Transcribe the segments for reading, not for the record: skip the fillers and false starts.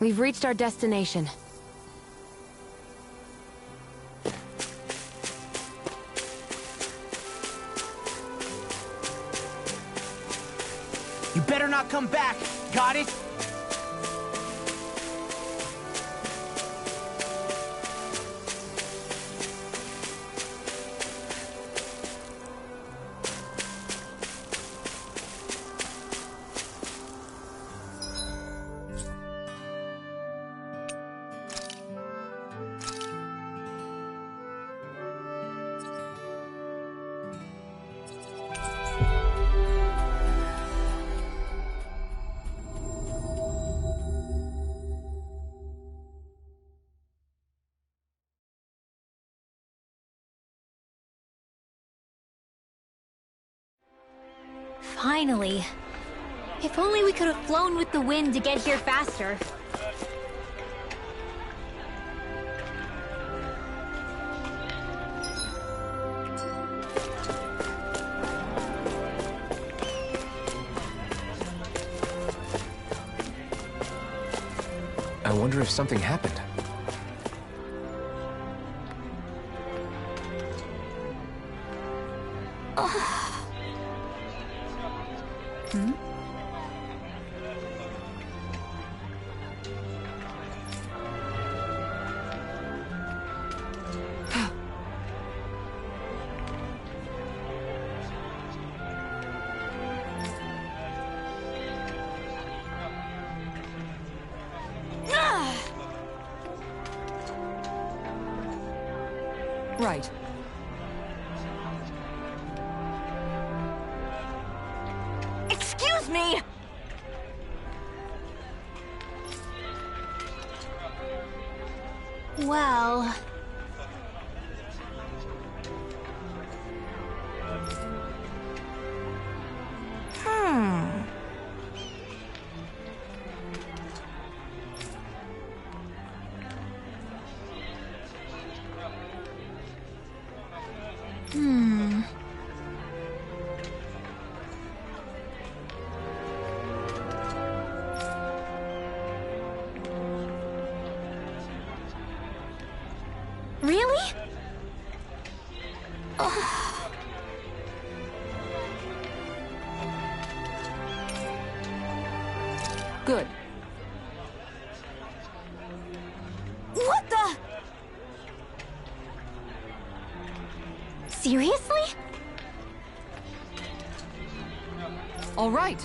We've reached our destination. You better not come back. Got it? Finally. If only we could have flown with the wind to get here faster. I wonder if something happened. Right. Excuse me! Well... Really? Good. What the? Seriously? All right.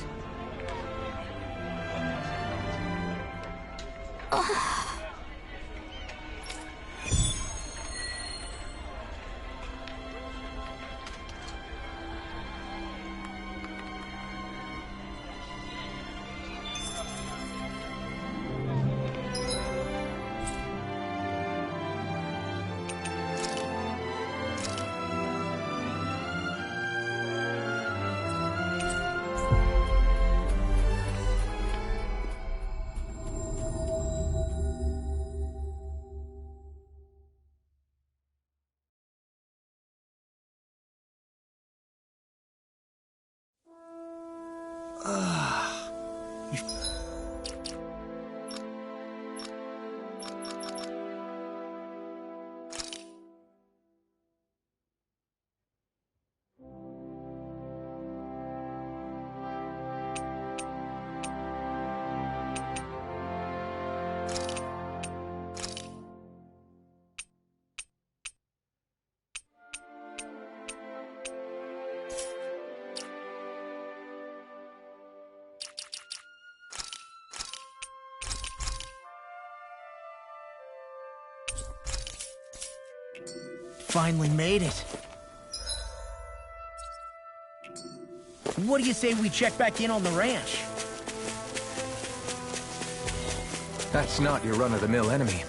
Finally made it. What do you say we check back in on the ranch? That's not your run-of-the-mill enemy.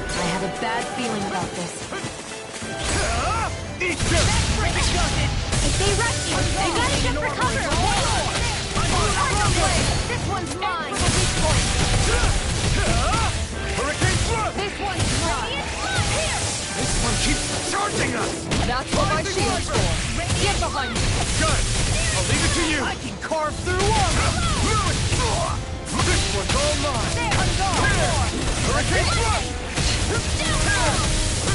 I have a bad feeling about this. If they rush you, they gotta jump for cover! This one's mine! Hurricane Flood! This one's mine! This one keeps charging us! That's what my shield's for. Get behind me. Good! I'll leave it to you! I can carve through armor! This one's all mine! Hurricane thrust!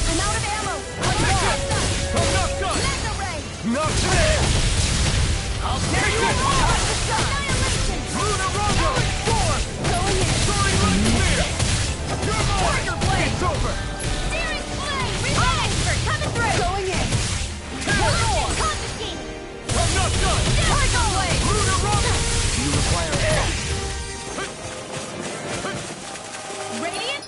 I'm out of ammo. I'm not done! Laser ray. Not today! I'll take it! Annihilation. Lunar Rondo! Storm! Going in. Soaring like a spear! You're mine! Tiger blade. It's over! Searing flame. Relentless. Coming through. Going in. Confiscating. I'm not done! Tiger blade. Lunar Rondo! Do you require help? Radiant.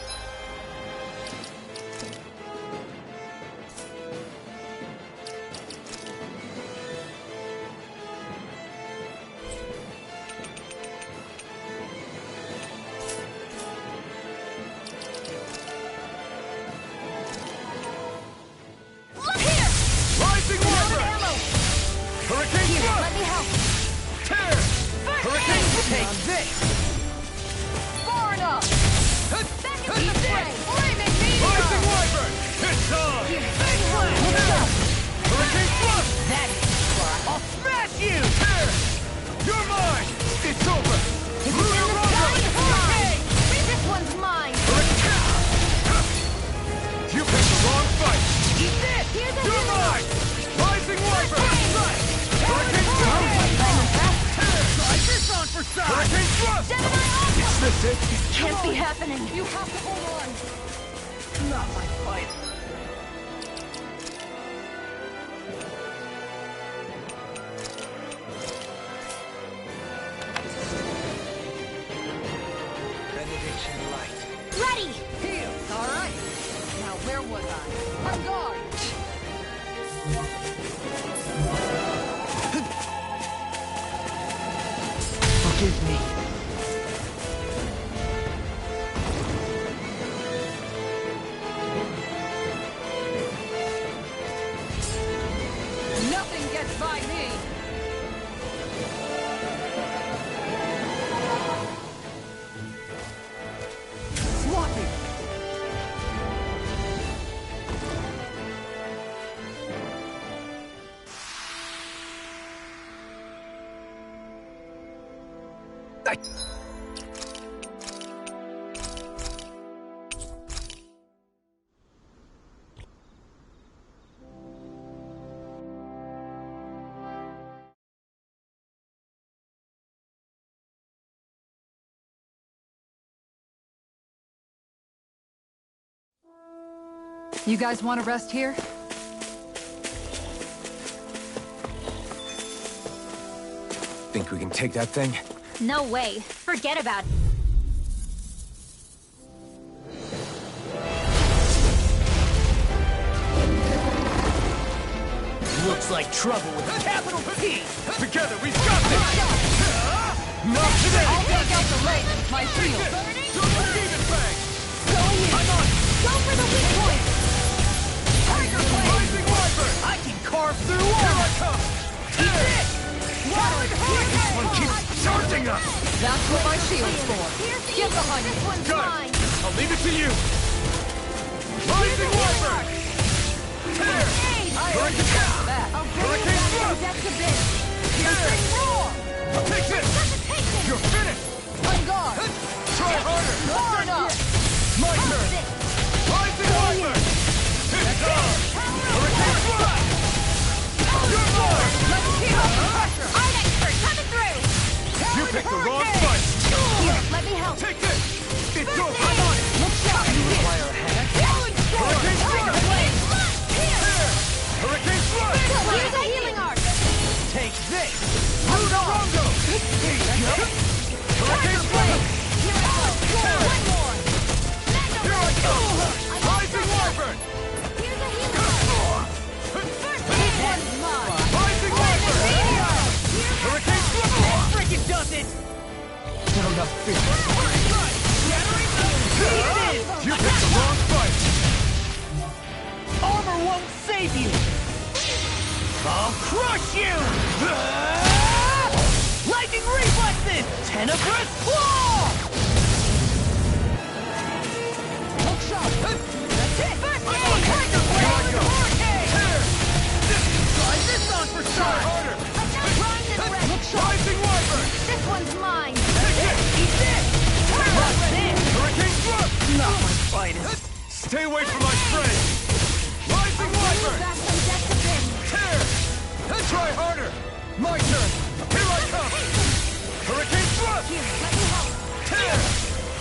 Look here. Rising I'm out of Wyvern! ammo. Hurricane Here, thrust! let me help. Tear! Hurricane aid. take this! Far enough. Back into the fray. Flaming meteor. Rising Wyvern! It's on! Big blast. Hurricane thrust! That is I'll smash you! Tear! You're mine! It's over! Lunar Rondo! Hurricane. This one's mine. You picked the wrong fight! Eat this. Here's a You're healing. mine! Rising Wyvern! Hurricane thrust! This on for size! Hurricane thrust! Gemini Alpha. Is this it? Can't be happening. You have to hold on. Not my fight. Benediction light. Ready. Heal. All right. Now where was I? On guard. Forgive me. Nothing gets by me. Swapping. You guys want to rest here? Think we can take that thing? No way. Forget about it. Looks like trouble with a capital P! Together we've got this! Not today! I'll take out the leg with my shield. Super demon fang! Going in. I'm on! Go for the weak point. Tiger blade! Rising Wyvern! I can carve through armor! Here I come! Eat this! This one keeps charging us! That's what my shield's for. Here's the Get eagle. behind me. This one's Good! mine. I'll leave it to you! Rising Wyvern! Tear! Hurricane thrust! That. I'll bring Hurricane it back thrust! to depths of this. Tear! I'll take this! Suffocation. You're finished! On guard. Try harder! Far enough. My turn! Rising Wyvern! It's on! Hurricane thrust! You're mine! Let's keep up the pressure. Art expert coming through. You picked the wrong fight! Here, let me help. Take this! It's over! I'm on it! Look out. Require a hand? Hurricane thrust! Tear! Hurricane thrust! Here's a healing arc. Take this! Lunar Rondo! There you go! Hurricane thrust! Here I go. One more. Here I go! Rising Wyvern! Here's a healing arc. This one's mine. Rising Wyvern! Hurricane thrust! Freaking does it! Not enough figures. You picked the wrong fight! Armor won't save you! I'll crush you! Lightning reflexes! Tenebrous claw! Hook shot. That's it! Tiger blade! Here I go! My turn! Here I come! Hurricane thrust! Here, let me help. Tear!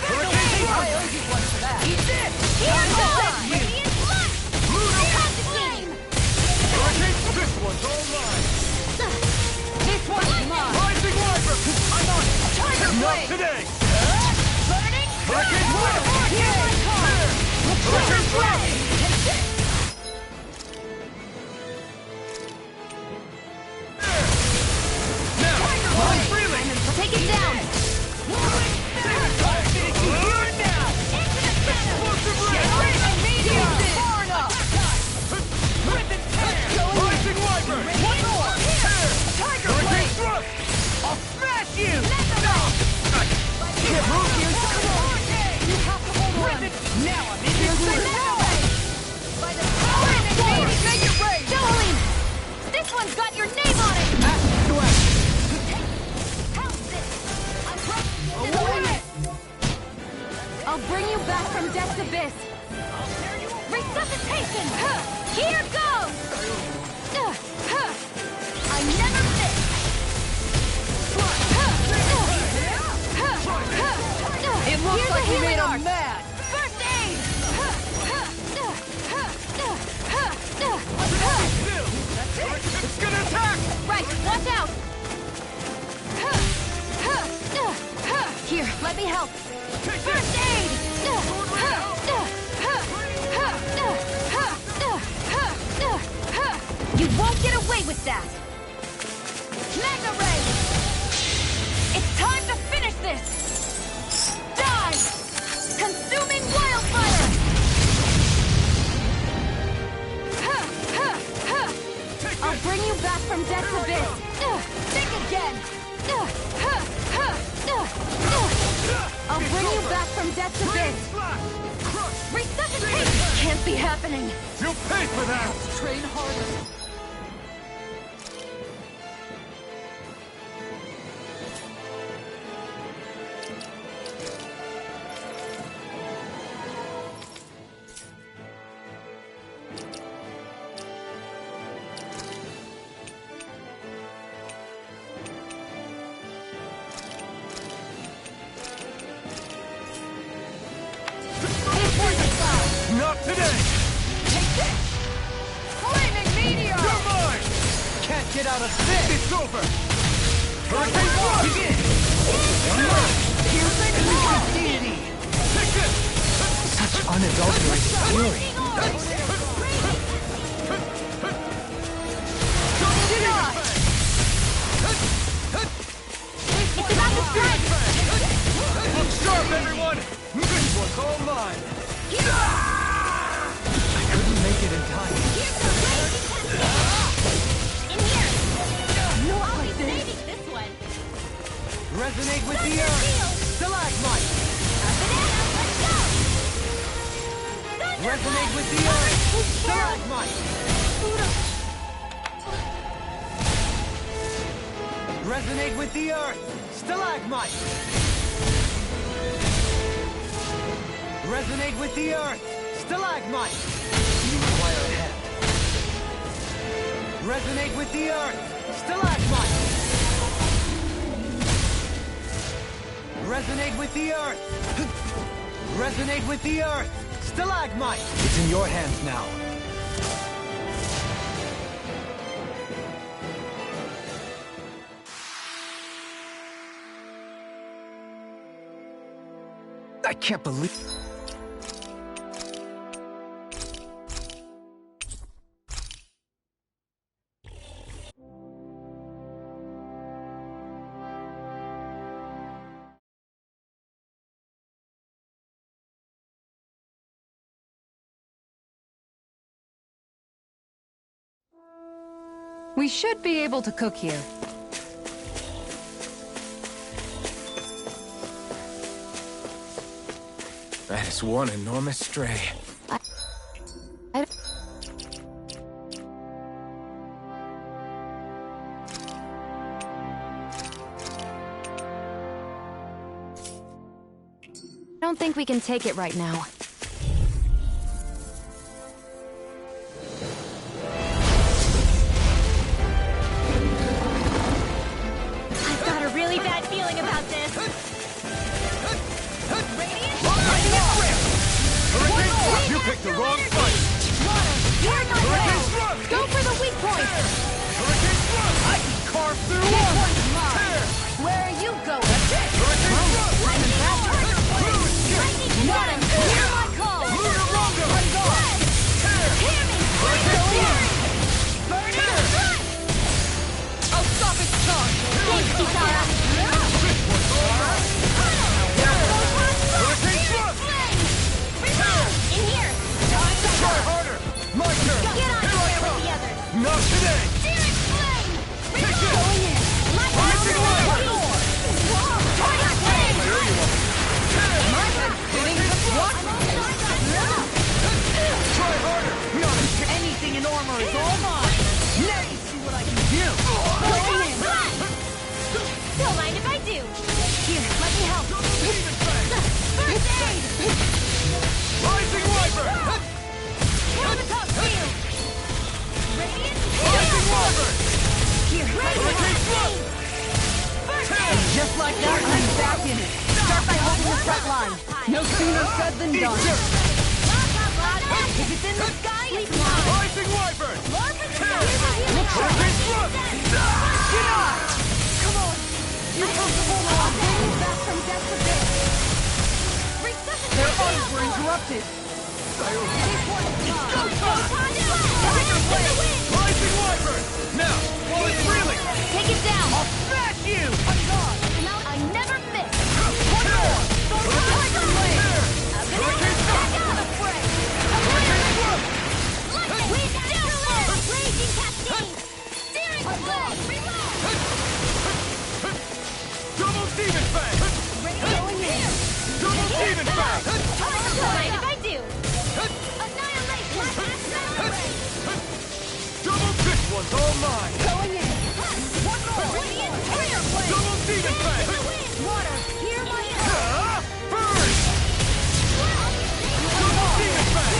Hurricane I thrust! owe you one for that. Eat this! Here goes! Radiant blood! Cut the flame! Hurricane, this one's all mine! This one's mine. Rising Wyvern! I'm on it! Tiger Not blade. today! Burning Hurricane fire. thrust! Here I come. Hurricane thrust! Take this. Now, I'm freely! Take it down! Burn now! Explosive ray! Far enough. Rip and tear! Rising Wyvern! One more. Tear! Tiger Hurricane blade. thrust! I'll smash you! Can't move here. You have to hold on. Now I'm in your grip! By the power of the boar. Make it rain. dohalim! This one's got your name on it! I'll bring you back from death's abyss! Resuscitation! Here goes! I never miss! It looks like you made him mad. First aid! It's gonna attack! Right, watch out! Here, let me help! First aid! You won't get away with that! Magna Ray! It's time to finish this! Die! Consuming wildfire! I'll bring you back from death's abyss! Think again! I'll bring you back from death's abyss! Resuscitation! Can't be happening! You'll pay for that! Train harder. Not today! Take this. Flaming meteor. You're mine! Can't get out of this! It's over! Hurricane thrust! Begin! Deity! Take this! Such unadulterated fury! It's about to strike! Look sharp, everyone! This one's all mine! I couldn't make it in time. Here's the raging cascade! In here! No, I'll be saving this one! Resonate with the earth! Stalagmite! Banana, let's go! Resonate with the earth! Stalagmite! Resonate with the earth! Stalagmite! Resonate with the earth! Stalagmite! You require a hand. Resonate with the earth! Stalagmite! Resonate with the earth! Resonate with the earth! Stalagmite! It's in your hands now. I can't believe... We should be able to cook here. That is one enormous stray. I don't think we can take it right now. Not today! Searing flame! Kick it! Going in! Light Rising Wyvern! Fire flame! There you are! My head's spinning. What? Try harder! Not a chance! Anything in armor is all mine. Let me see what I can do. Going in! Don't mind if I do. Here, let me help. Demon Fang! First aid! Rising Wyvern! Countertop shield! Radiant Rising Wyvern! Here, Hurricane Thrust! First aid! Just like that, I'm back in it. Start by holding the front line. No sooner said than Eat done. dirt! If it's in the sky, it's mine. Rising Wyvern! Lord for the sky. Hurricane Thrust! Deny! Come on. You have to hold on. Bring back from death to death. Their arms were interrupted. Rising Wyvern! Now, while it's reeling! Take it down. I'll smash you! I never miss. Hurricane Thrust! Back out of the fray. Hurricane Thrust! We do this. Raging cascade. Steering flame. Reload. Double Demon Fang! Going in. Double Demon Fang! Don't mind if I do. Annihilation. Double this one's all mine! Going in. One more. Radiant fire flame. Double Demon Fang! Water. Hear my Burn! Double Demon Fang!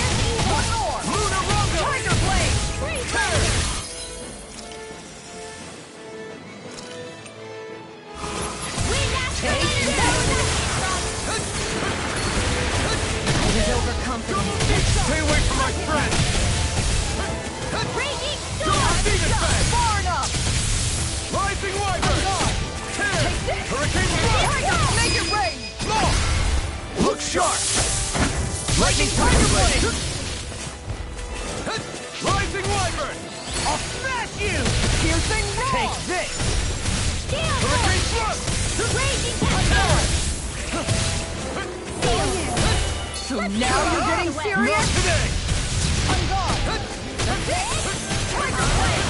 One more. Lunar Rondo! Tiger blade. Free fire. It is overconfident. Stay away from my friend! Raging Double storm. Demon Fang! Far enough. Rising Wyvern! Hurricane Thrust! Make it rain. Look sharp! Lightning Tiger Blade! Rising Wyvern! I'll smash you! Piercing roar. Take this! Steel Hurricane Thrust! Raging cascade. So now you're getting Not serious. today! On guard. Tiger blade.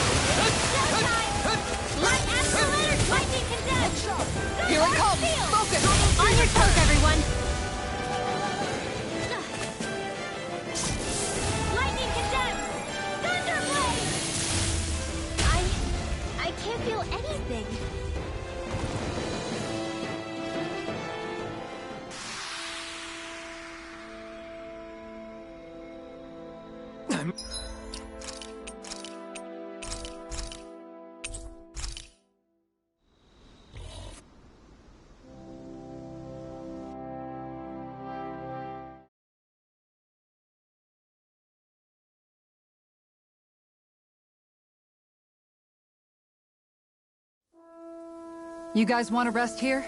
Light accelerator. Lightning condense. Here it comes. Focus. On your toes, everyone. Lightning condense. Thunderblade. I can't feel anything. You guys want to rest here?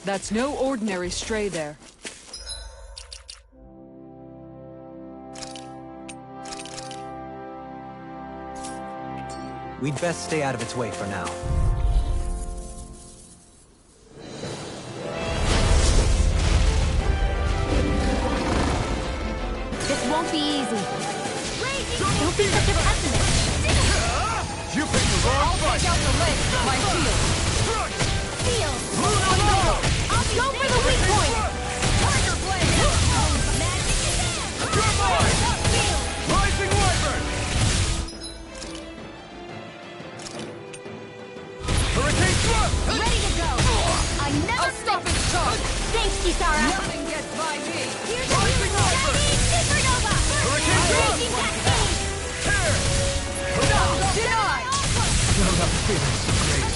That's no ordinary stray there. We'd best stay out of its way for now. This won't be easy. Don't be such a pessimist. You picked the wrong fight! Take out the leg. My shield. Steel. Lunar Rondo! Go for the weak point. Tiger blade. Magic condense. You're mine! Steel. Rising Wyvern! Hurricane Thrust! Ready to go. I never I'll stop miss. its charge. Thanks, Kisara. Nothing gets by me. Here's the supernova. Hurricane Thrust! Raging cascade. Here! Deny. I'm not feeling so great.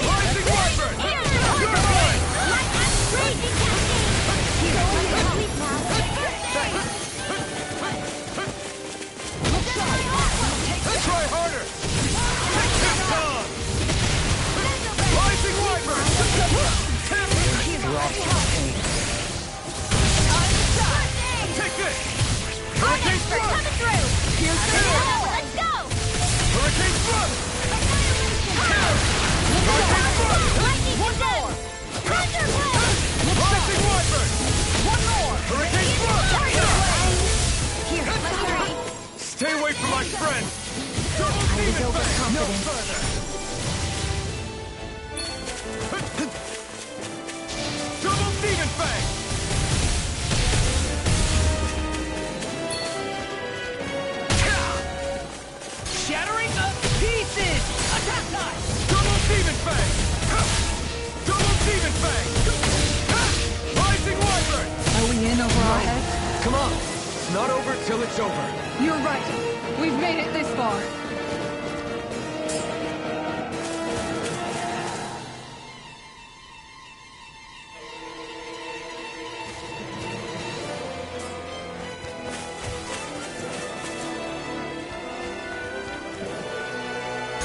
Rising Wyvern! Here. You're mine! Light acid. not over till it's over. You're right. We've made it this far.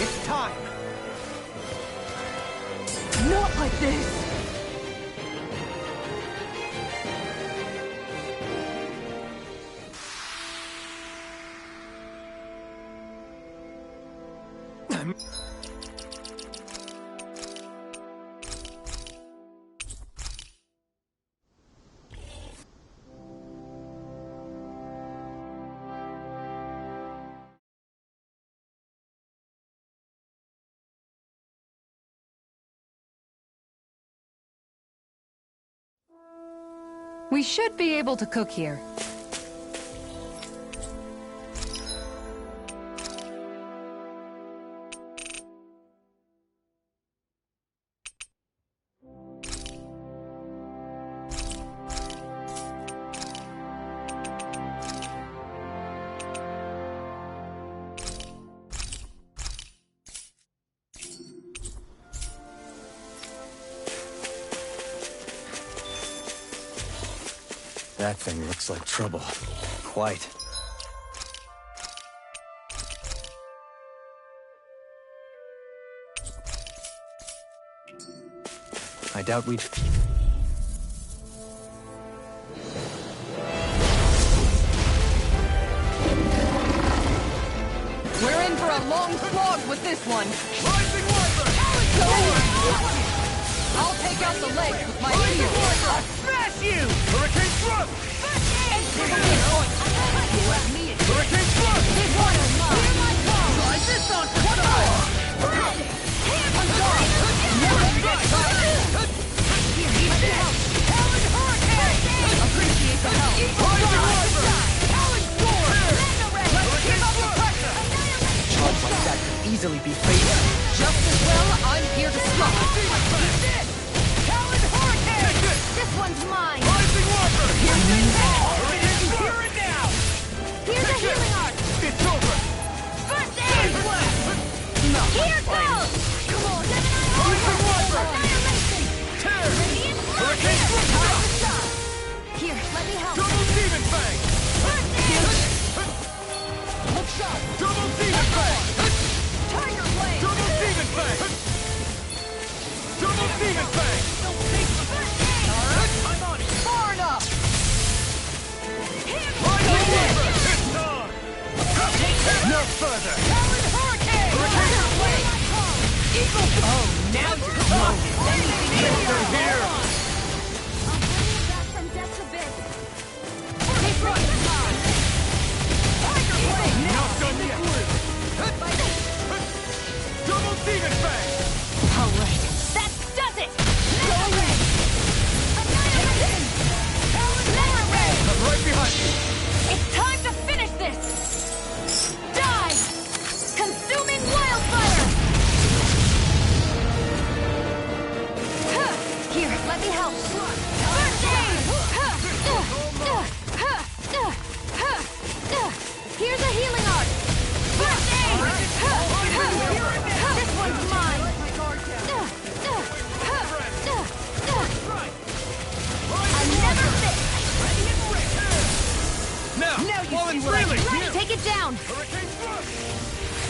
It's time! Not like this! We should be able to cook here. That thing looks like trouble. Quite. I doubt we'd... We're in for a long slog with this one. Rising Wyvern! I'll take out the legs with my Rising heel. Wyvern! Smash you! Hurricane Thrust! Hurricane Thrust! This one is mine. Try this on for style! Never get caught. Talon Hurricane! Appreciate the help. Rising Wyvern! Talon Storm! Let's keep up the pressure. Charge like that could easily be fatal. Just as well, I'm here to stop. Talon Hurricane! This one's mine. Rising Wyvern! Hurricane Here and now! Here's a healing arc! It's over! First aid! Here goes! Come on, Rising Wyvern! Annihilation! Tear! Radiant Hurricane Thrust! Here, let me help. Double Demon Fang! First aid! Hook shot! Double Demon Fang! Tiger blade. Double Demon Fang! Double Demon Fang! First aid! I'm on it! Far enough. Rising Wyvern! It's on! No further! Talon Hurricane. Hurricane Blade. Eagle. Oh, now you're talking. They're here! I'll bring you back from death's abyss. This one's mine. Tiger blade. Not done yet! Double Demon Fang! All right, that does it! Go away. Annihilation! I'm right behind you! It's time to finish this! Die! Consuming wildfire! Here, let me help. First aid! Here's a healing arc. First aid! This one's mine. I never miss. Now you while see it's what I reeling! Ready, take it down. Hurricane Thrust!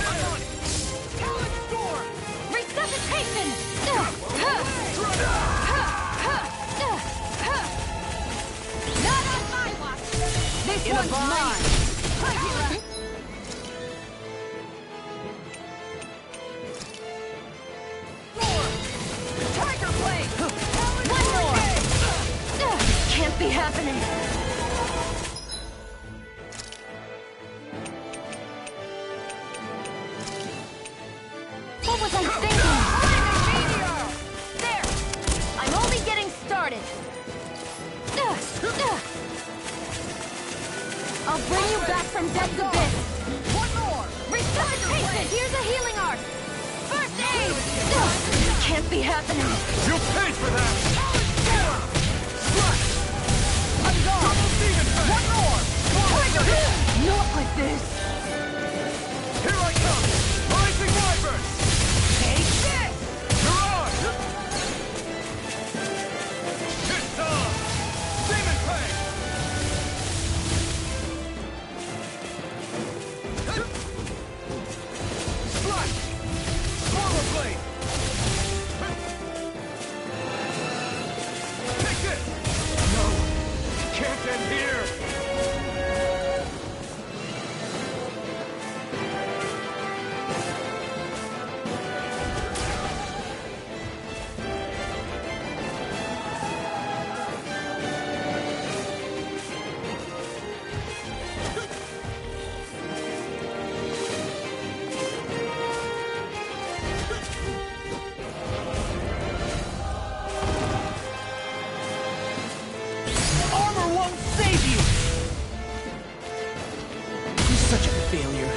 I'm on it! Talon Storm! Resuscitation! Not on my watch! This one's mine. Tiger blade. One more! Can't be happening! What was I thinking? There! I'm only getting started! I'll bring you back from death's abyss! One more. Resuscitation! Here's a healing arc! First aid! Can't be happening! You'll pay for that! I'm gone. Double Demon Fang! One more. Tiger with this! Here I come! Rising wyvern! Take this! You're on! Tietal! Demon Fang! Slash! Swallow blade! Take this! No! Can't end here! Armor won't save you! You're such a failure.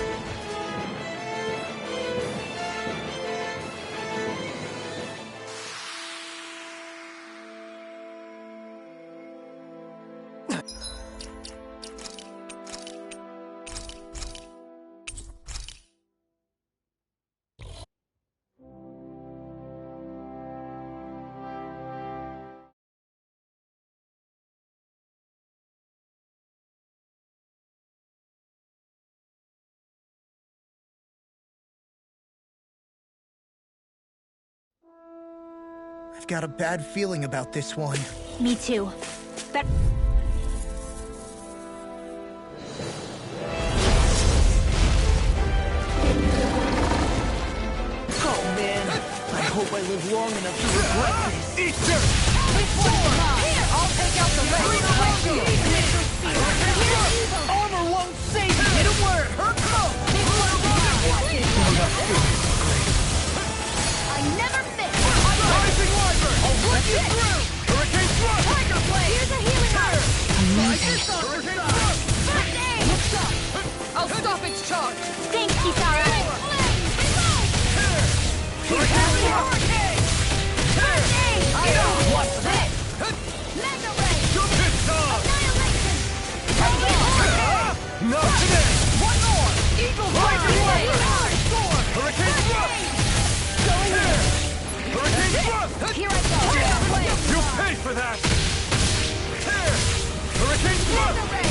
I've got a bad feeling about this one. Me too. That... Oh man, I hope I live long enough to regret this. Eat dirt! Here! I'll take out the Armor won't save you! Hit a word! Hurt close! I never miss! Rising wyvern! I'll rip you through! Hurricane thrust! Tiger blade! Here's a healing art! Hurricane thrust! First aid! I'll stop its charge! Thanks, Kitara! Hurricane! First aid! What's this? Mega ray! Tietal! Annihilation! Not today! One more! Eagle Rising blade! wyvern! Hurricane thrust! Hurricane thrust! Here I go! Tiger blade! You'll pay for that! Here! Hurricane thrust! Mega ray!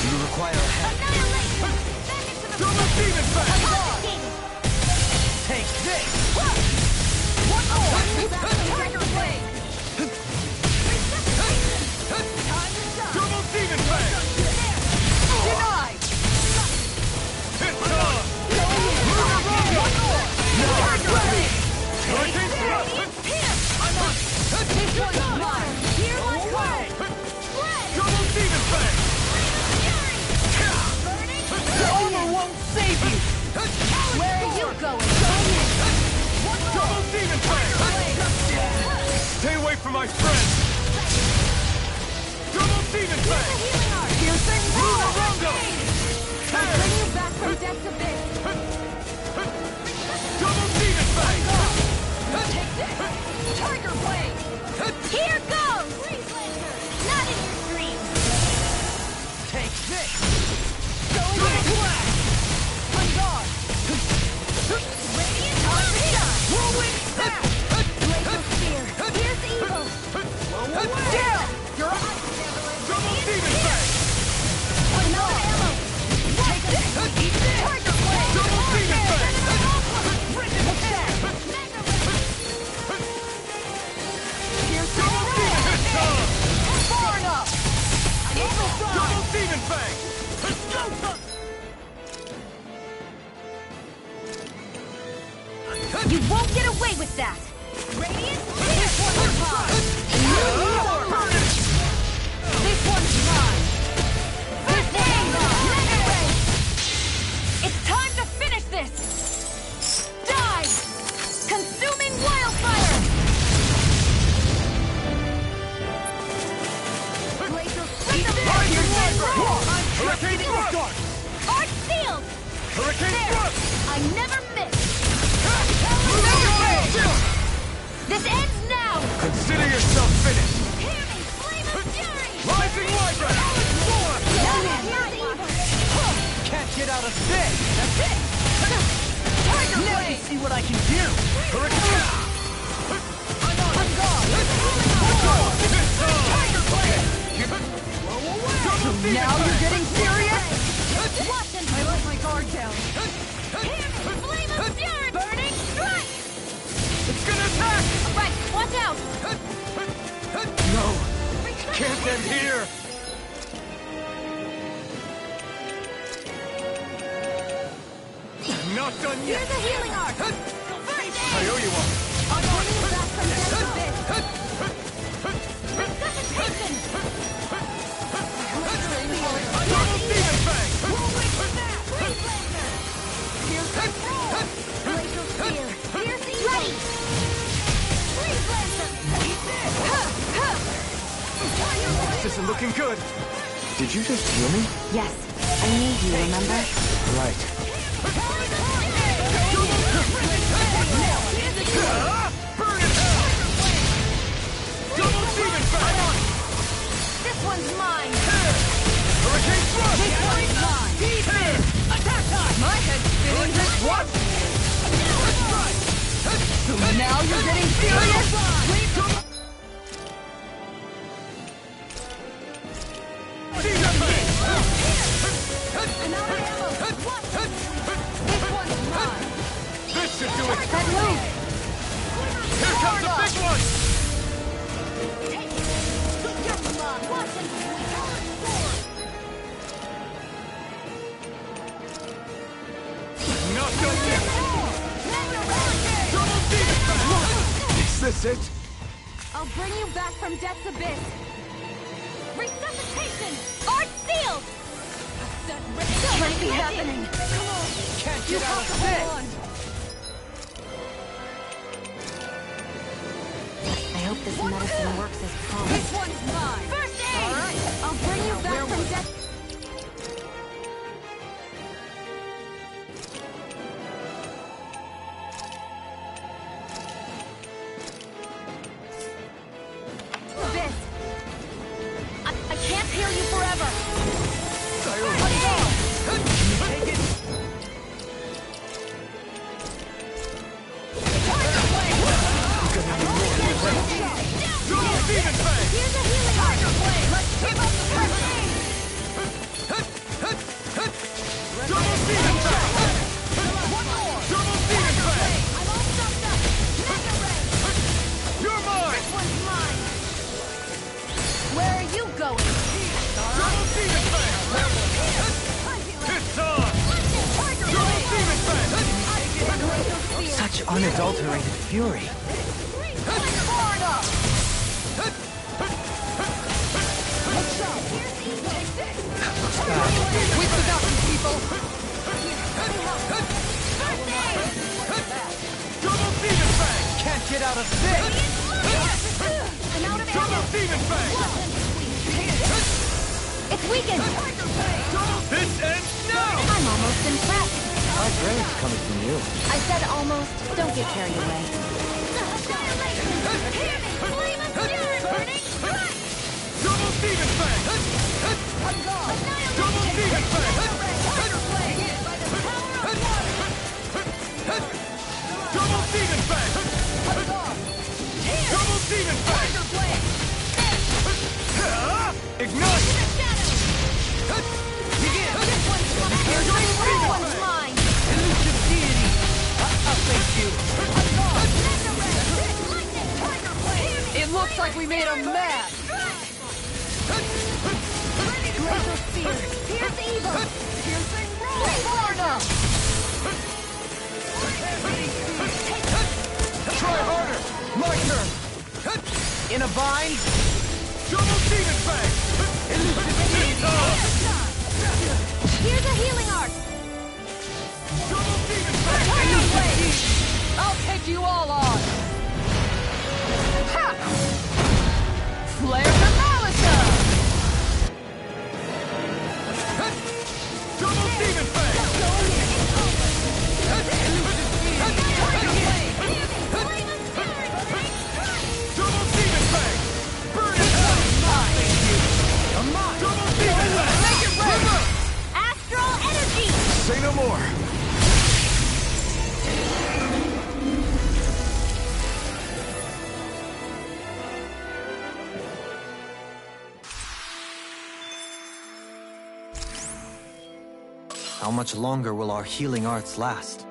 You require help. Annihilation! Back into the Double demon fang! Attacking! Take this! One more! Tiger blade! Double demon fang! Denied! Tietal! Hurricane thrust! This one's mine! Here I come! Double demon fang! The armor won't save you! Where are you going? Double demon fang! Stay away from my friend! Double demon fang! Piercing Rondo! Bring you back from depths of this! Double demon fang! Take this! Tiger blade! Here goes! Not in your dreams! Take this! Going in black! On guard! Radiant time to shine! Whirlwind smash! Laser spear! Here's evil! Down! You're on! Double demon fang! Another ammo! Take this! Eat this! Tiger blade! Double demon fang! Rip it attack! Mega ray! Piercing ray! Tietal! Far enough! Eagle Double fly! demon fang! You won't get away with that! Radiant! This one's mine! This one's mine! This one's mine! Mega ray! It's time to finish this! Die! Consuming wildfire! Laser flip the Rising wyvern! Hurricane thrust! Art sealed! Hurricane There! thrust! I never miss! Mega This ends now! Consider yourself finished! Hear me! Flame of fury! Rising wyvern! Now here's evil! out of this! That's it! Tiger Now blade! you see what I can do! I'm gone! Tiger blade! Blow away! Now you're getting serious? Watch and I let my guard down. flame of fury! Burning strike! It's gonna attack! Right, watch out! No! Can't end here! Not done yet! Here's a healing arc! First I aid! owe you one! I'm bringing you back from death to this! Resuscitation! Double demon fang! Here's the roll! Glacial spear! Here's the ready! Freeze blaster! This isn't looking good! Did you just heal me? Yes, I need you, remember? Right. Burn in hell! Double demon fang! This one's mine! Hurricane thrust! This one's mine! Deep in! Attack time! My head's spinning just what? So now you're getting serious? Demon fang! I'm out of ammo! Watch it! This one's mine! This should do it! That move! Here comes the big one! Take it! Just love! Watch it! Not done yet! Double demon fang! Is this it? I'll bring you back from death's abyss! Resuscitation! Art sealed! That might be happening! Come on! Can't You get out have to of hold this! on! I hope this medicine works as promised. This one's mine! First aid! All right. I'll bring you Now back where from was- death. Abyss. I can't heal you forever. Take it! Double demon fang! Here's a healing Tiger blade! Let's keep up the first aid. Double demon fang! One more. Double demon fang! I'm all stuffed up. Mega ray. You're mine! This one's mine. Where are you going? Double demon fang! It's on! Double demon fang! Such unadulterated fury. We forgot you people! Double demon fang! Can't get out of this! I'm out of Double ammo. demon fang! It's weakened. This ends now! I'm almost impressed. My grade's coming from you. I said almost. Don't get carried away. Double demon fang! Double demon fang! Double demon fang! Double demon fang! Ignite! This one's mine. Elusive deity! I'll face you! It looks like we made a mess! Glacial spear. Here's evil. Piercing roll. Try harder! My turn! In a bind? Double demon fang! Tietal! Here's a healing arc. Double demon fang! I'll take you all on! Ha! Flare the Malisa! Double demon fang! Double demon fang! Burn in hell! How much longer will our healing arts last?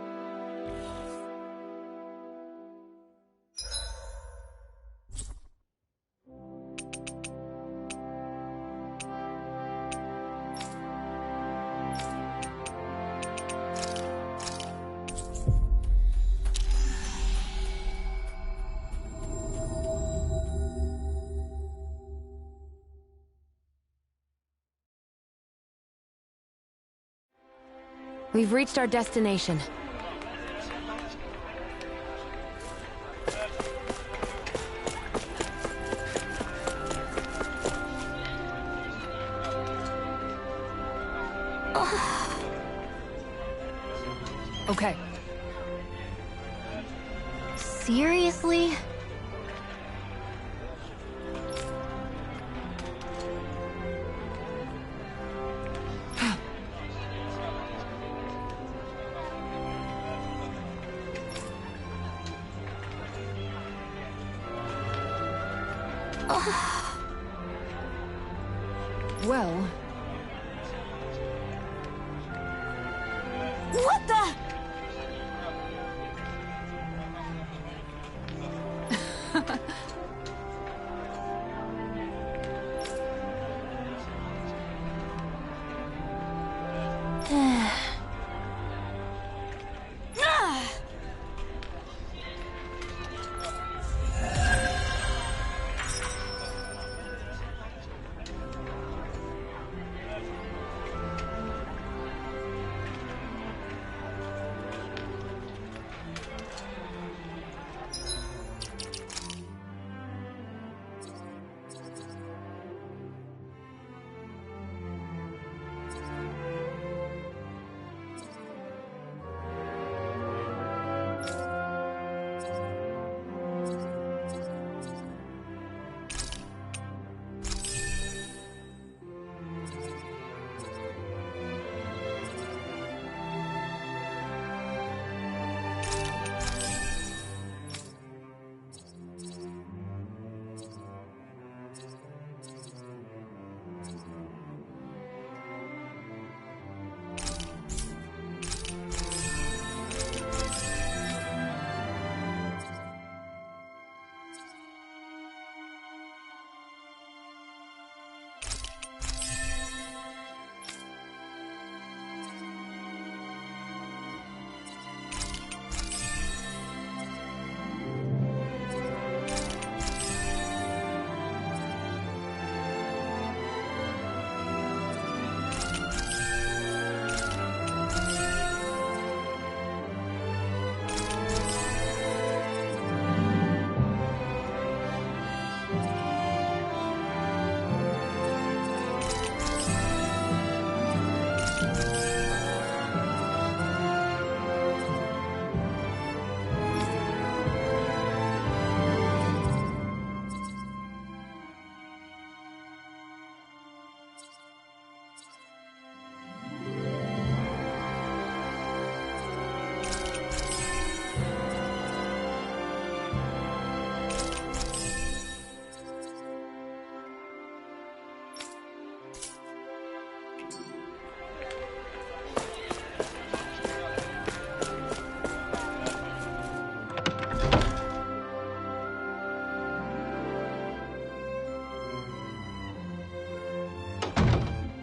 We've reached our destination. Okay. Seriously? Well... What the?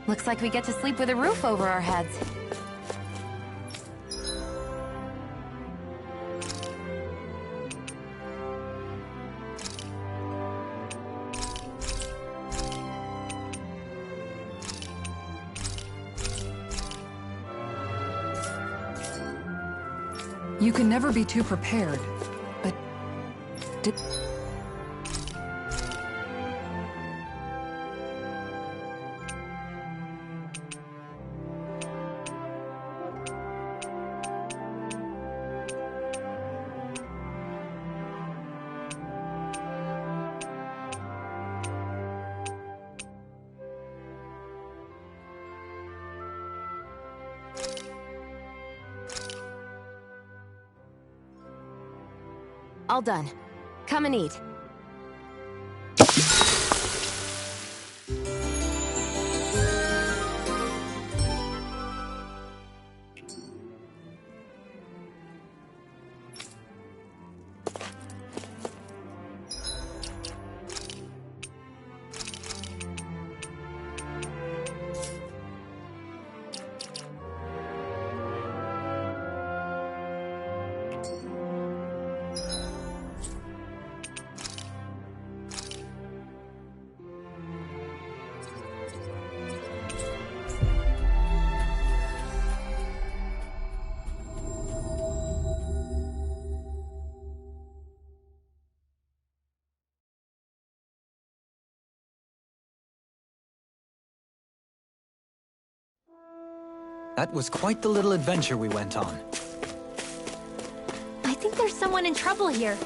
Looks like we get to sleep with a roof over our heads. You can never be too prepared, but... All done. Come and eat. That was quite the little adventure we went on. I think there's someone in trouble here.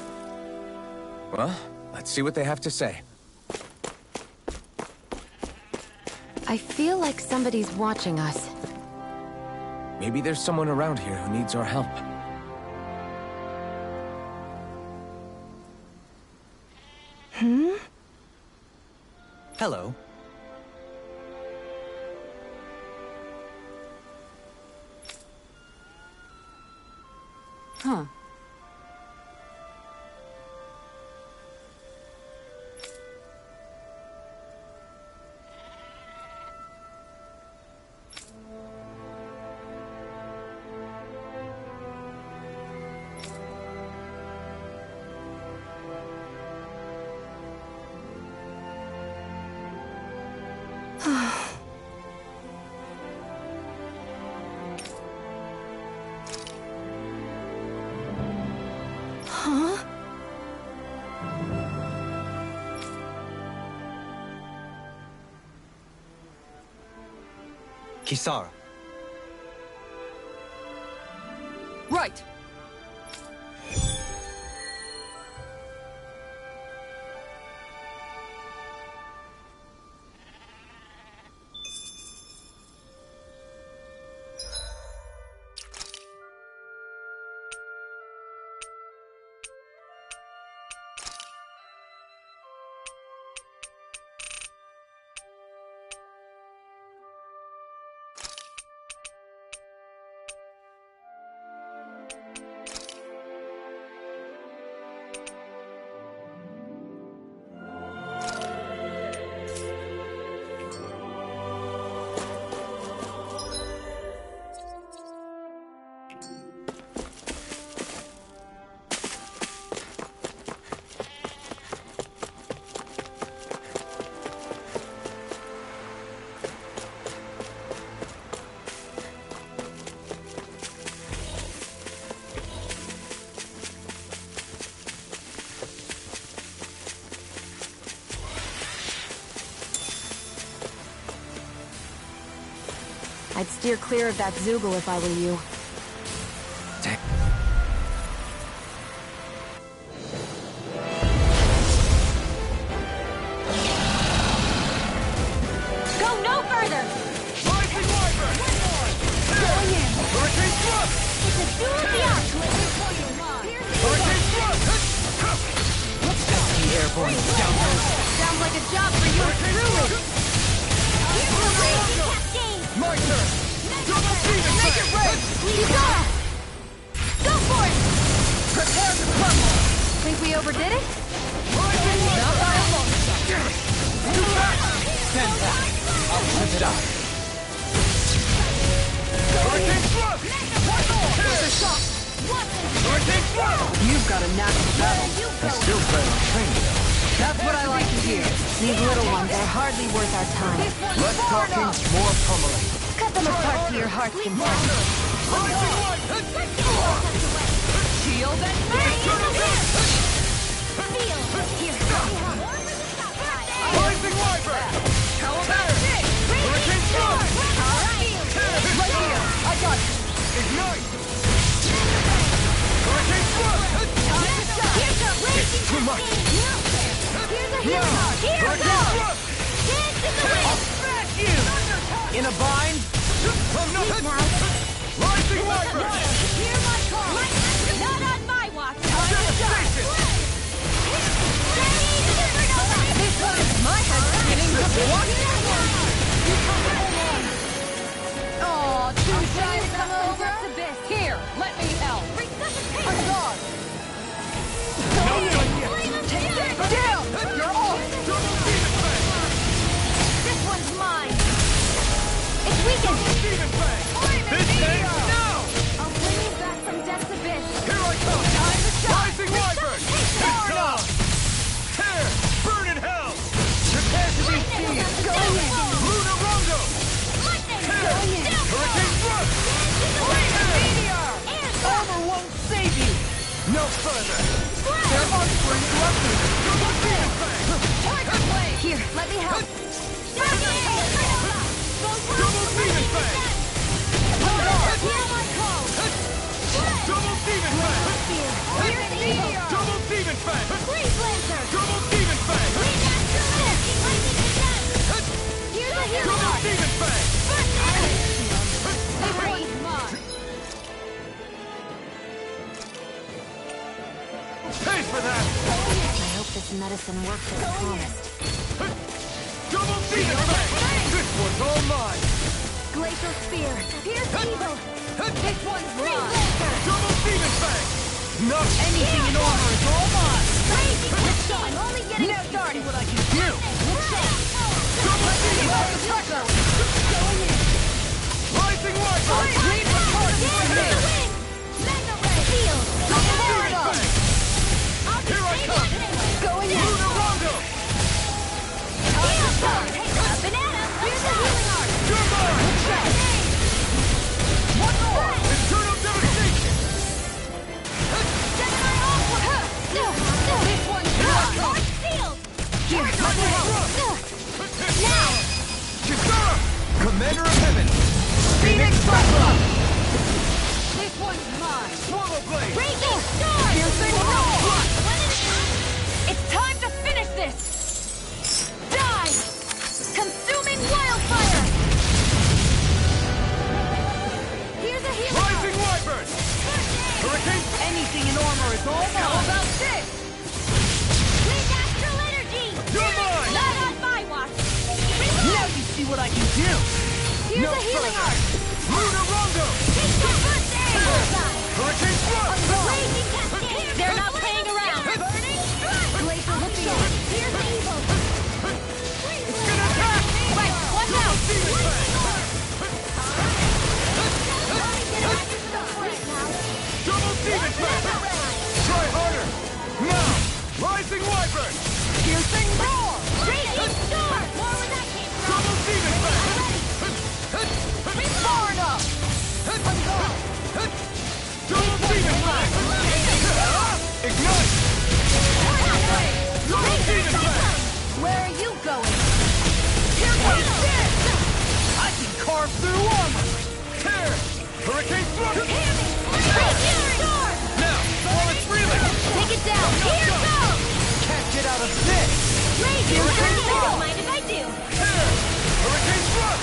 Well, let's see what they have to say. I feel like somebody's watching us. Maybe there's someone around here who needs our help. Hello. Huh. Huh? Kisara. Right. I'd steer clear of that Zoogle if I were you. Go no further! Rising Wyvern! Going in! Hurricane Thrust! It's a duel of the arc! Hurricane Thrust! Airborne scoundrels. Sounds like a job for you truly! Here's the raging cascade! My turn! Double demon Make it blade! rain! Dhiara! Go for it! Prepare to crumble! Think we overdid it? Rising Wyvern! Too fast! Stand back. I'll put it out. Hurricane Thrust! There's a shot! Hurricane Thrust! You've got a knack for battle. I still plan on training though. That's what I like to hear. These little ones are hardly worth our time. Less talking, more pummeling. Cut them apart to your heart's content. Rising Wyvern! Shield and Rising Wyvern! Hurricane Thrust! Right here! I got you! Ignite! Hurricane Thrust! Here's a raging Too much. Here's a hero! Here Hurricane goes! Thrust! Dance in the wind! Smash you! In a bind? Now, Rising Wyvern! hear my call! Not on my watch! Devastation! This one is my head spinning! What? Aw, too shy to come over? Here, let me help! A sword! Take this down! You're off! Double demon blade! This one's mine! It's weakened! Demon blade! This ends now! I'll bring you back from death's abyss! Here I come! Time to shine! Rising Wyvern! It's down! Tear! Burn in hell! Prepare to be seized! Go healing Double art! demon fang! Pay for that! I hope this medicine works as promised. Double demon fang! This one's all mine! Glacial spear! Pierce evil! This one's mine! Double demon fang! Not Anything in armor is all mine! Crazy! I'm only getting started! what I can do! Double demon fang! Rising wiper! Lead the torch for me! Mega ray! Shield! Double demon fang! Here I come! Going in! Lunar Rondo! Banana! Here's the healing art! You're mine! One more! Internal devastation! Gemini Aqua! This one's mine! Launch shield! Here, let me help! Now! Kisara! Commander of Heaven! Phoenix Buckler! This one's mine! Swallow blade! Breaking star! Piercing roar! It's time to finish this! Die! Consuming wildfire! Here's a healing art! Rising wyvern! Hurricane! Anything in armor is all mine! How about this? With astral energy! You're mine! Not on my watch! Now you see what I can do! Here's No a healing further. art! Lunar Rondo! Take the first aid! Hurricane thrust! Raging cascade! They're not playing around! Burning strike! Glacial spear! Here's evil! It's gonna attack! Right, one down! Demon fang! Double demon fang! Try harder! Now! Rising wyvern! Piercing roar! Raging storm! More where that came from! Double demon fang! Far enough! Double demon fang! Ignite! Double demon fang! Where are you going? Here comes this! I can carve through armor! Here! Hurricane thrust! Raging storm! Now! While it's reeling! Take it down! Here goes! Can't get out of this! Raging storm! Don't mind if I do! Here! Hurricane thrust!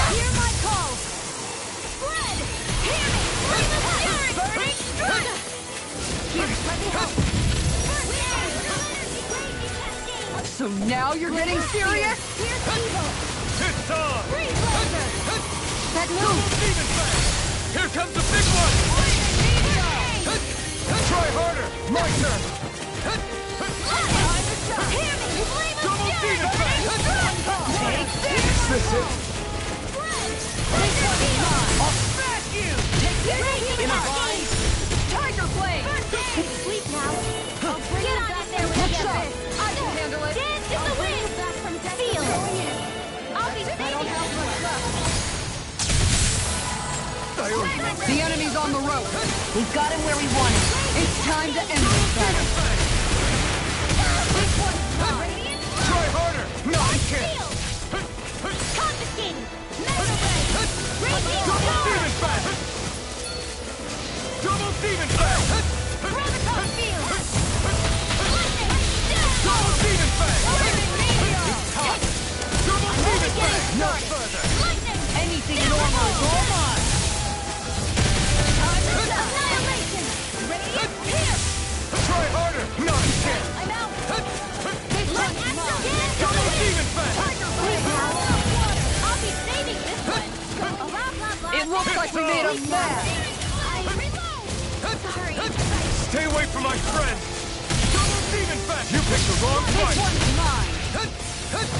Hear my call! Spread! Hear me! Bring the fury! Burning strike! Here, let me help! So now you're getting serious? Here's evil! It's on! Freeze laser! That move! Demon fang! Here comes the big one! Try harder! My turn! Hear me! Flame of Double fury! demon fang! Take this! Is this it? I'll smash you! Take this! In a vine! Tiger blade! Sleep now! Get on in there when you get this! I can handle it! Dance in the wind! Feel it! I'll be saving you! The enemy's on the rope! We've got him where we want him! It's time to end this battle! This one's radiant! Try harder! No, I can't! Shield! Confiscating! Mega ray! Raging Double storm! demon fang! Double demon fang! Protocol field! Double demon fang! Burning meteor! Double demon fang! No further! Lightning! Anything in armor is all mine! Annihilation! Radiant pierce! Try harder! No, I can't! I'm out! This one's mine! Double demon fang! I'll be saving this one! Blah, blah, blah. It looks like we made him mad! I reload! Sorry. Stay away from my friend! Double demon fang! You picked the wrong fight! This one's mine!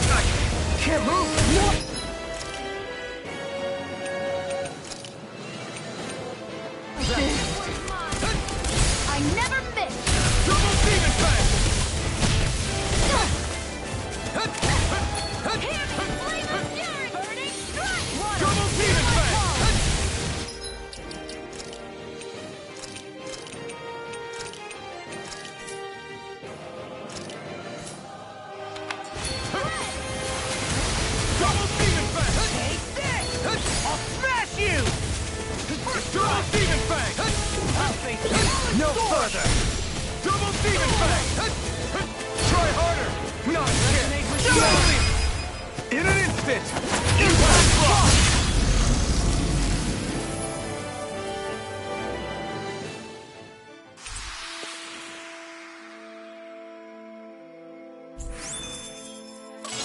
I can't move! I never miss! Double demon fang! Hear me! Flame of fury! Burning strike! Double demon fang! Double demon fang! Take this! I'll smash you! Double demon fang! No further! Double demon fang! Try harder! No, I can't! with it! Impact block!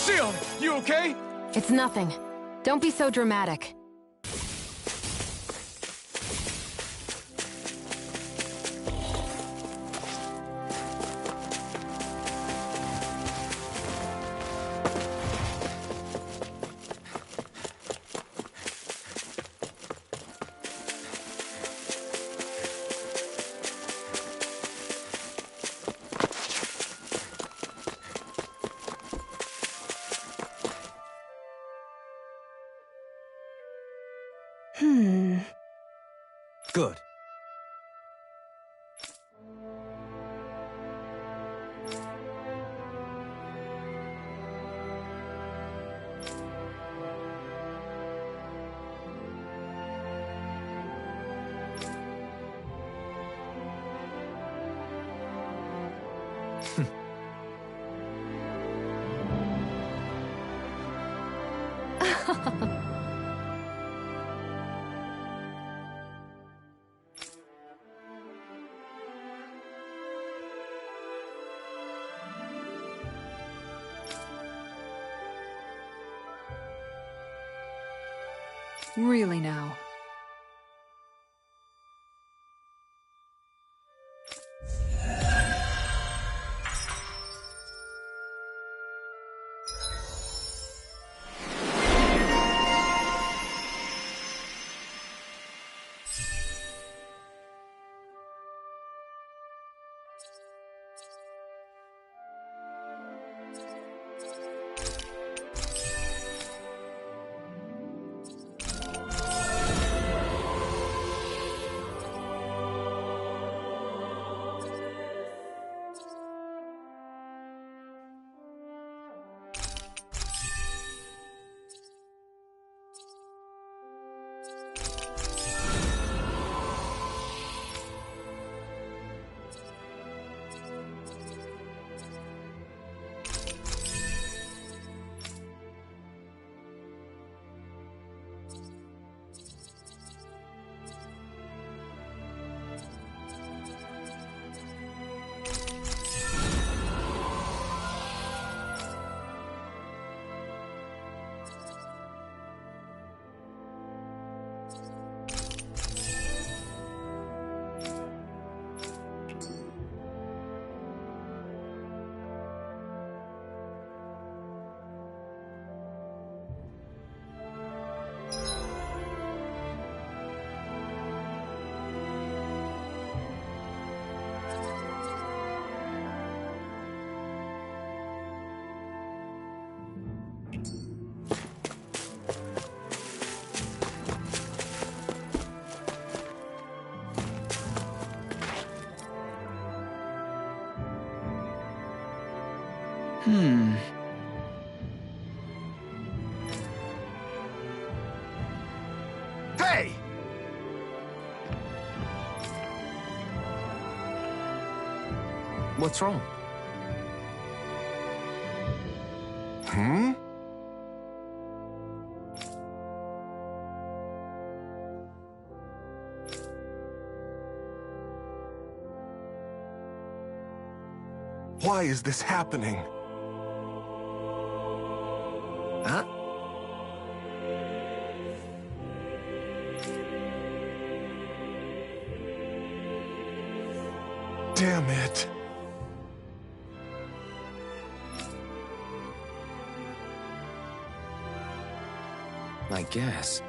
Shield, you okay? It's nothing. Don't be so dramatic. Good. Really now. Hey! What's wrong? Hmm? Why is this happening? Huh? Damn it. I guess.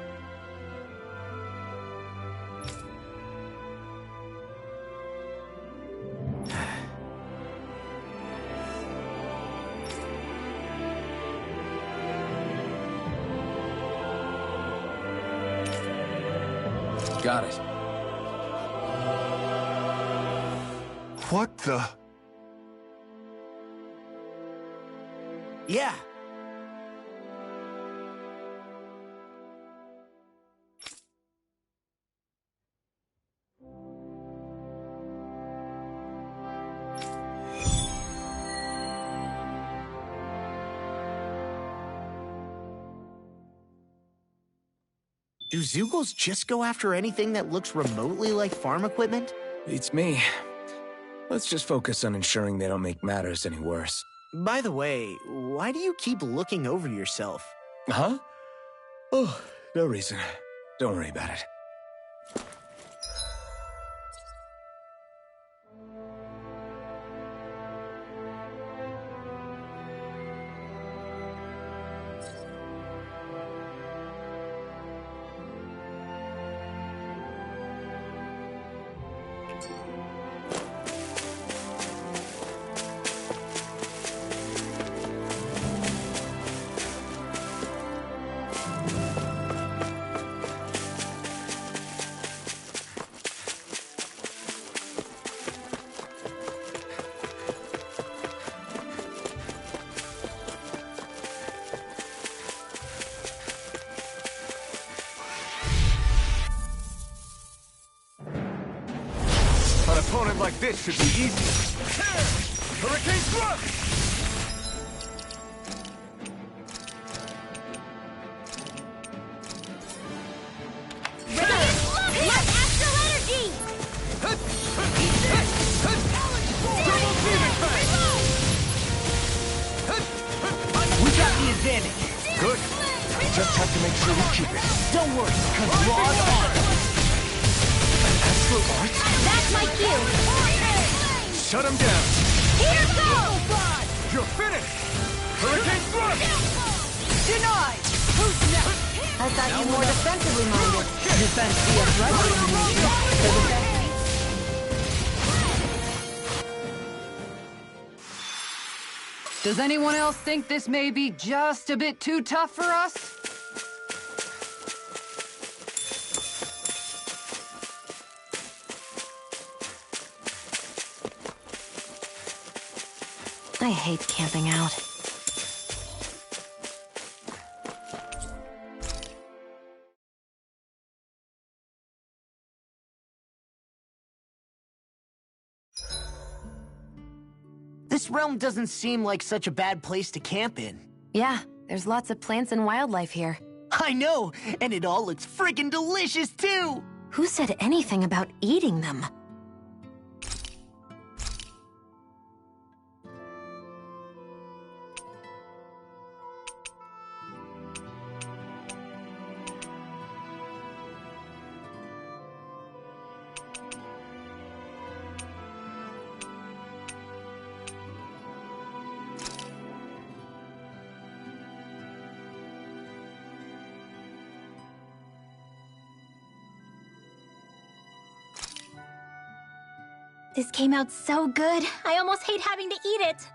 Got it. What the? Yeah. Do Zeugles just go after anything that looks remotely like farm equipment? Beats me. Let's just focus on ensuring they don't make matters any worse. By the way, why do you keep looking over yourself? Huh? Oh, no reason. Don't worry about it. An opponent like this should be easy. Hurricane thrust! Let astral energy! Double demon fang! We got the advantage. Good. Just have to make sure we keep it. Don't worry, because Raw's on it. Astral art? That's my cue! Shut him down! Here goes! You're finished! Hurricane thrust! Denied! Who's next? I thought you were more defensively minded. Defense via threat elimination. For the best. Does anyone else think this may be just a bit too tough for us? I hate camping out. This realm doesn't seem like such a bad place to camp in. Yeah, there's lots of plants and wildlife here. I know, and it all looks friggin' delicious too! Who said anything about eating them? This came out so good, I almost hate having to eat it.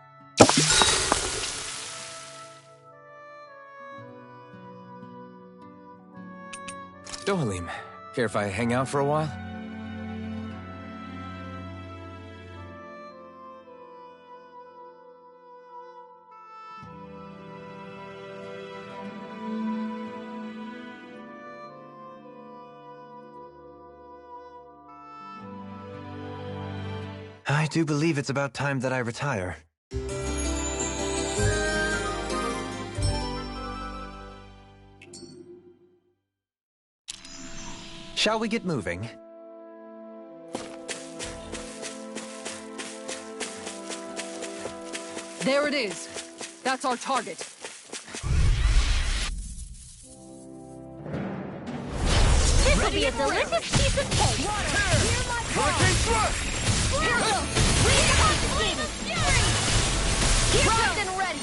Dohalim, care if I hang out for a while? I do believe it's about time that I retire. Shall we get moving? There it is. That's our target. This'll be a delicious piece of cake. Hurricane thrust! Here's and ready.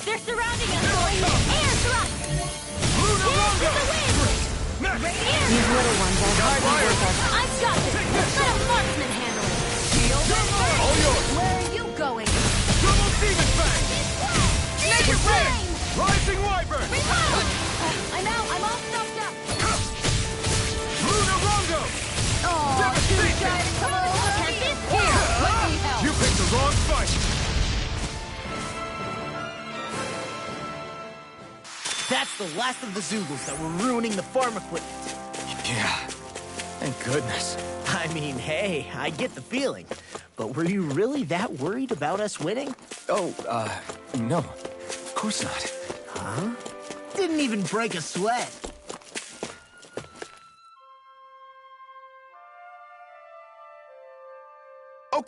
They're surrounding us. Air thrust. Here's to the wind. These little ones are hardly worth us. I've got this. Let a marksman handle it. All yours! Where are you going? Double demon fang! Make it rain. Rising wyvern! I'm out. I'm all stuffed up. Luna Rongo! Oh, too shy to come over. Here, let me help. You picked the wrong fight! That's the last of the Zeugles that were ruining the farm equipment. Yeah. Thank goodness. I mean, hey, I get the feeling. But were you really that worried about us winning? Oh, no. Of course not. Huh? Didn't even break a sweat.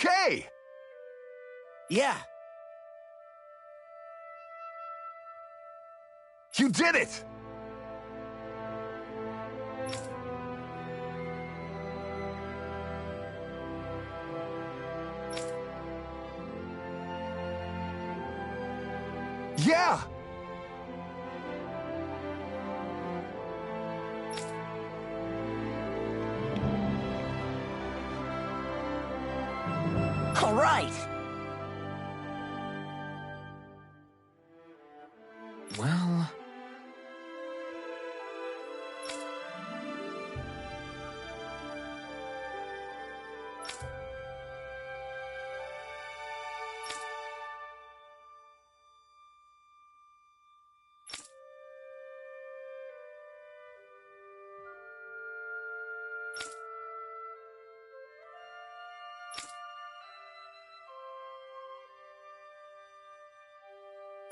okay? Yeah. You did it! Yeah! All right. Well...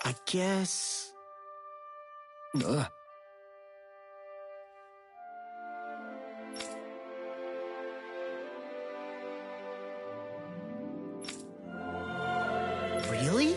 I guess... Ugh. Really?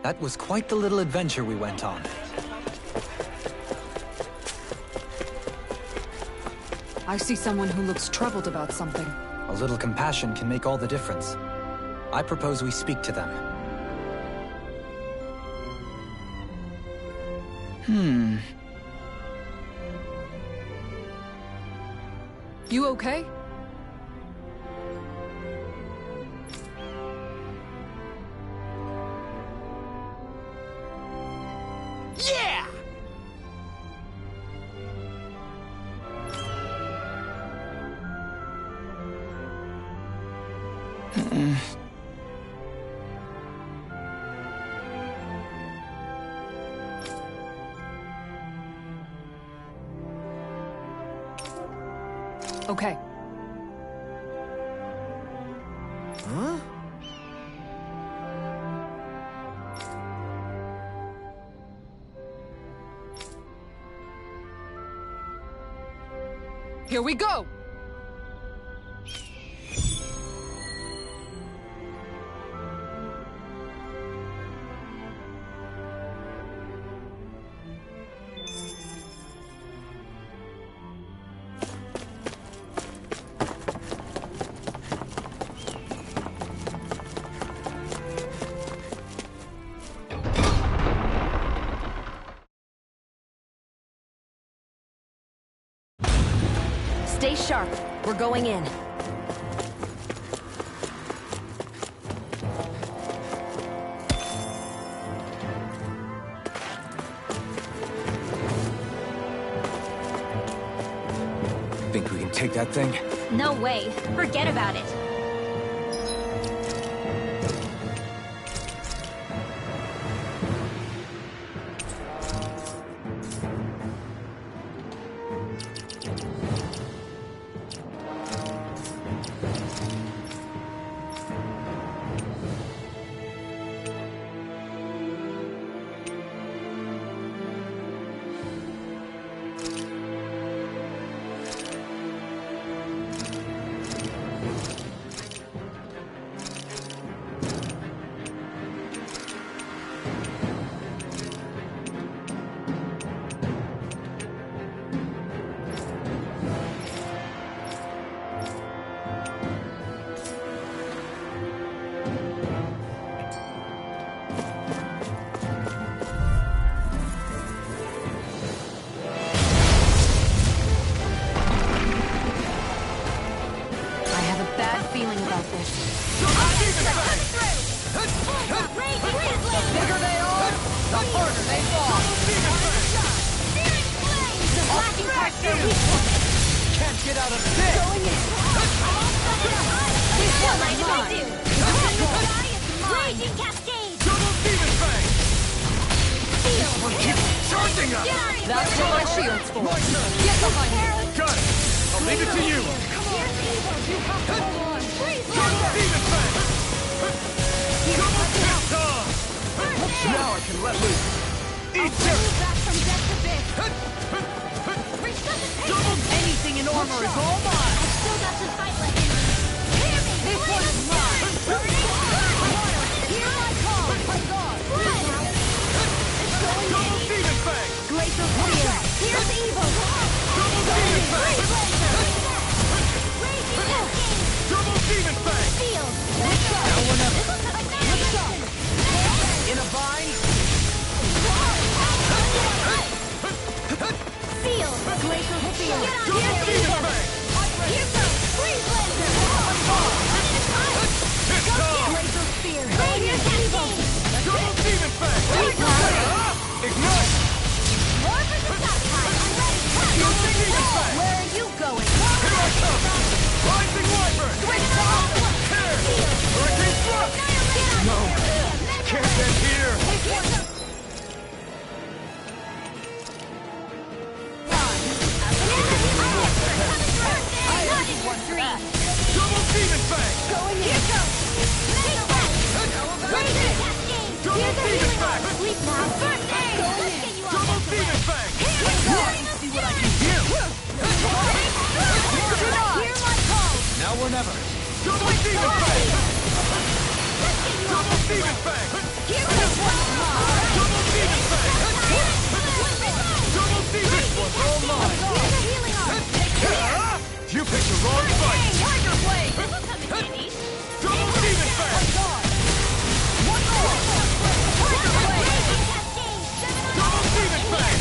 That was quite the little adventure we went on. I see someone who looks troubled about something. A little compassion can make all the difference. I propose we speak to them. You okay? Yeah! Okay. Huh? Here we go! Stay sharp. We're going in. Think we can take that thing? No way. Forget about it. get out of this! Going in. This one I do. Raging cascade. Double demon fang! Feel. One keeps charging us! That's what my shield's for. My turn! Get behind me. Got it! I'll leave it to you! You have to hold on. Double demon fang! Double tietal! Now I can let loose! Eat dirt! Back from death to this. Anything in armor is all mine! I've still got some fight left in me. Hear me. This one's mine. Here I come. Spread out. It's going Double in. demon fang! Glacial fear. Here's evil. Double demon fang! Raging cascade. Double demon fang! Feel. Now or never. In a bind? Feel. Glacial fear. Double demon fang! Here goes. Freeze laser. Tietal! Glacial fear. Raging cascade. Double demon fang! Ignite! More for the top time. I'm ready. Double demon fang! Where are you going? Here I come! Rising wyvern! Here! Hurricane thrust! No! Can't get here! Double demon fang! Going in. Here goes. Raging cascade. Double Here's the demon healing fang! arm. Sleep now. First aid. Let's get you Double off. demon fang! See what I can do! Hear my call. Now or never. Double demon fang! Double demon fang! Here goes one. Double demon fang! Double demon! This one's all mine! Here's the healing arm. You picked the wrong fight! Tiger blade. This will come in handy. Double demon fang! One more. Tiger blade. Double demon fang!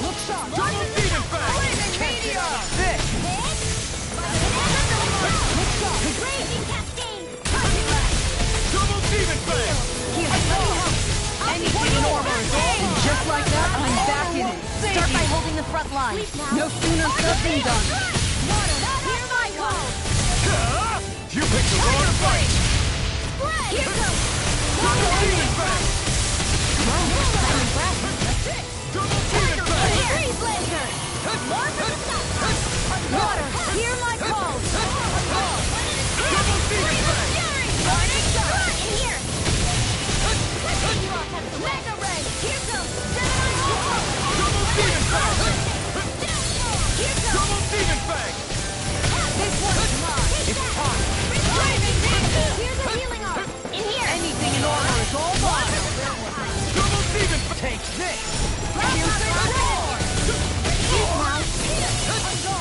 Look sharp. Double demon fang! Meteor! Raging cascade. Double demon fang! Anything in armor is all mine. Just like that, I'm back in it. Start by holding the front line. No sooner said than done. Hear my call. You picked the wrong fight! Here goes. Double demon fang! I'm impressed. Double demon fang! Freeze laser. More for the top. Water. Hear my call. Double demon fang! Burning shot. In here. You all have some mega ray. Here goes. Double demon fang! Here goes. Double demon fang! This one's mine. It's time. Here's the healing arm. In here. Anything in armor is all mine! Double demon fang! Take this!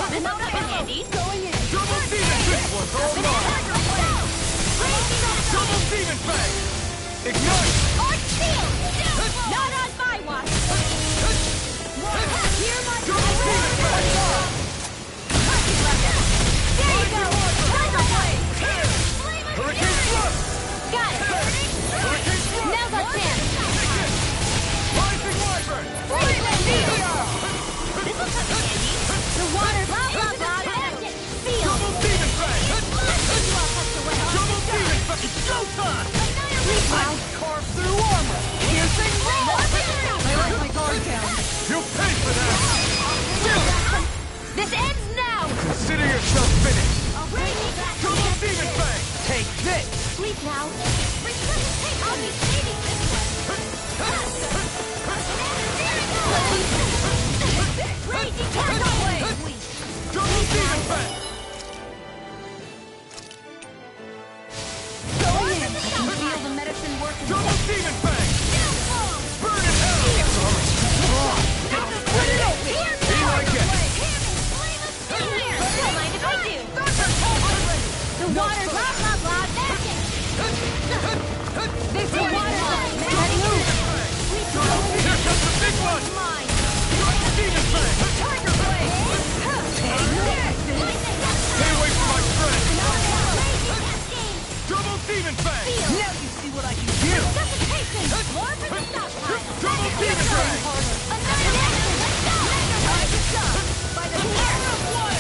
This will come in handy. Going in. Double demon! This one's all mine! Double demon fang! Ignite! Arch shield. Not on my watch. Hear my Double demon fang! There you go. Tiger blade. Hurricane thrust! Got it. Hurricane thrust! Now's our chance. Rising wyvern! Freeze meteor. This will come in handy. The water. Blah blah blah. Seal. Double demon fang! You all have to wait. Double demon fang! It's showtime! Sleep now. Carve through armor! Piercing raw. I like my guard down. You pay for that! This ends now. Consider yourself finished! Raging cascade. Double demon fang! Take this! Sleep now. I'll be saving this one. Raging cascade. Double demon fang! Going in. I can feel the medicine working. Double demon fang! Burn in hell! Put it open. Be like it! In here. Don't mind if I do. The water. Blah blah blah. Magic. This is water. Let loose. Here comes the big one! Mine. Double demon fang! Tiger blade. Stay away from my friend! Raging cascade. Double demon fang! Now you see what I can do! Resuscitation. More for the stockpile. Double demon fang! Another action. Let's go. By the hair.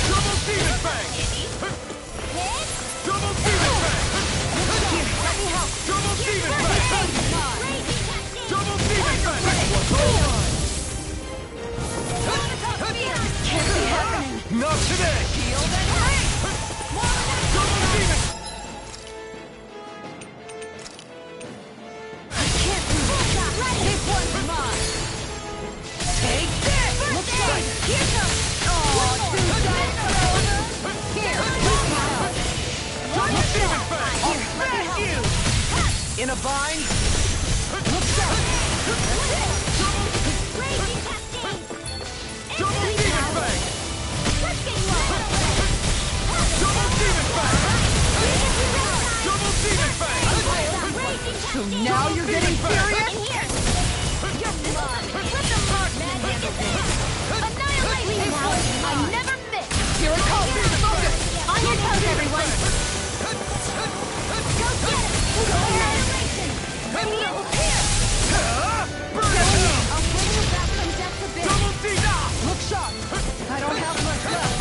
Double demon In a bind. Look sharp. Raging cascade. Double demon fang! Let's get you all. Double demon fang! Double demon fang! Raging So cascade. now you're getting serious? In here. You're blood. Let the mark magic is in. Annihilate me now. I never miss. Here it comes! Focus! On your toes, everyone. Go get it. Annihilation. Ready up here. Burn it down! I'll bring you back from death to bit. Double demon! Look sharp! I don't have much left.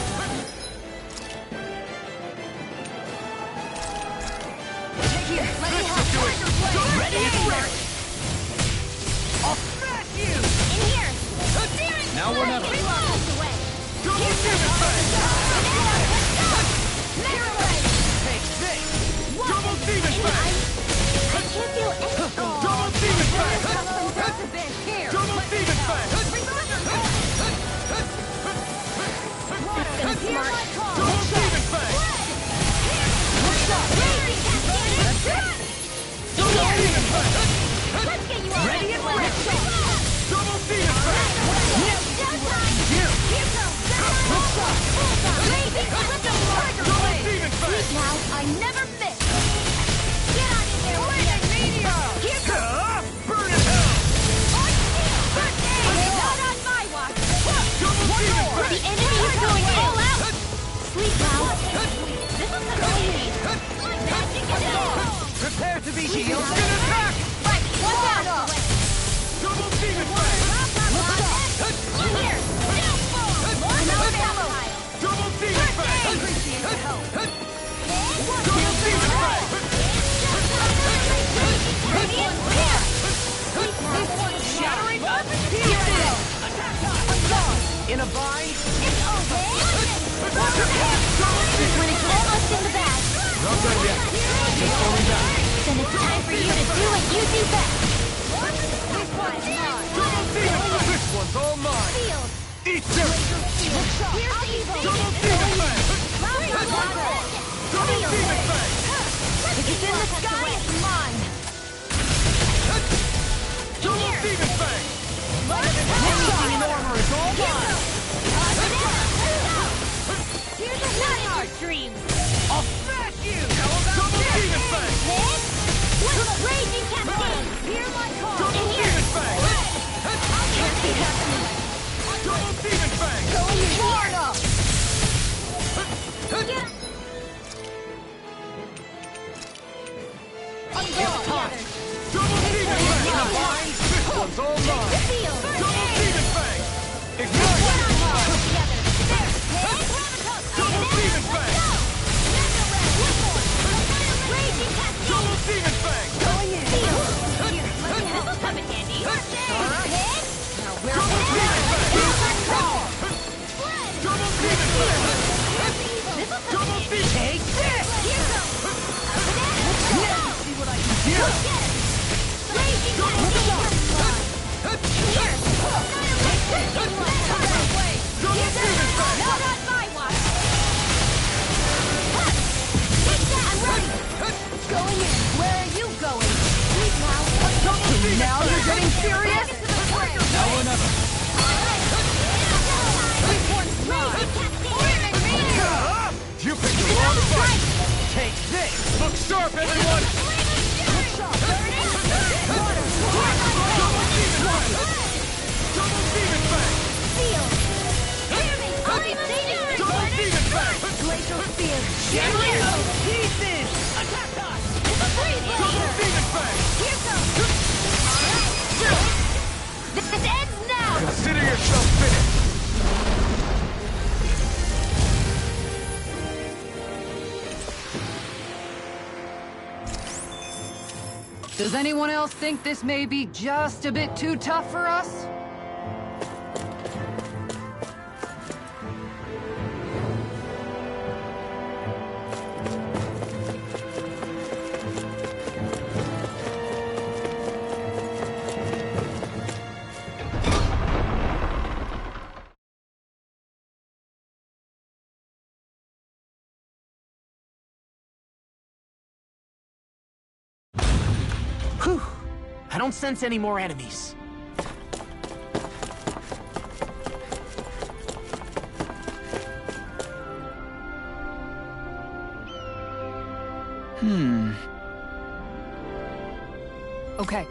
Here, let me have Do it! Ready and ready. I'll smash you! In here. Now or never. Reload. Away. Double demon fang! Mirror away. Take this! Double demon fang! I can't do anything. Double demon fang! From death to bit. Here. Double demon fang! Here's my call. Double demon fang! Raging cascade. Double demon fang! Let's get you all Ready and ready. Double demon fang! Showtime. Here goes. Bullseye. Raging tiger Double blade. demon fang! Now I never miss. Get on in there. Here goes. Burn in hell! Not on my watch. Double demon The fang! enemy is going all out. Sleep now. This is the need. Magic is on. Prepare to be It's healed. gonna attack! Right, one down. Double demon fang! Here. Another battle. Double demon fang! Appreciate the help. Double demon fang! Shattering In a bind. It's over. When it's almost in the bag, Not done yet. Just going down. then it's time for you to do what you do best. Double demon fang! This one's all mine! Field. Eat dirt! Here's the evil. Double demon fang! Double demon fang! If it's in the sky, it's mine. Double demon fang! Anything in armor is all mine. Here's a shot in our dreams. I'll smash you! Double demon fang! Hit. What's the raging cascade? Hear my call. Double In here. demon fang! Can't be happening. Double demon fang! Hard up! Get It's time! Double demon fang! This one's all mine! the field. Double demon fang! Ignite! Double demon fang! Raging cascade. Double demon fang! Going in. Field. Here, let me help. Come in handy. Hit. Double demon fang! Double demon fang! Double demon! Take this. Here goes. See what I can do. Raging cascade. Here. Double demon fang! Not on my watch. Take that. I'm ready. Going in. Where are you going? Sleep now. Now you're getting serious? Now or never. You picked the wrong fight! Take this! Look sharp, everyone! Double demon fang! Double demon fang! Glacial spear. Pieces. Double demon fang! This ends now! Consider yourself finished! Does anyone else think this may be just a bit too tough for us? Whew. I don't sense any more enemies. Okay.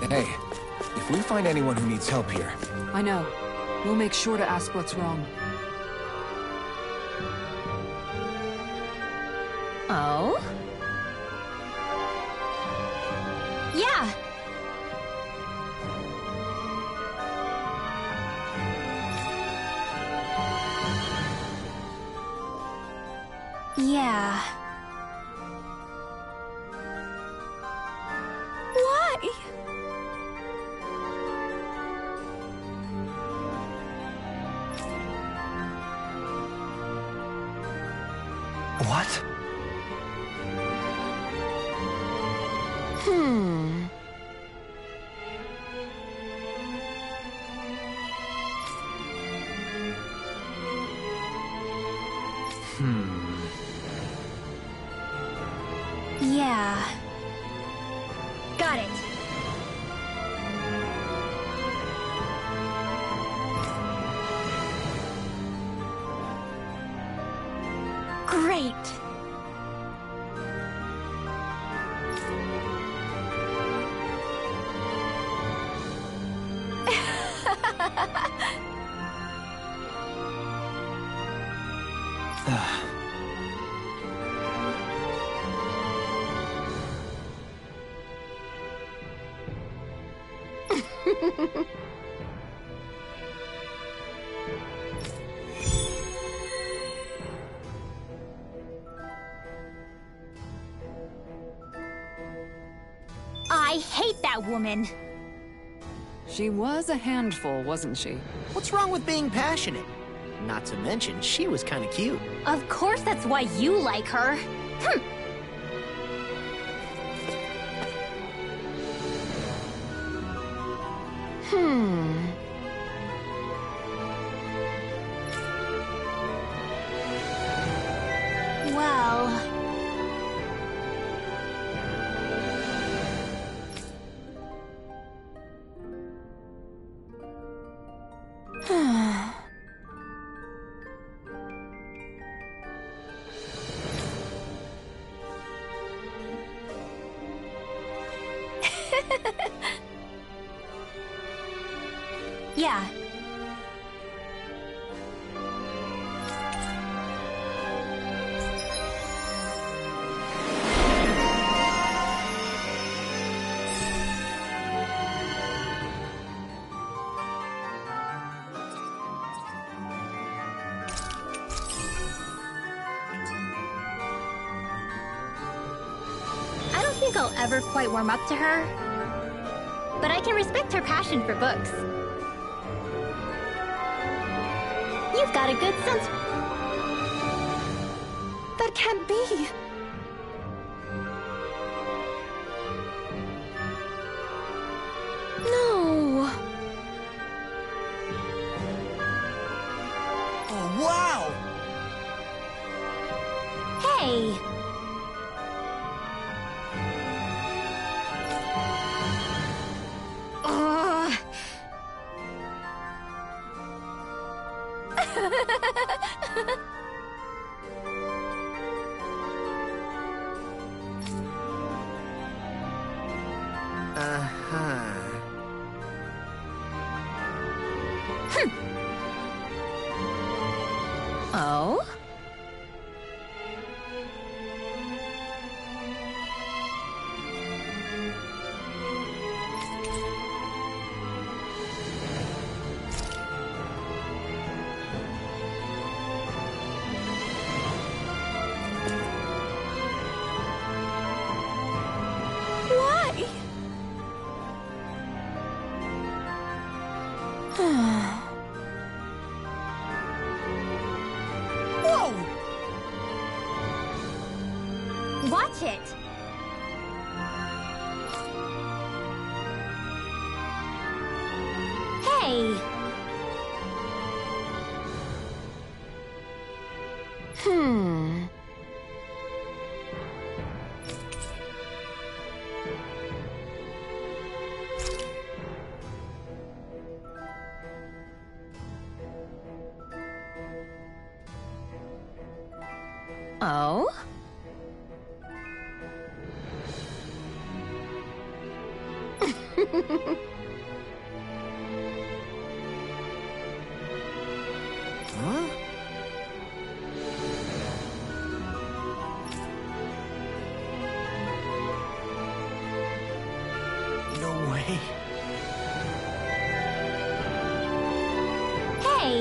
Hey, if we find anyone who needs help here, I know. We'll make sure to ask what's wrong. Oh? Yeah. Yeah. Why? What? Yeah. Got it. Great. I hate that woman. She was a handful, wasn't she? What's wrong with being passionate? Not to mention, she was kind of cute. Of course that's why you like her. Hm. Well... Yeah. I don't think I'll ever quite warm up to her, but I can respect her passion for books. You've got a good sense. That can't be. No. Oh, wow! Hey. Oh? Why? Whoa! Watch it. Hey. Oh? Huh? No way. Hey.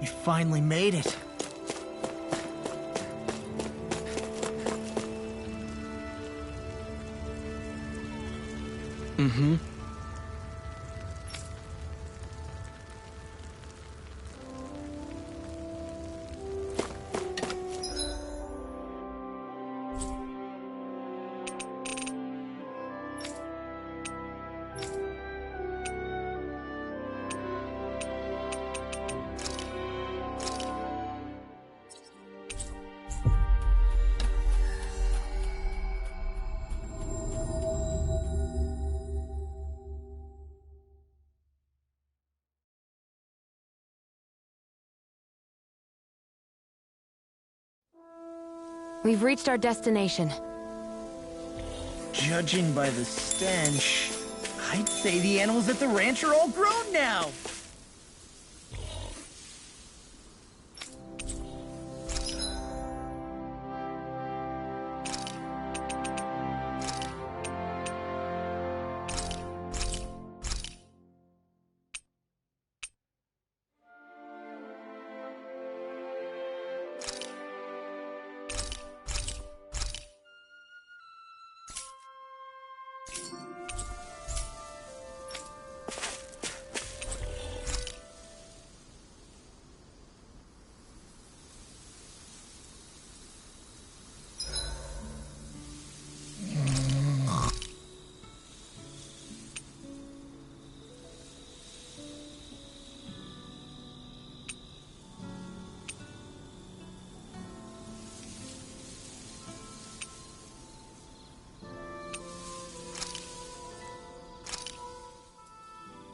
We finally made it. Mm-hmm. We've reached our destination. Judging by the stench, I'd say the animals at the ranch are all grown now.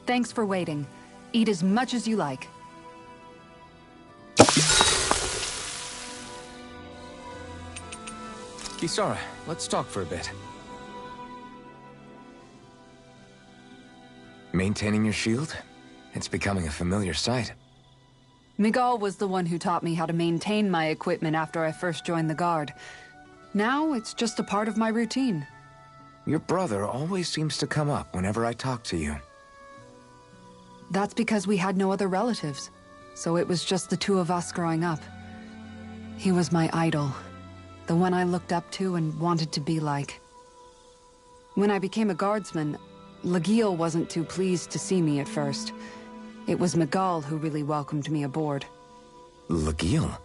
Thanks for waiting. Eat as much as you like. Kisara, let's talk for a bit. Maintaining your shield? It's becoming a familiar sight. Miguel was the one who taught me how to maintain my equipment after I first joined the Guard. Now, it's just a part of my routine. Your brother always seems to come up whenever I talk to you. That's because we had no other relatives, so it was just the two of us growing up. He was my idol, the one I looked up to and wanted to be like. When I became a guardsman, Lagiel wasn't too pleased to see me at first. It was Miguel who really welcomed me aboard. Lagiel?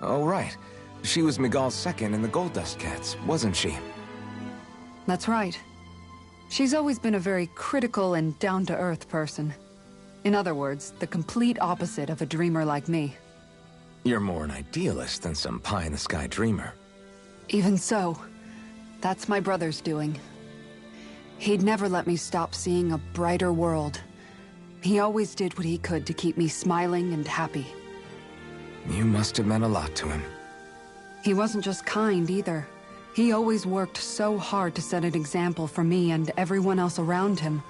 Oh, right. She was Miguel's second in the Gold Dust Cats, wasn't she? That's right. She's always been a very critical and down-to-earth person. In other words, the complete opposite of a dreamer like me. You're more an idealist than some pie-in-the-sky dreamer. Even so, that's my brother's doing. He'd never let me stop seeing a brighter world. He always did what he could to keep me smiling and happy. You must have meant a lot to him. He wasn't just kind either. He always worked so hard to set an example for me and everyone else around him.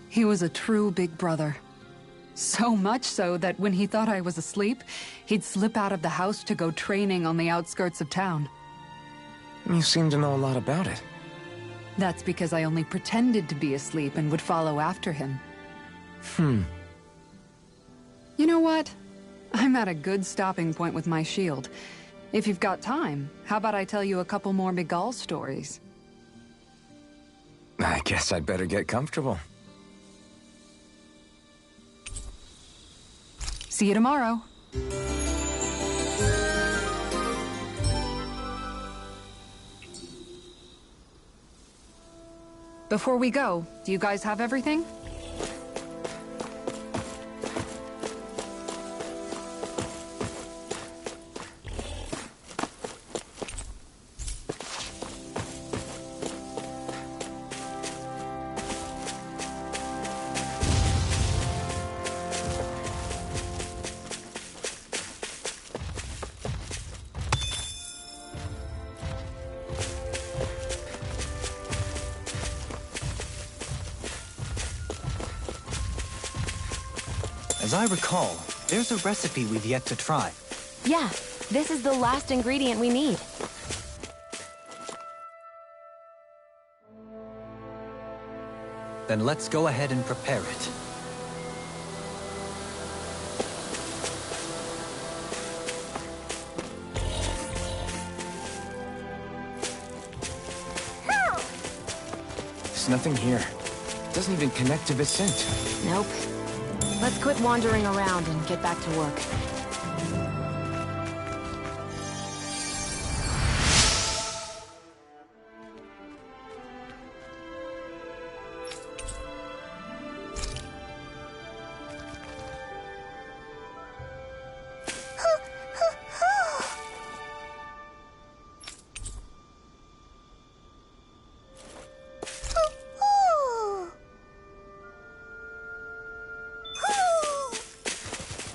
He was a true big brother. So much so that when he thought I was asleep, he'd slip out of the house to go training on the outskirts of town. You seem to know a lot about it. That's because I only pretended to be asleep and would follow after him. You know what? I'm at a good stopping point with my shield. If you've got time, how about I tell you a couple more Miguel stories? I guess I'd better get comfortable. See you tomorrow. Before we go, do you guys have everything? As I recall, there's a recipe we've yet to try. Yeah, this is the last ingredient we need. Then let's go ahead and prepare it. There's nothing here. It doesn't even connect to Vicente. Nope. Let's quit wandering around and get back to work.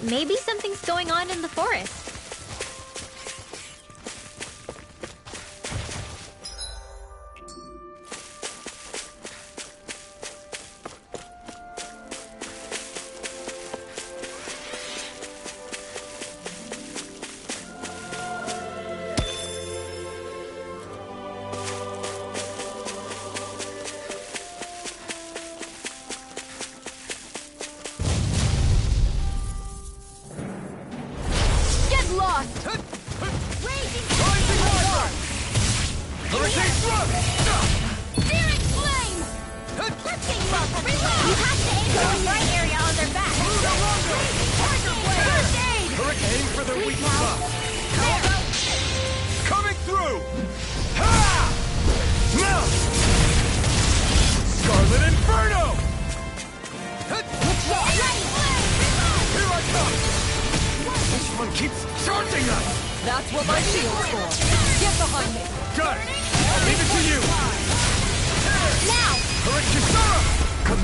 Maybe something's going on in the forest.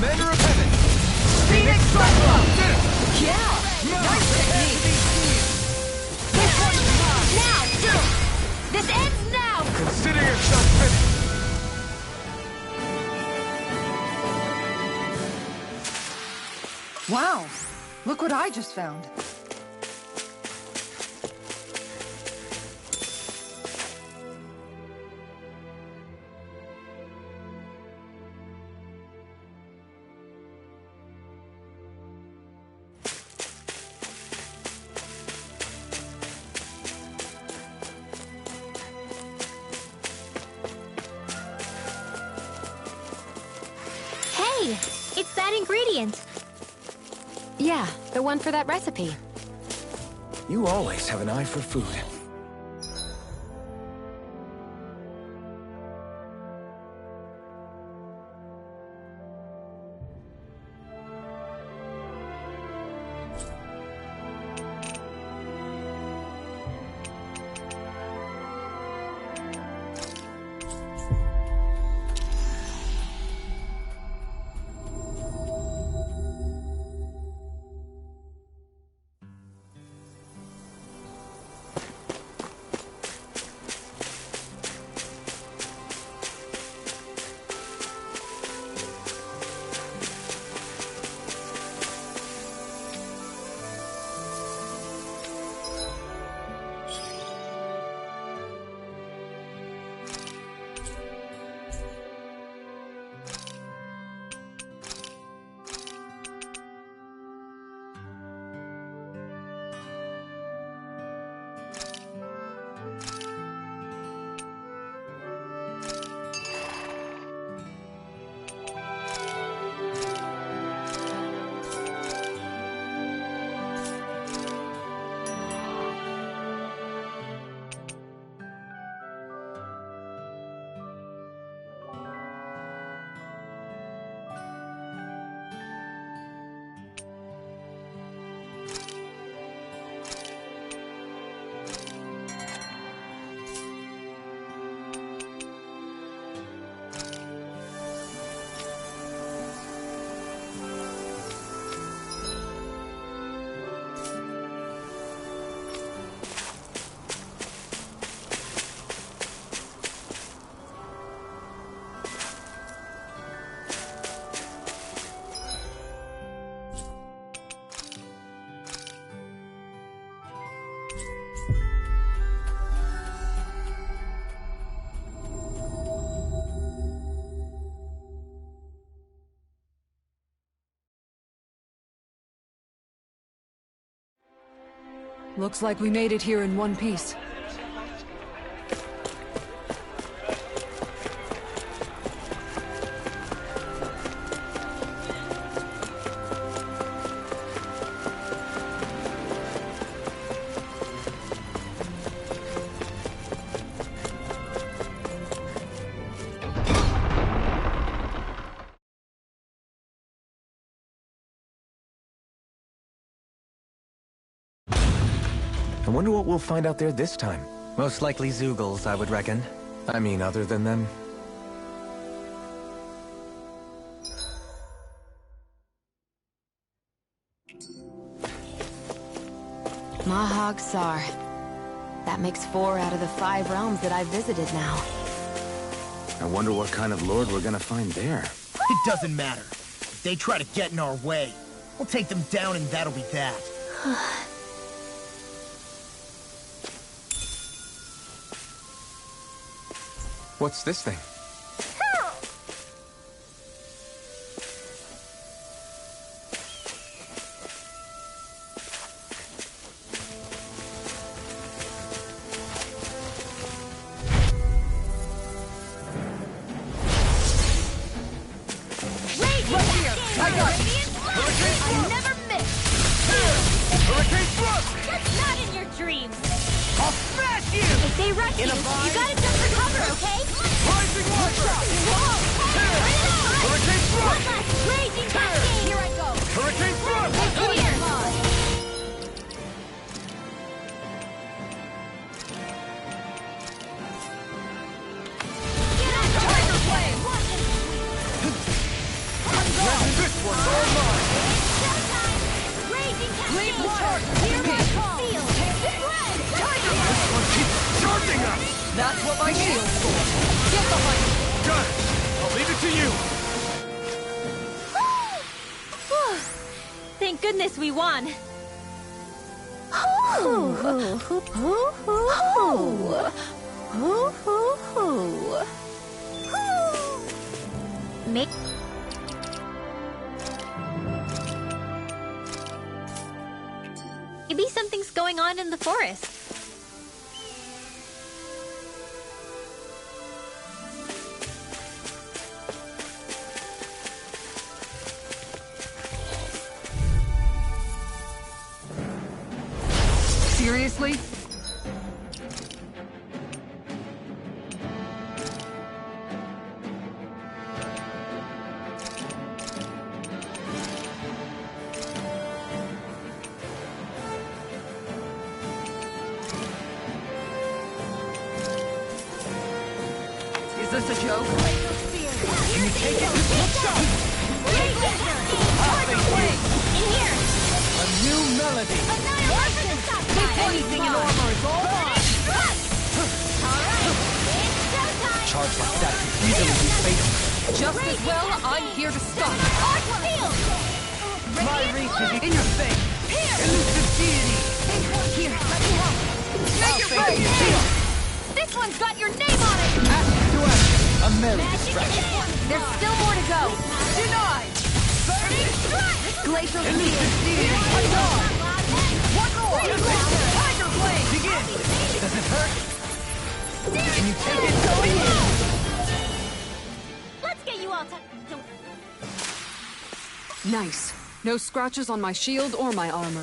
Commander of Heaven! Phoenix Cyclops! Yeah! Nice technique! This one's mine! Now! This ends now! Consider yourself finished! Wow! Look what I just found. Hey! It's that ingredient! Yeah, the one for that recipe. You always have an eye for food. Looks like we made it here in one piece. I wonder what we'll find out there this time. Most likely Zeugles, I would reckon. I mean, other than them. Mahag Sar. That makes 4 out of the 5 realms that I've visited now. I wonder what kind of lord we're gonna find there. It doesn't matter. If they try to get in our way, we'll take them down and that'll be that. What's this thing? one's all mine! Showtime! Raging Leave cascade! water! Hear Me! my call! Feel! Red! Tiger! This one keeps charging us! That's what my shield's for! Get behind me! Got it! I'll leave it to you! Whew. Thank goodness we won. Make Maybe something's going on in the forest. Seriously? Is this a joke? Can you take it? Let's go! In here! A new melody! Annihilation! Anything in armor is all mine! Alright, it's showtime! Charge like that could easily be fatal. Just as well, I'm here to stop. Arc field! My reach is in your face! Elusive deity! Here, let me help. Make it Right. right! This one's got your name on it! Action to action! A merry Magic distraction! There's still more to go. Denied! Glacial Elusive speed. deity! One more! Tiger blade! Begin! Does it hurt? Can you take it? Going in! Let's get you all to... Nice. No scratches on my shield or my armor.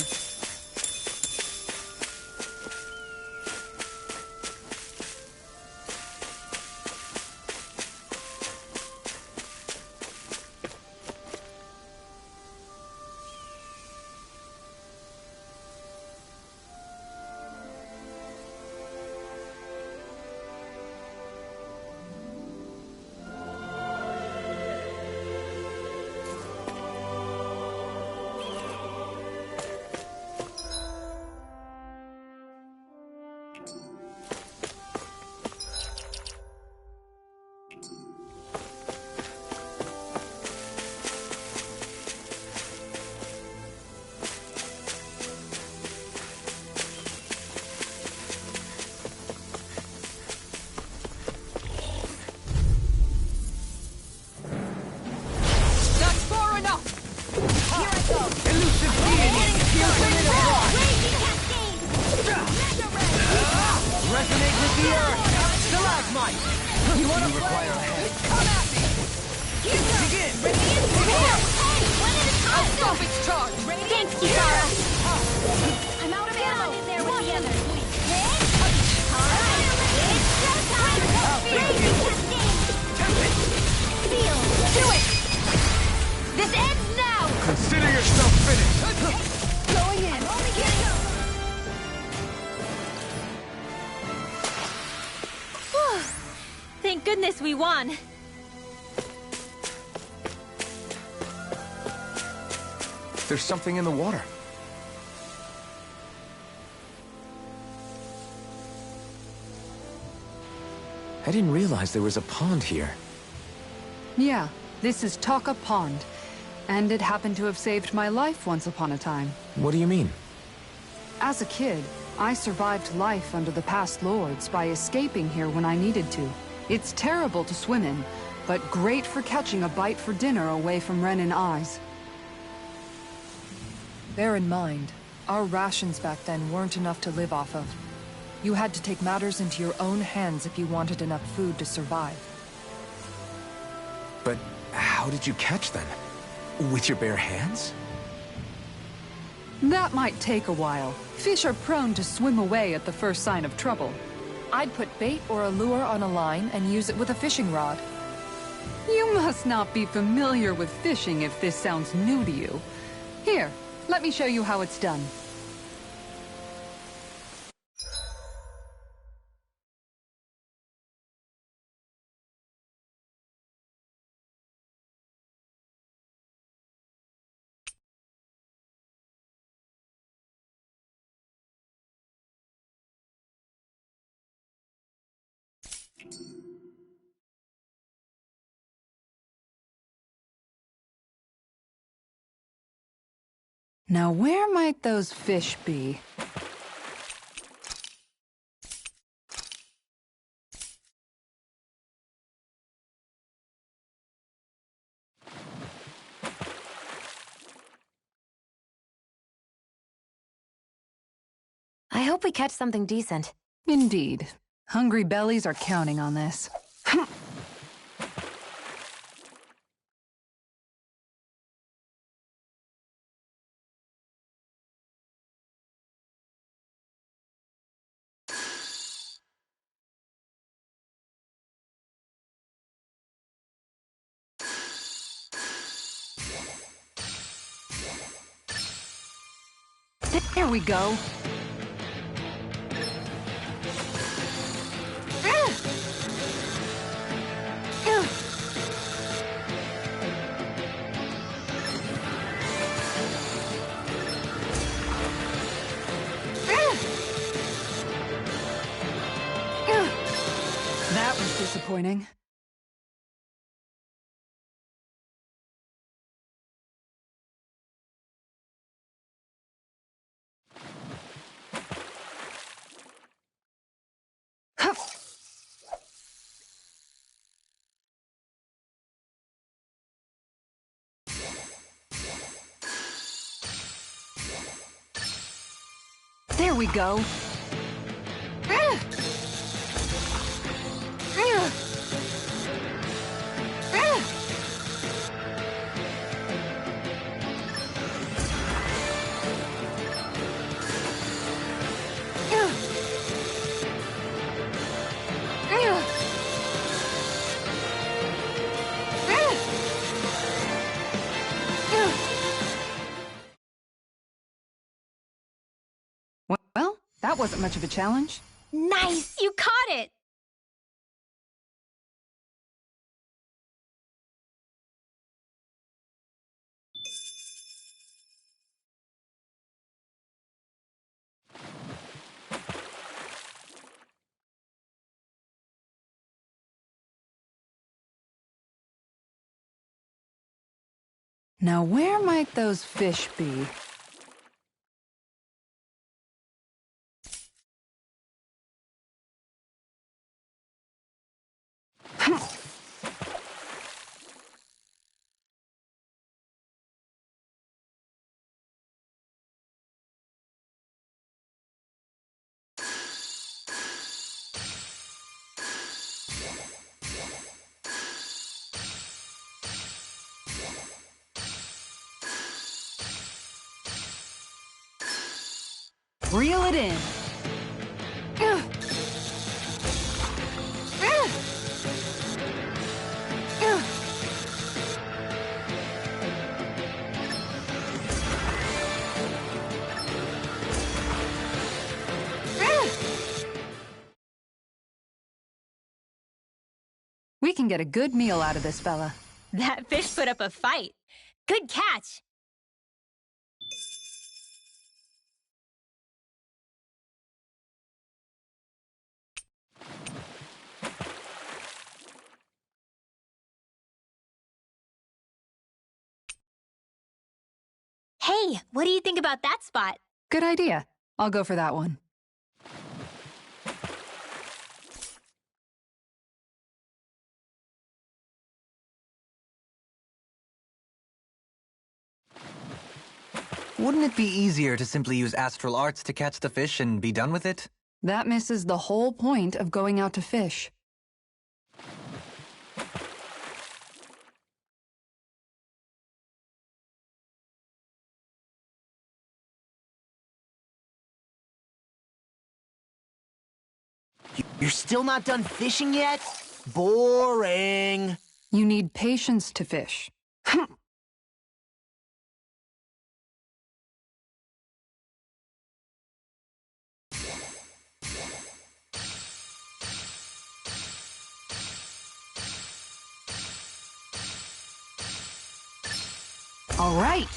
That's far enough! Elusive deity! Piercing it apart! Raging cascade! Mega red! Resonate with the earth! Stalagmite! You want to require a hand? Come at me! Begin! Hey, one at a time! Stop its charge! Thanks, Dhiara! I'm out of ammo! In there with the others! Alright, it's showtime! Raging cascade! Feel! Do it! This ends now! Consider yourself finished! Going in! Only getting up! Thank goodness we won! There's something in the water. I didn't realize there was a pond here. Yeah, this is Talka Pond. And it happened to have saved my life once upon a time. What do you mean? As a kid, I survived life under the past lords by escaping here when I needed to. It's terrible to swim in, but great for catching a bite for dinner away from Renin eyes. Bear in mind, our rations back then weren't enough to live off of. You had to take matters into your own hands if you wanted enough food to survive. But how did you catch them? With your bare hands? That might take a while. Fish are prone to swim away at the first sign of trouble. I'd put bait or a lure on a line and use it with a fishing rod. You must not be familiar with fishing if this sounds new to you. Here, let me show you how it's done. Now where might those fish be? I hope we catch something decent. Indeed. Hungry bellies are counting on this. There we go. That was disappointing. There we go. Well, that wasn't much of a challenge. Nice! You caught it! Now where might those fish be? Reel it in. We can get a good meal out of this fella. That fish put up a fight. Good catch! Hey, what do you think about that spot? Good idea. I'll go for that one. Wouldn't it be easier to simply use astral arts to catch the fish and be done with it? That misses the whole point of going out to fish. You're still not done fishing yet? Boring. You need patience to fish. All right.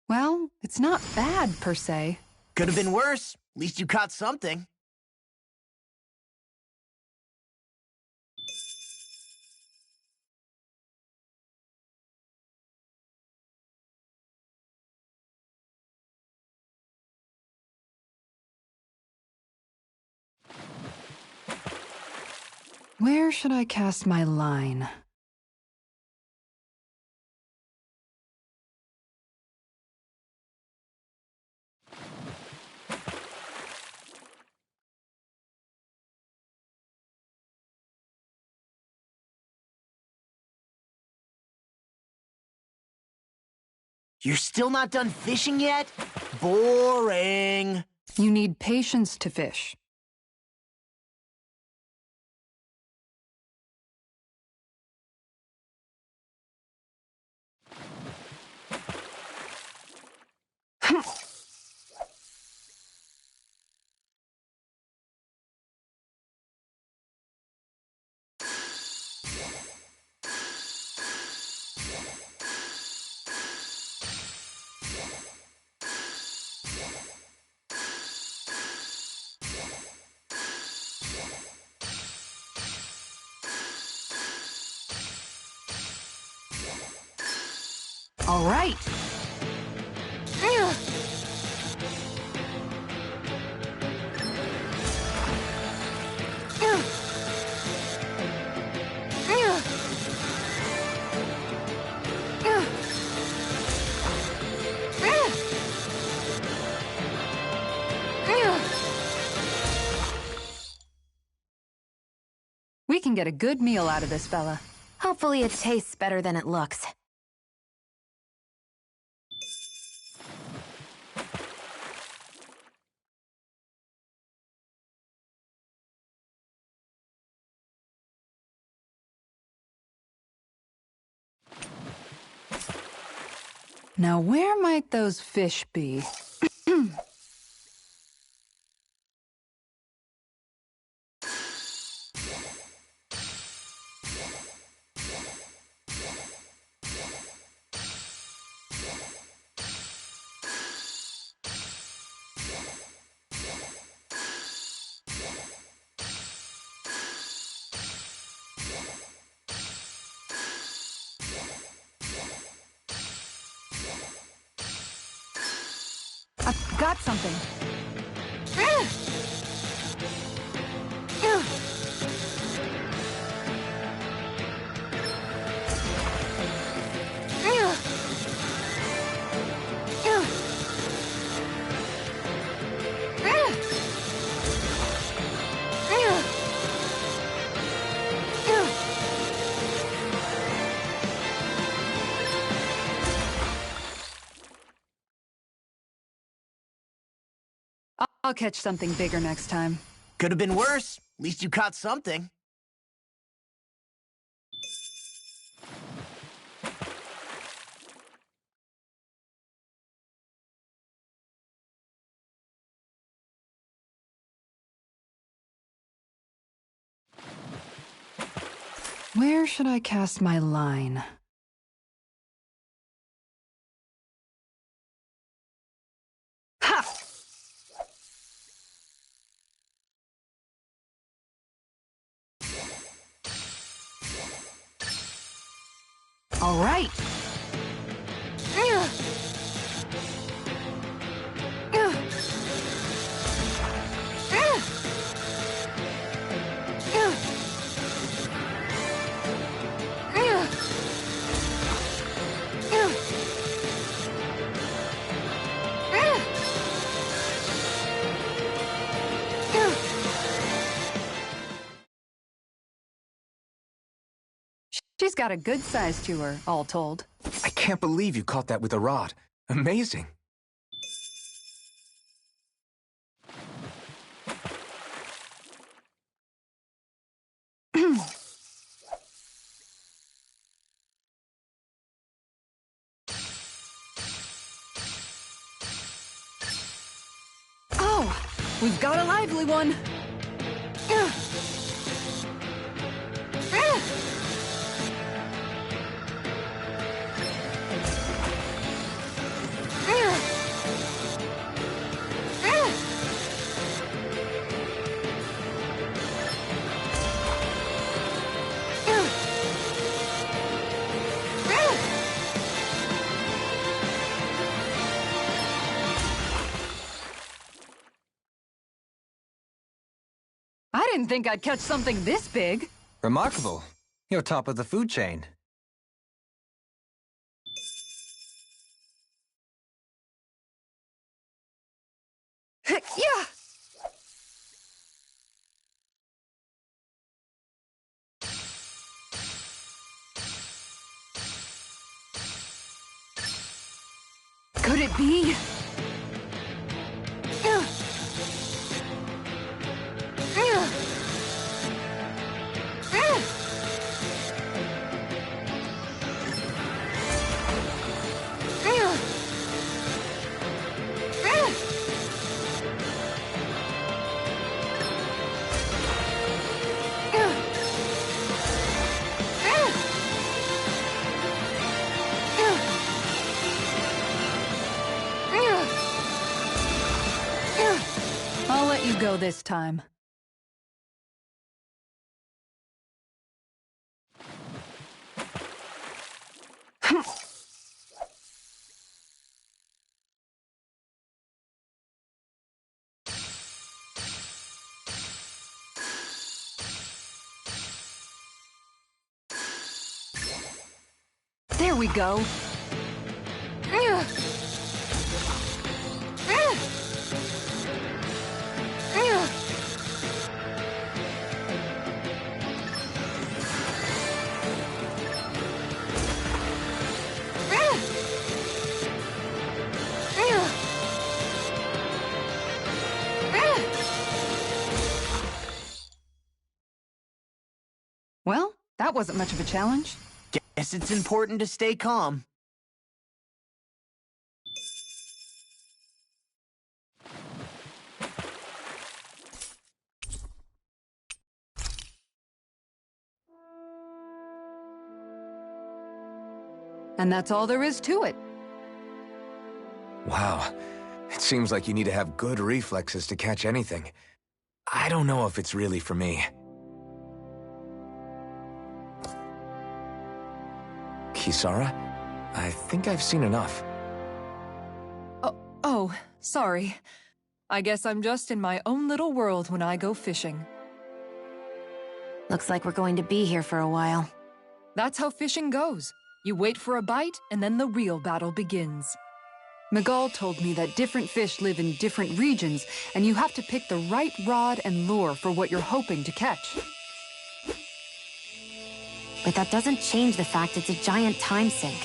Well, it's not bad, per se. Could have been worse. At least you caught something. Where should I cast my line? You're still not done fishing yet? Boring. You need patience to fish. All right. We can get a good meal out of this fella. Hopefully it tastes better than it looks. Now, where might those fish be? I've got something. I'll catch something bigger next time. Could have been worse. At least you caught something. Where should I cast my line? Ha! All right. She's got a good size to her, all told. I can't believe you caught that with a rod. Amazing. Oh, we've got a lively one. didn't think I'd catch something this big. Remarkable. You're top of the food chain. Yeah! Could it be? I'll let you go this time. There we go. Well, that wasn't much of a challenge. Guess it's important to stay calm. And that's all there is to it. Wow. It seems like you need to have good reflexes to catch anything. I don't know if it's really for me. Kisara? I think I've seen enough. Oh, sorry. I guess I'm just in my own little world when I go fishing. Looks like we're going to be here for a while. That's how fishing goes. You wait for a bite, and then the real battle begins. Miguel told me that different fish live in different regions, and you have to pick the right rod and lure for what you're hoping to catch. But that doesn't change the fact it's a giant time sink.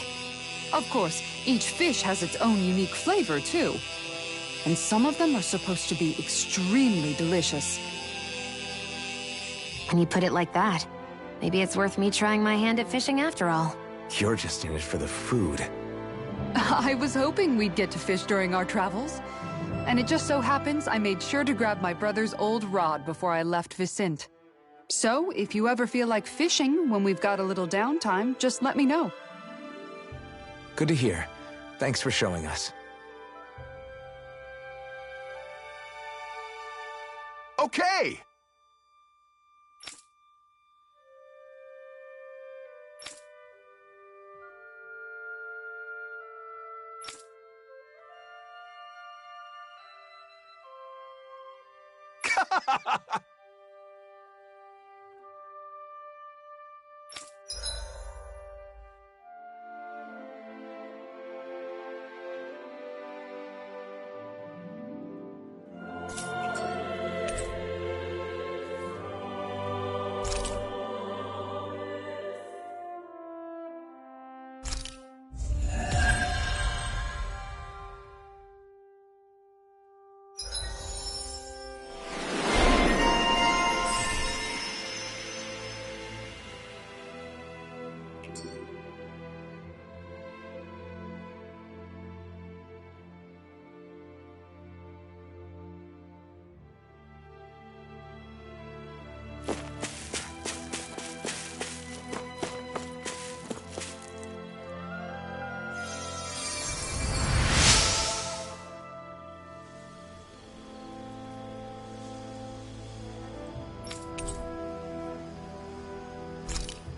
Of course, each fish has its own unique flavor, too. And some of them are supposed to be extremely delicious. When you put it like that, maybe it's worth me trying my hand at fishing after all. You're just in it for the food. I was hoping we'd get to fish during our travels. And it just so happens I made sure to grab my brother's old rod before I left Vicente. So, if you ever feel like fishing when we've got a little downtime, just let me know. Good to hear. Thanks for showing us. Okay!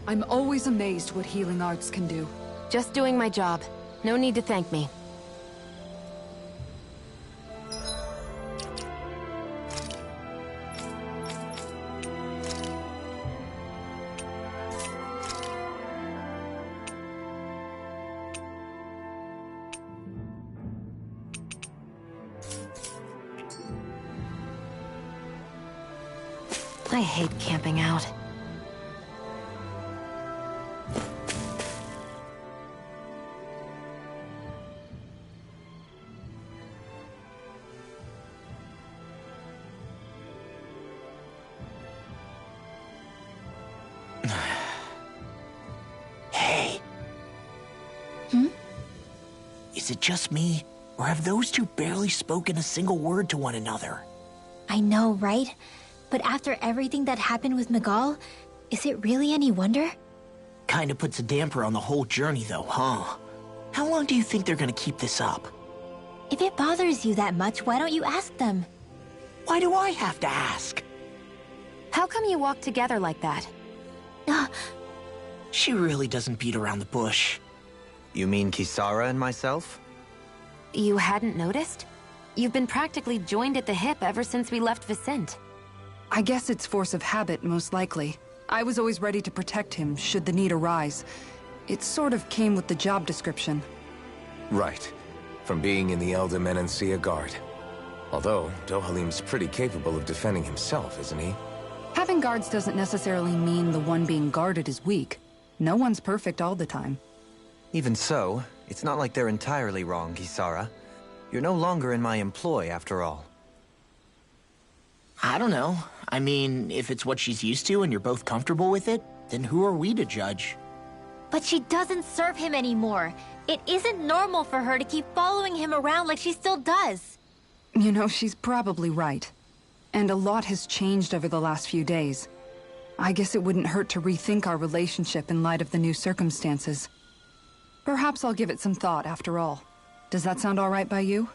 I'm always amazed what healing arts can do. Just doing my job. No need to thank me. I hate camping out. Hey. Is it just me, or have those two barely spoken a single word to one another? I know, right? But after everything that happened with Miguel, is it really any wonder? Kinda puts a damper on the whole journey though, huh? How long do you think they're gonna keep this up? If it bothers you that much, why don't you ask them? Why do I have to ask? How come you walk together like that? She really doesn't beat around the bush. You mean Kisara and myself? You hadn't noticed? You've been practically joined at the hip ever since we left Vicente. I guess it's force of habit, most likely. I was always ready to protect him, should the need arise. It sort of came with the job description. Right. From being in the Elder Menancia Guard. Although, Dohalim's pretty capable of defending himself, isn't he? Having guards doesn't necessarily mean the one being guarded is weak. No one's perfect all the time. Even so, it's not like they're entirely wrong, Kisara. You're no longer in my employ, after all. I don't know. I mean, if it's what she's used to and you're both comfortable with it, then who are we to judge? But she doesn't serve him anymore. It isn't normal for her to keep following him around like she still does. You know, she's probably right. And a lot has changed over the last few days. I guess it wouldn't hurt to rethink our relationship in light of the new circumstances. Perhaps I'll give it some thought, after all. Does that sound all right by you?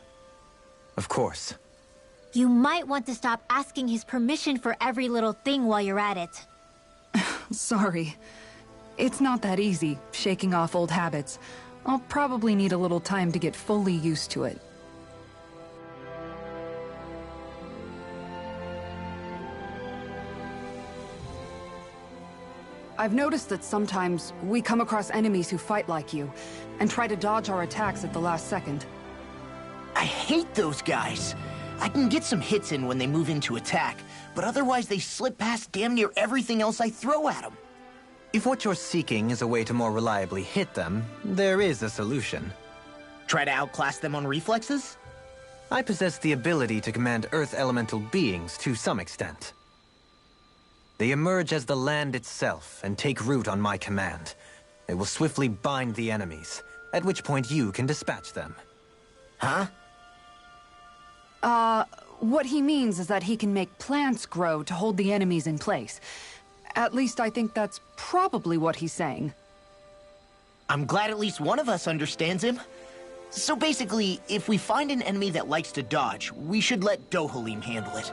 Of course. You might want to stop asking his permission for every little thing while you're at it. Sorry. It's not that easy, shaking off old habits. I'll probably need a little time to get fully used to it. I've noticed that sometimes we come across enemies who fight like you, and try to dodge our attacks at the last second. I hate those guys. I can get some hits in when they move into attack, but otherwise they slip past damn near everything else I throw at them. If what you're seeking is a way to more reliably hit them, there is a solution. Try to outclass them on reflexes? I possess the ability to command Earth elemental beings to some extent. They emerge as the land itself and take root on my command. They will swiftly bind the enemies, at which point you can dispatch them. Huh? What he means is that he can make plants grow to hold the enemies in place. At least I think that's probably what he's saying. I'm glad at least one of us understands him. So basically, if we find an enemy that likes to dodge, we should let Dohalim handle it.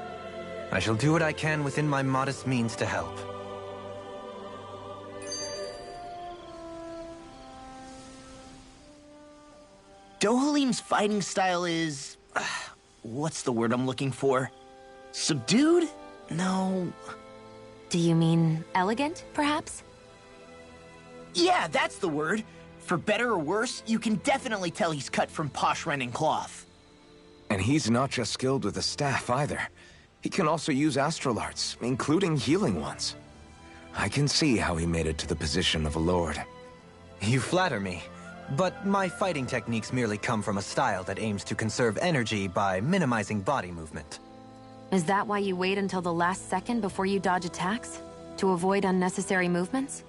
I shall do what I can within my modest means to help. Dohalim's fighting style is... what's the word I'm looking for? Subdued? No... Do you mean elegant, perhaps? Yeah, that's the word. For better or worse, you can definitely tell he's cut from posh rending cloth. And he's not just skilled with the staff either. He can also use astral arts, including healing ones. I can see how he made it to the position of a lord. You flatter me, but my fighting techniques merely come from a style that aims to conserve energy by minimizing body movement. Is that why you wait until the last second before you dodge attacks? To avoid unnecessary movements?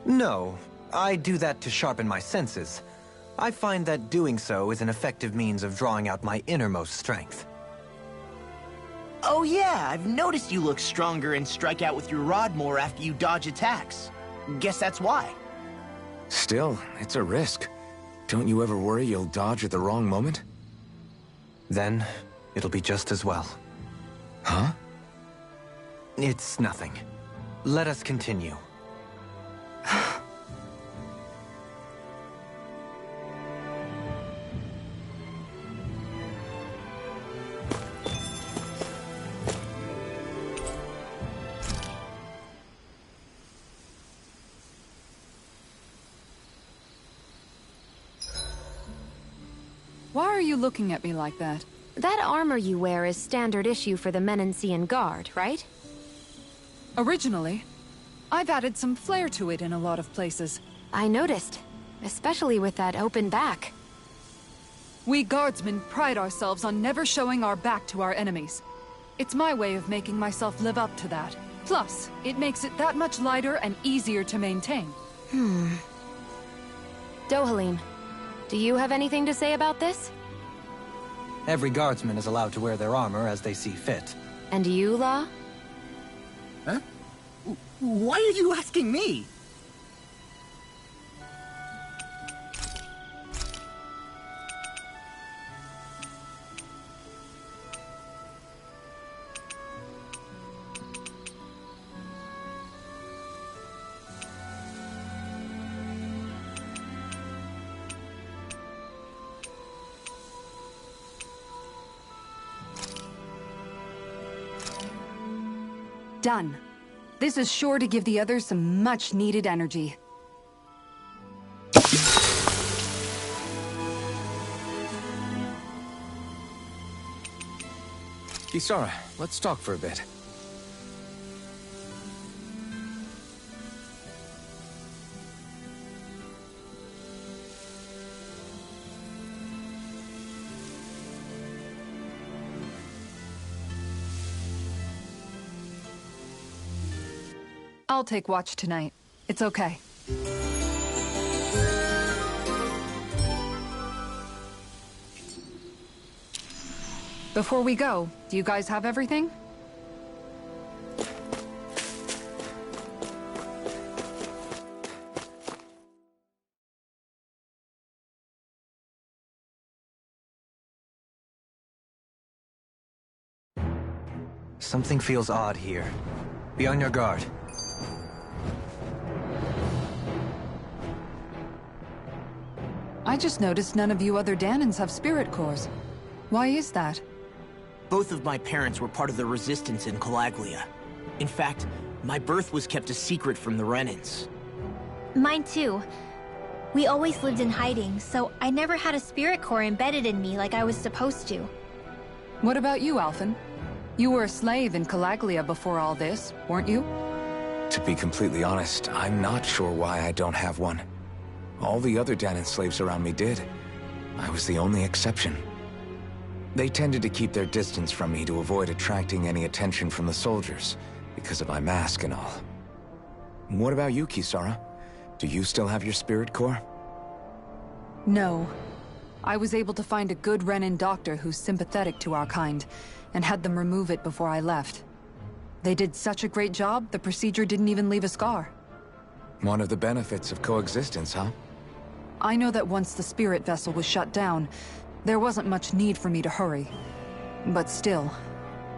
No, I do that to sharpen my senses. I find that doing so is an effective means of drawing out my innermost strength. Oh yeah, I've noticed you look stronger and strike out with your rod more after you dodge attacks. Guess that's why. Still, it's a risk. Don't you ever worry you'll dodge at the wrong moment? Then, it'll be just as well. Huh? It's nothing. Let us continue. Why are you looking at me like that? That armor you wear is standard issue for the Menancian Guard, right? Originally, I've added some flair to it in a lot of places. I noticed, especially with that open back. We guardsmen pride ourselves on never showing our back to our enemies. It's my way of making myself live up to that. Plus, it makes it that much lighter and easier to maintain. Dohalim, do you have anything to say about this? Every guardsman is allowed to wear their armor as they see fit. And you, Law? Huh? Why are you asking me? Done. This is sure to give the others some much-needed energy. Kisara, let's talk for a bit. I'll take watch tonight. It's okay. Before we go, do you guys have everything? Something feels odd here. Be on your guard. I just noticed none of you other Danans have spirit cores. Why is that? Both of my parents were part of the resistance in Calaglia. In fact, my birth was kept a secret from the Renans. Mine too. We always lived in hiding, so I never had a spirit core embedded in me like I was supposed to. What about you, Alphen? You were a slave in Calaglia before all this, weren't you? To be completely honest, I'm not sure why I don't have one. All the other Danan slaves around me did. I was the only exception. They tended to keep their distance from me to avoid attracting any attention from the soldiers, because of my mask and all. What about you, Kisara? Do you still have your spirit core? No. I was able to find a good Renan doctor who's sympathetic to our kind, and had them remove it before I left. They did such a great job, the procedure didn't even leave a scar. One of the benefits of coexistence, huh? I know that once the spirit vessel was shut down, there wasn't much need for me to hurry. But still,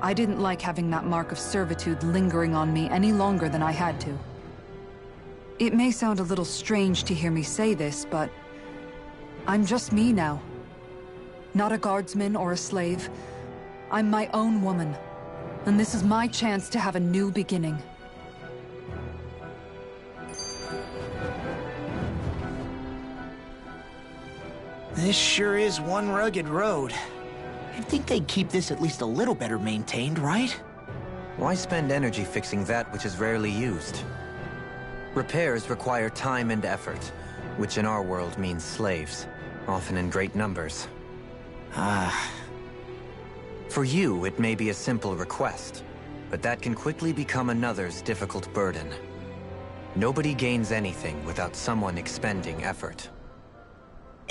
I didn't like having that mark of servitude lingering on me any longer than I had to. It may sound a little strange to hear me say this, but I'm just me now. Not a guardsman or a slave. I'm my own woman, and this is my chance to have a new beginning. This sure is one rugged road. You'd think they'd keep this at least a little better maintained, right? Why spend energy fixing that which is rarely used? Repairs require time and effort, which in our world means slaves, often in great numbers. For you, it may be a simple request, but that can quickly become another's difficult burden. Nobody gains anything without someone expending effort.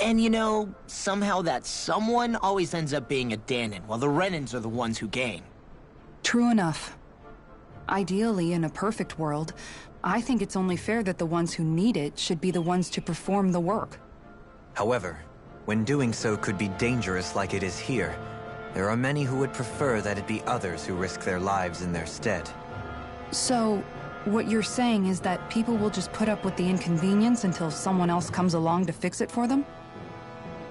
And you know, somehow that someone always ends up being a Danan, while the Renans are the ones who gain. True enough. Ideally, in a perfect world, I think it's only fair that the ones who need it should be the ones to perform the work. However, when doing so could be dangerous like it is here, there are many who would prefer that it be others who risk their lives in their stead. So, what you're saying is that people will just put up with the inconvenience until someone else comes along to fix it for them?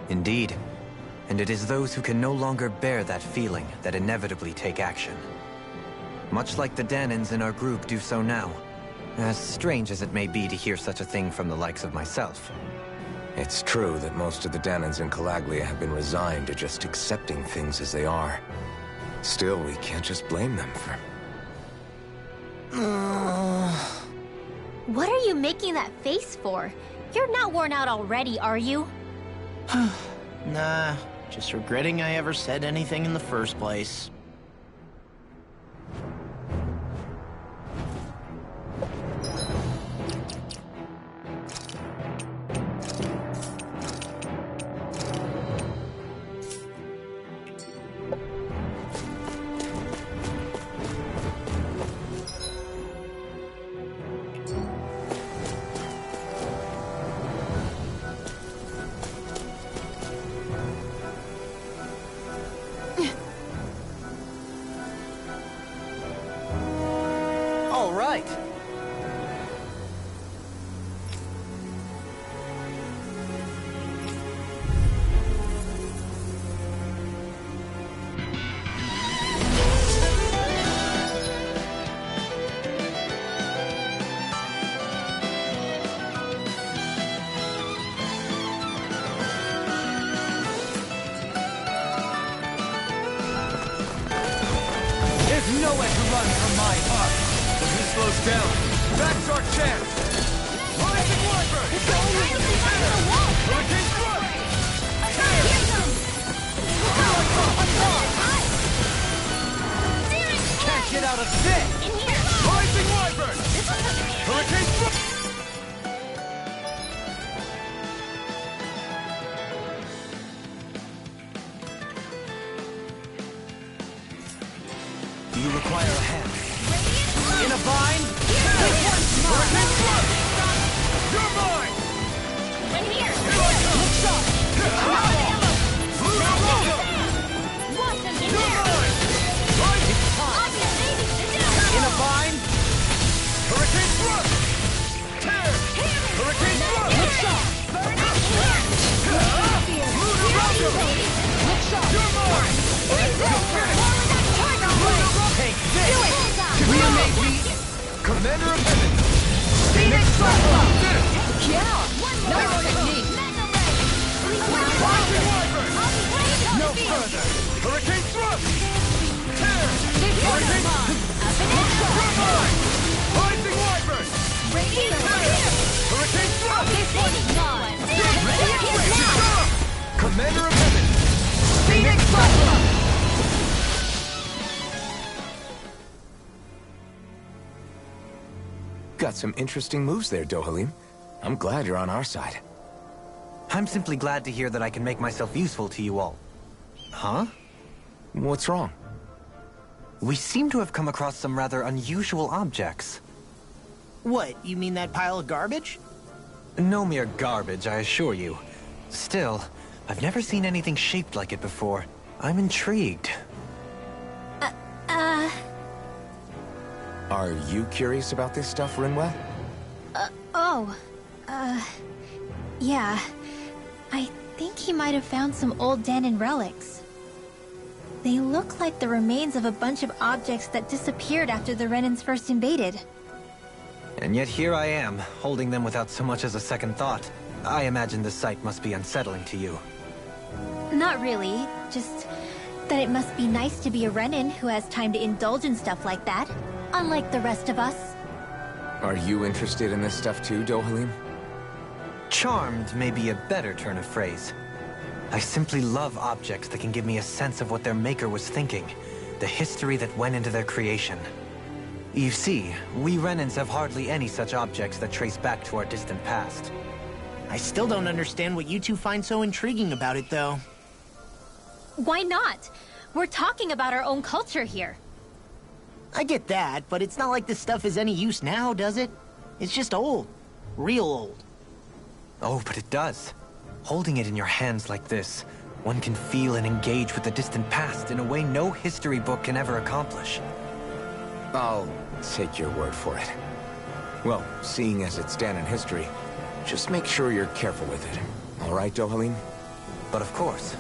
Indeed. And it is those who can no longer bear that feeling that inevitably take action. Much like the Danans in our group do so now. As strange as it may be to hear such a thing from the likes of myself. It's true that most of the Danans in Calaglia have been resigned to just accepting things as they are. Still, we can't just blame them for... What are you making that face for? You're not worn out already, are you? Nah, just regretting I ever said anything in the first place. All right. There's nowhere to run from my heart. If he slows down, that's our chance. Rising Wyvern! Hurricane Thrust! Can't get out of this! Rising Wyvern! Hurricane Thrust! You require a hand. In a bind? Hurricane Thrust! You're mine! In a bind? Hurricane Thrust! Tear! Hurricane Thrust! You're mine! Take this! You make me Commander of Heaven! Phoenix Buffalo! Nice technique. Rising Wyvern! No further! Hurricane Thrust! Tear! Hurricane You're mine! Rising Wyvern! Hurricane Thrust! Commander of Heaven! Phoenix Buffalo! Got some interesting moves there, Dohalim. I'm glad you're on our side. I'm simply glad to hear that I can make myself useful to you all. Huh? What's wrong? We seem to have come across some rather unusual objects. What, you mean that pile of garbage? No mere garbage, I assure you. Still, I've never seen anything shaped like it before. I'm intrigued. Are you curious about this stuff, Rinwell? Yeah. I think he might have found some old Danon relics. They look like the remains of a bunch of objects that disappeared after the Renans first invaded. And yet here I am, holding them without so much as a second thought. I imagine the sight must be unsettling to you. Not really, just that it must be nice to be a Renan who has time to indulge in stuff like that, unlike the rest of us. Are you interested in this stuff too, Dohalim? Charmed may be a better turn of phrase. I simply love objects that can give me a sense of what their maker was thinking, the history that went into their creation. You see, we Renans have hardly any such objects that trace back to our distant past. I still don't understand what you two find so intriguing about it, though. Why not? We're talking about our own culture here. I get that, but it's not like this stuff is any use now, does it? It's just old. Real old. Oh, but it does. Holding it in your hands like this, one can feel and engage with the distant past in a way no history book can ever accomplish. I'll take your word for it. Well, seeing as it's Danon history, just make sure you're careful with it. All right, Dohalim? But of course.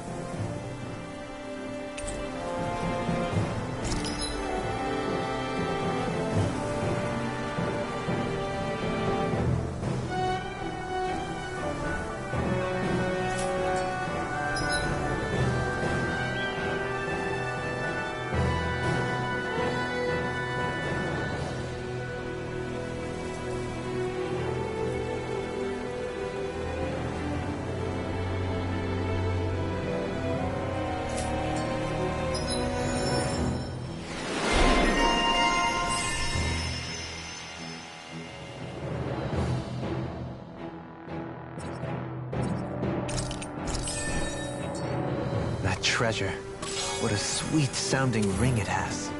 That treasure. What a sweet-sounding ring it has.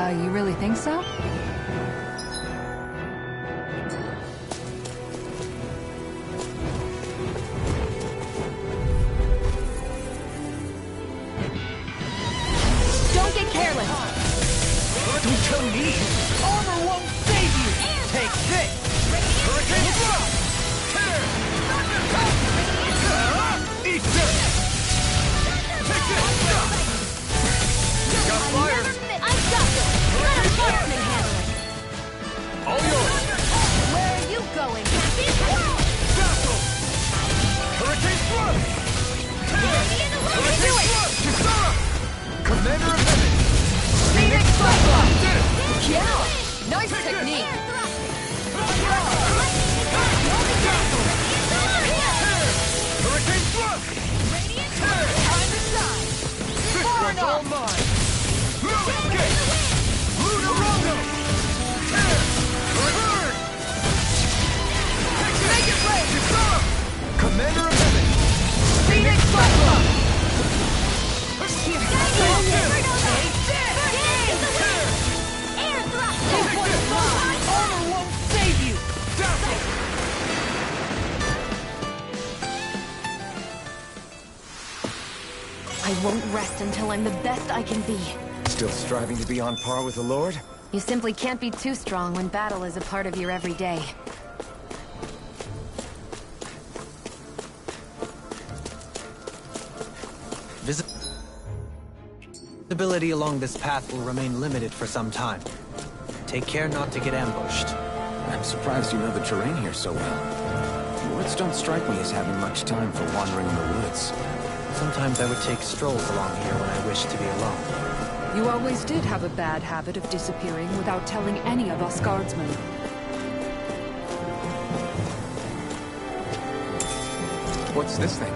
You really think so? Don't get careless. Don't tell me! Armor won't save you! Take this! Hurricane Thrust! Tear! Eat this! Take this! Got fire! I've got this. Let a swordsman handle it. All yours! Where are you going, Captain? Vassal! Hurricane Thrust! Hurricane Thrust! Kisara! Commander of Heaven! Phoenix Cyclone! Did it! Yeah! Nice technique! Hurricane Thrust! Time to shine! This one's all mine! Escape! Lunarondo! Tear! Burn! Make it rain! Kisara! Commander of Heaven! Phoenix Cyclone! Armor won't save you! Dazzle! I won't rest until I'm the best I can be. Still striving to be on par with the Lord? You simply can't be too strong when battle is a part of your everyday. Visibility along this path will remain limited for some time. Take care not to get ambushed. I'm surprised you know the terrain here so well. Lords don't strike me as having much time for wandering in the woods. Sometimes I would take strolls along here when I wished to be alone. You always did have a bad habit of disappearing without telling any of us guardsmen. What's this thing?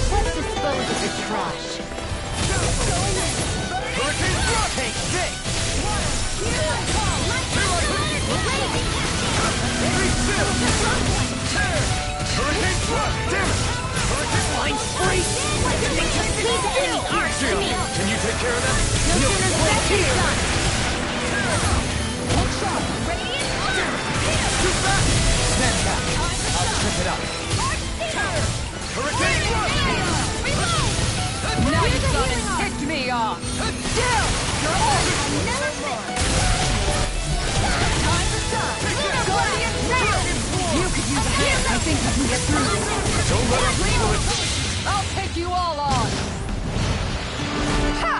Let's dispose of the trash. Hurricane Thrust! Take this! Very still! Tear! Hurricane Thrust! Damn it! Hurricane Line Spree! Can you take care of that? No sooner said than done. One shot! Too fast! Stand back! I'll trip it up! Hurricane Thrust! Now you've gone and ticked me off! Down! You're all never fit! Time to shine! Guardian Sail! You could use a hand. I think you can get through this. Don't let her feel it! I'll take you all on! Ha!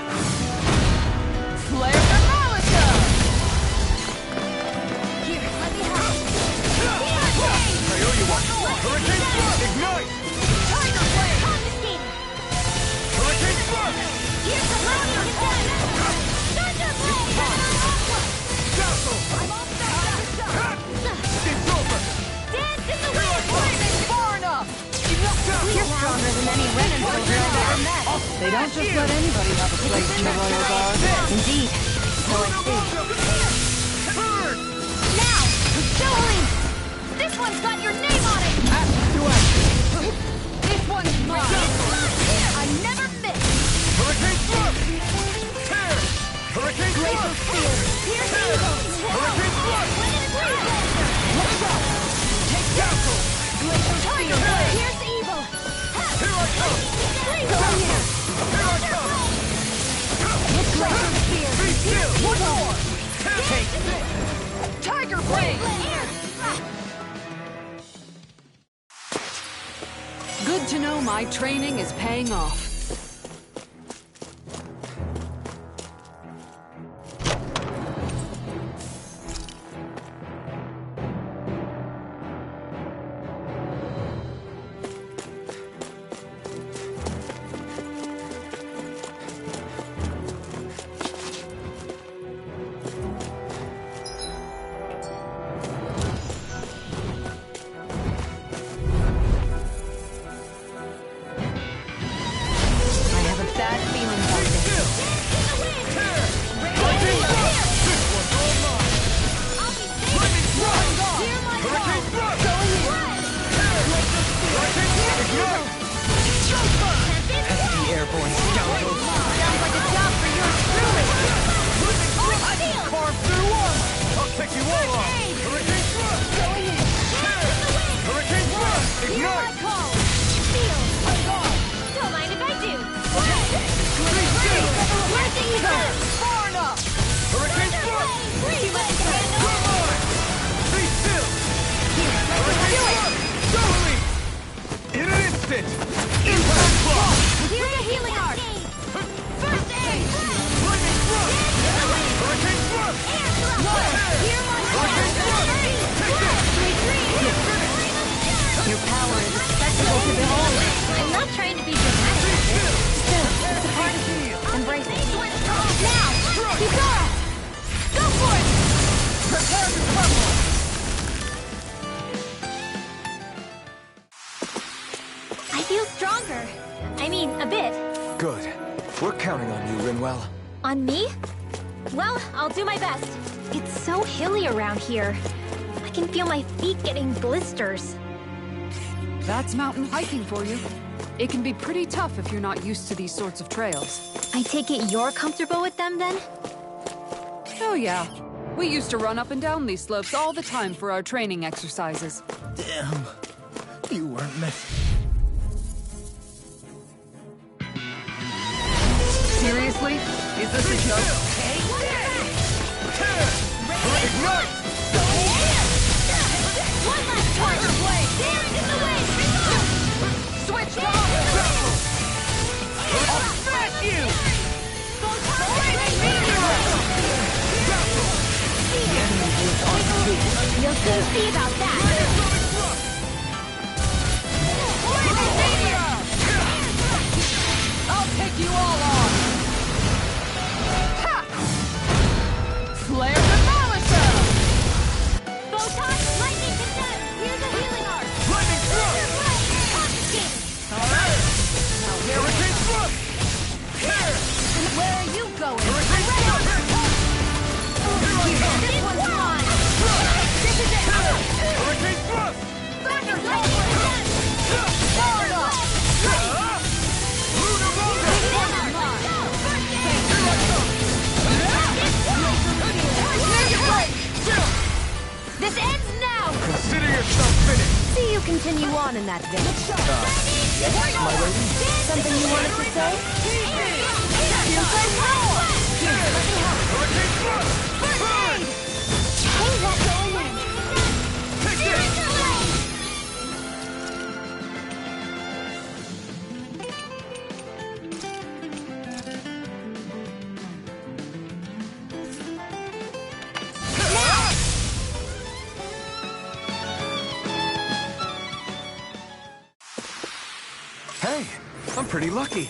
Placed in the royal guard. Indeed. So I see. Now, dohalim! This one's got your name on it! This one's mine! I never miss! Hurricane thrust! Tear! Hurricane Glacial thrust! spear! Here's evil! Hurricane thrust! Watch out! Take counsel! Glacial spear! Here's evil! Here I come! Go here! Here I come! Glacial spear! Be still! One more! Take Tiger blade! Good to know my training is paying off. Airborne scoundrels! Sounds like a job for your truly! carve through armor! I'll take you all off! Hurricane thrust! Going in! Hurricane thrust! Hear my Ignite! call! Feel! Don't mind if I do! Where's the evil? Far enough! Hurricane thrust! Too much to handle! Come on! Be still! Hurricane thrust! Dohalim! In an instant! Impact block! Here's a healing art! First aid! Flaming thrust! Hurricane thrust! Hear my call! Your power is spectacle to behold. I'm not trying to be dramatic. Still, it's a part of you. Embrace it. Now! Dhiara! Go for it! Prepare to crumble! I feel stronger. I mean, a bit. Good. We're counting on you, Rinwell. On me? Well, I'll do my best. It's so hilly around here. I can feel my feet getting blisters. That's mountain hiking for you. It can be pretty tough if you're not used to these sorts of trails. I take it you're comfortable with them then? Oh yeah. We used to run up and down these slopes all the time for our training exercises. Damn. You weren't meant. Seriously? Is this a joke? Ignite! One last tiger blade! Daring in the way! Switch to I'll smash you! You'll soon see about that! I'll take you all on! Ha! Flare the Malicer! Photon, lightning condemned! Here's a healing art! Lightning thrust! Confiscated! Alright! Hurricane thrust! Where are you going? Hurricane thrust! This one's mine! This is it! Hurricane thrust! Lightning condemned! Far enough! Lunar roller! This ends now! Consider yourself finished! See you continue on in that vein. Something you wanted to say? Hurricane thrust! Burn! Hey, that's going in. Take this! Hey, I'm pretty lucky.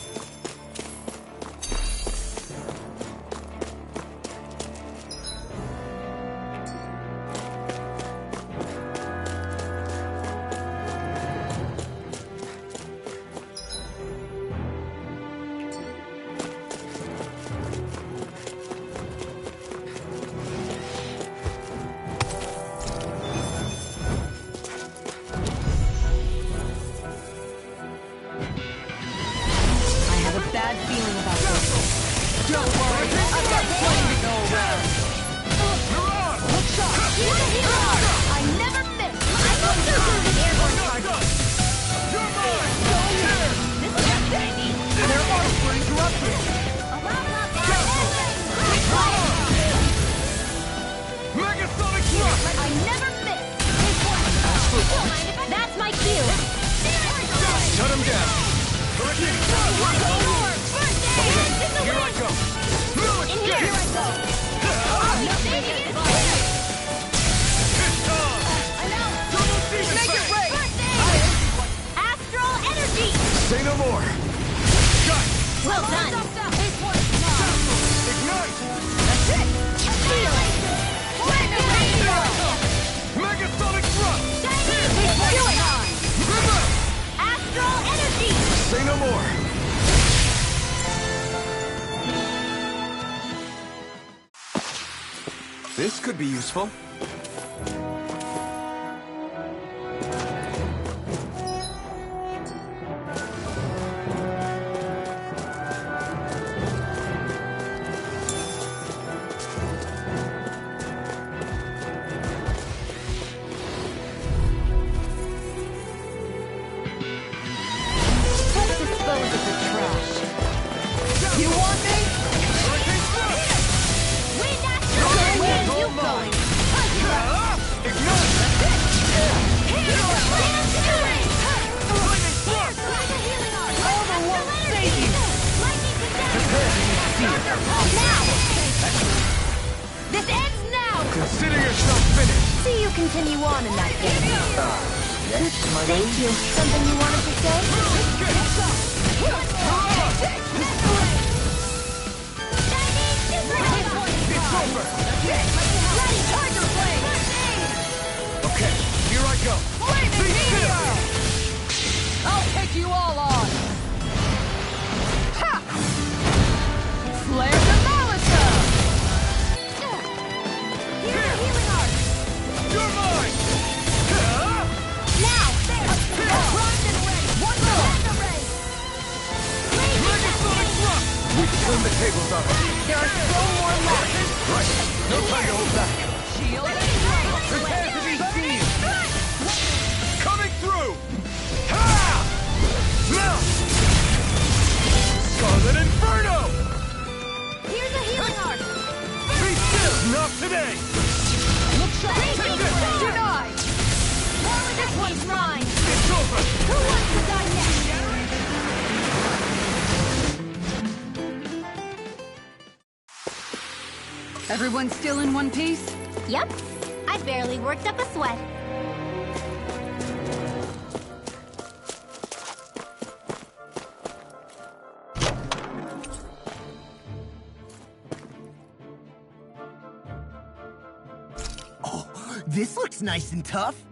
This could be useful. Everyone still in one piece? Yep. I barely worked up a sweat. Oh, this looks nice and tough.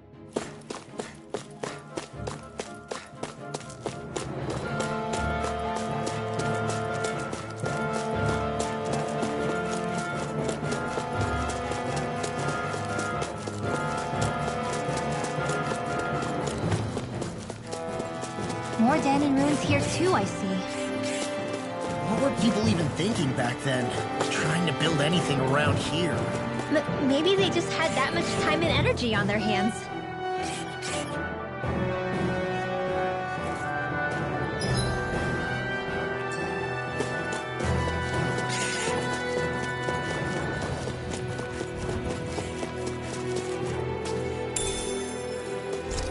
More Danon ruins here too, I see. What were people even thinking back then? Trying to build anything around here. Maybe they just had that much time and energy on their hands.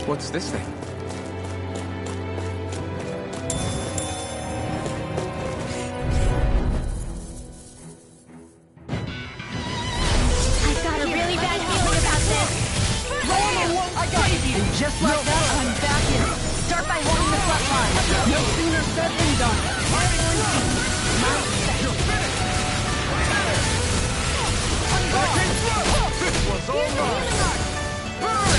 What's this thing? Just like that, I'm back in. Start by holding the front line. No sooner said than done. This one's all mine! Burn!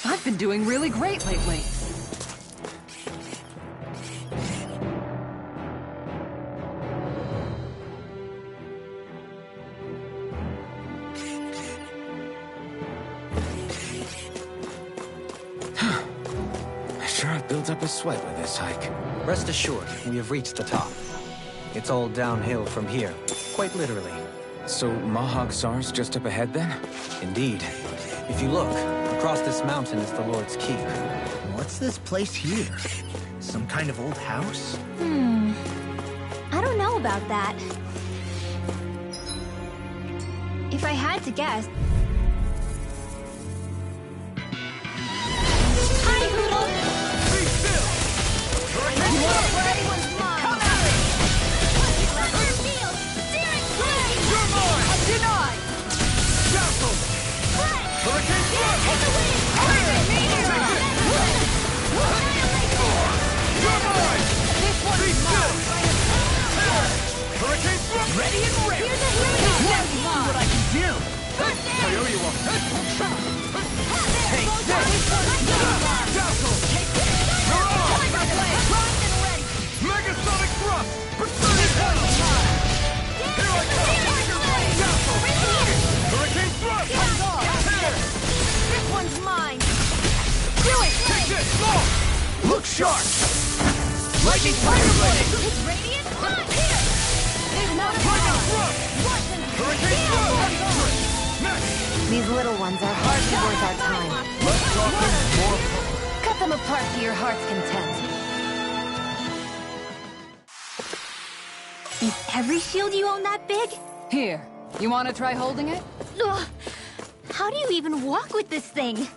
I've been doing really great lately. built up a sweat with this hike. Rest assured, we have reached the top. It's all downhill from here, quite literally. So Mahag Sar's just up ahead then? Indeed. If you look, across this mountain is the Lord's Keep. What's this place here? Some kind of old house? I don't know about that. If I had to guess... Hi, Hoodle! Be still! You wanna play? Come at me! Thunder field! Steering crag! You're mine! Denied! Dazzle! Crag! Hurricane Thrust! In the wind! You're mine! This one's Be still! mine! Hurricane Thrust! Ready and ready! Here's a hurricane! Let's see what I can do! Coyote Walk! Take this! Dazzle! You're on! Megasonic Thrust! Precision Hell! Here I come! Dazzle! Hurricane Thrust! Here! This one's mine! Do it! Take this! Long! Look sharp! Lightning Fire Blade! It's radiant mine! Here! There's no Lightning Thrust! Hurricane Thrust! Next! These little ones are hardly worth our time. Let's talk them more. Cut them apart to your heart's content. Is every shield you own that big? Here, you want to try holding it? Ugh. How do you even walk with this thing?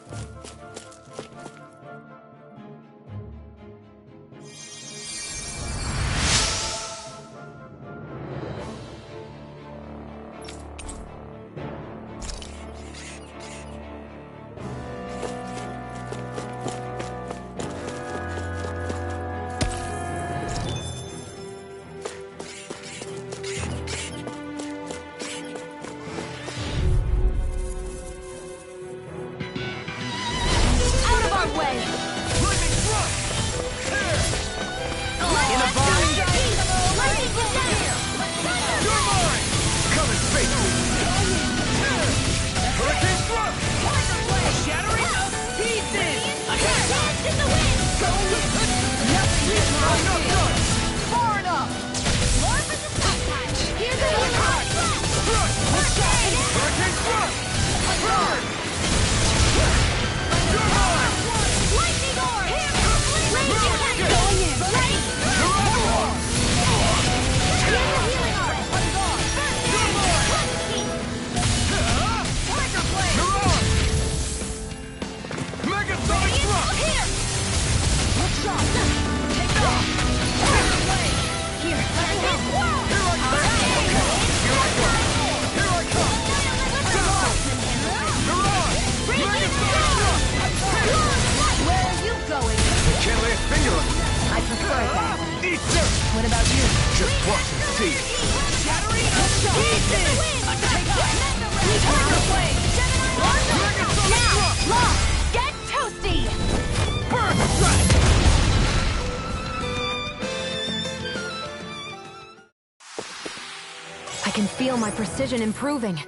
I can feel my precision improving.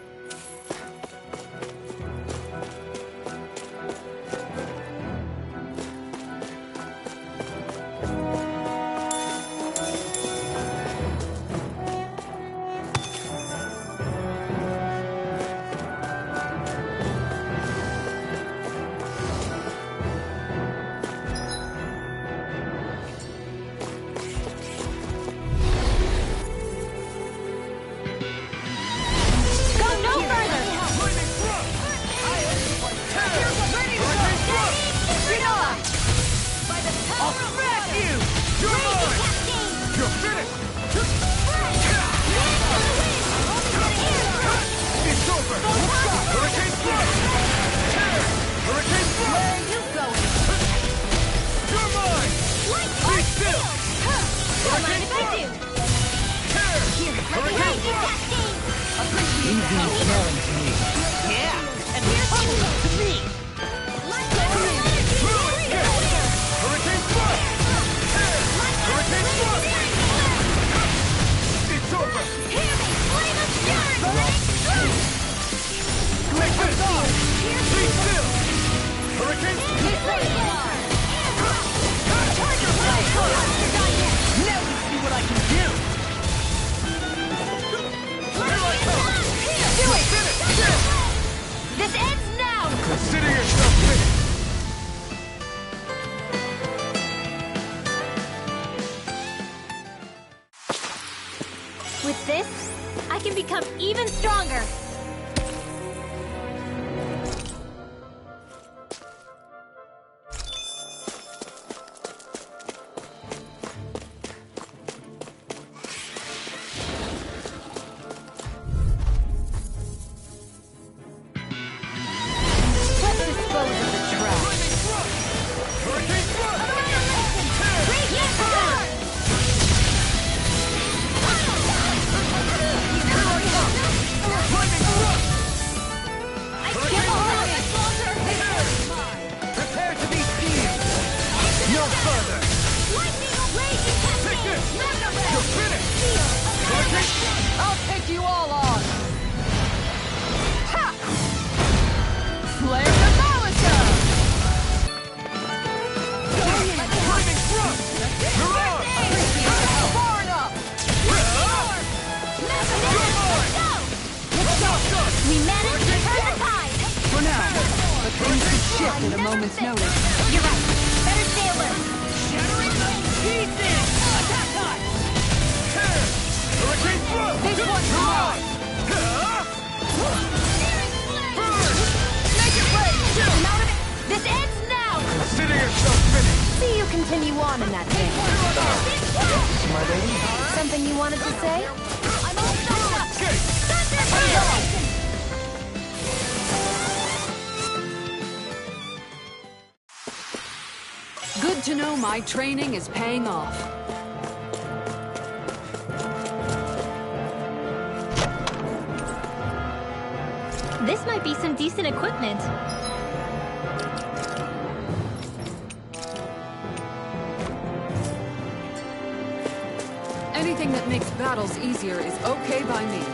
With this, I can become even stronger. At a moment's notice. You're right. Better stay alert. Shattering pieces! Attack time! Hurricane throw! This one's mine! Make it rain! I'm out of it. This ends now. Consider yourself finished! See you continue on in that vein. My lady? Something you wanted to say? I'm all done up. Okay! Thunder! Good to know my training is paying off. This might be some decent equipment. Anything that makes battles easier is okay by me.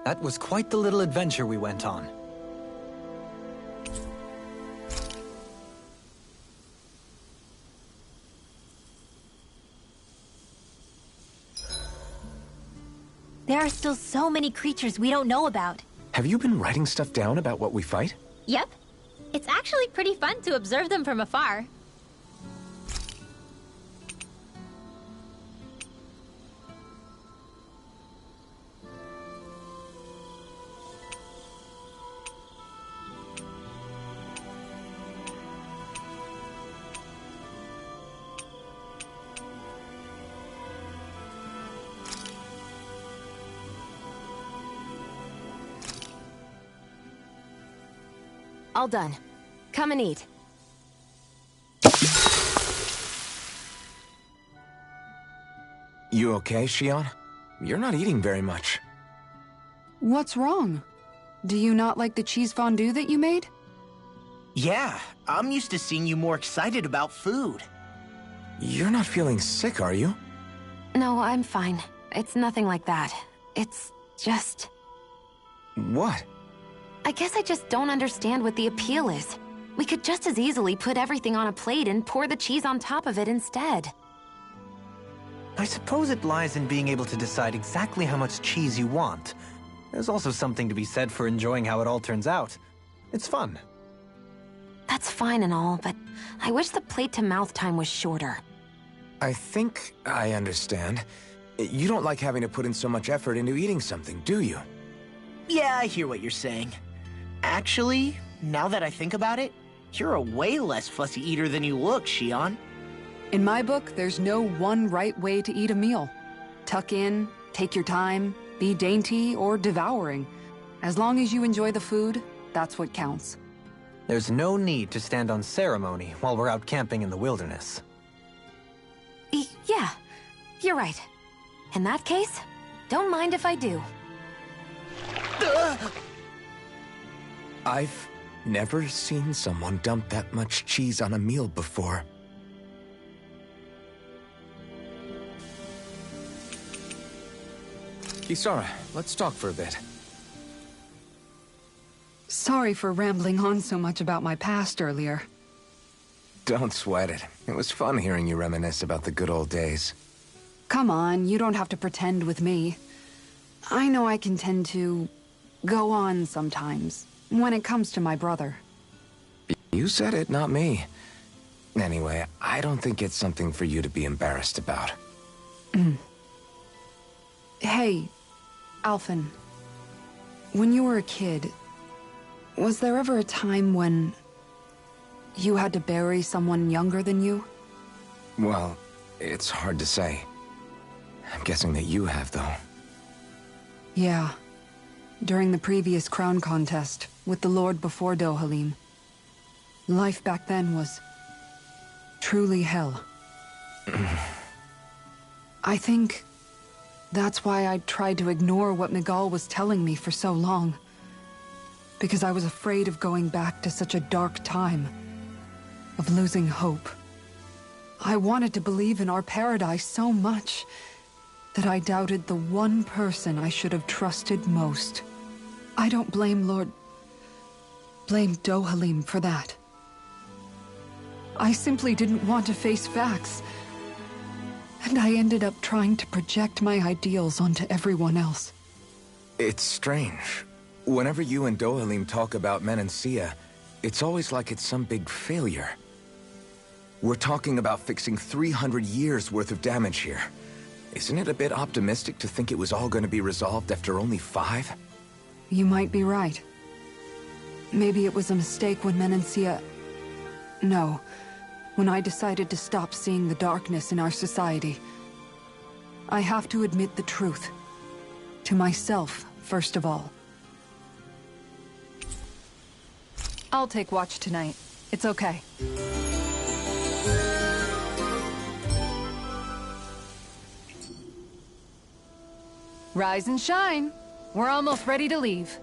That was quite the little adventure we went on. There are still so many creatures we don't know about. Have you been writing stuff down about what we fight? Yep. It's actually pretty fun to observe them from afar. all done. Come and eat. You okay, Shion? You're not eating very much. What's wrong? Do you not like the cheese fondue that you made? Yeah, I'm used to seeing you more excited about food. You're not feeling sick, are you? No, I'm fine. It's nothing like that. It's just... What? I guess I just don't understand what the appeal is. We could just as easily put everything on a plate and pour the cheese on top of it instead. I suppose it lies in being able to decide exactly how much cheese you want. There's also something to be said for enjoying how it all turns out. It's fun. That's fine and all, but I wish the plate-to-mouth time was shorter. I think I understand. You don't like having to put in so much effort into eating something, do you? Yeah, I hear what you're saying. Actually, now that I think about it, you're a way less fussy eater than you look, Shion. In my book, there's no one right way to eat a meal. Tuck in, take your time, be dainty or devouring. As long as you enjoy the food, that's what counts. There's no need to stand on ceremony while we're out camping in the wilderness. Yeah, you're right. In that case, don't mind if I do. I've never seen someone dump that much cheese on a meal before. Kisara, let's talk for a bit. Sorry for rambling on so much about my past earlier. Don't sweat it. It was fun hearing you reminisce about the good old days. Come on, you don't have to pretend with me. I know I can tend to go on sometimes, when it comes to my brother. You said it, not me. Anyway, I don't think it's something for you to be embarrassed about. Hey, Alphen. When you were a kid, was there ever a time when you had to bury someone younger than you? Well, it's hard to say. I'm guessing that you have, though. Yeah. During the previous crown contest, with the Lord before Dohalim. Life back then was truly hell. I think that's why I tried to ignore what Miguel was telling me for so long. Because I was afraid of going back to such a dark time. Of losing hope. I wanted to believe in our paradise so much that I doubted the one person I should have trusted most. I don't blame blame Dohalim for that. I simply didn't want to face facts. And I ended up trying to project my ideals onto everyone else. It's strange. Whenever you and Dohalim talk about Menancia, it's always like it's some big failure. We're talking about fixing 300 years worth of damage here. Isn't it a bit optimistic to think it was all going to be resolved after only 5? You might be right. Maybe it was a mistake when Menancia... No. When I decided to stop seeing the darkness in our society. I have to admit the truth. To myself, first of all. I'll take watch tonight. It's okay. Rise and shine. We're almost ready to leave.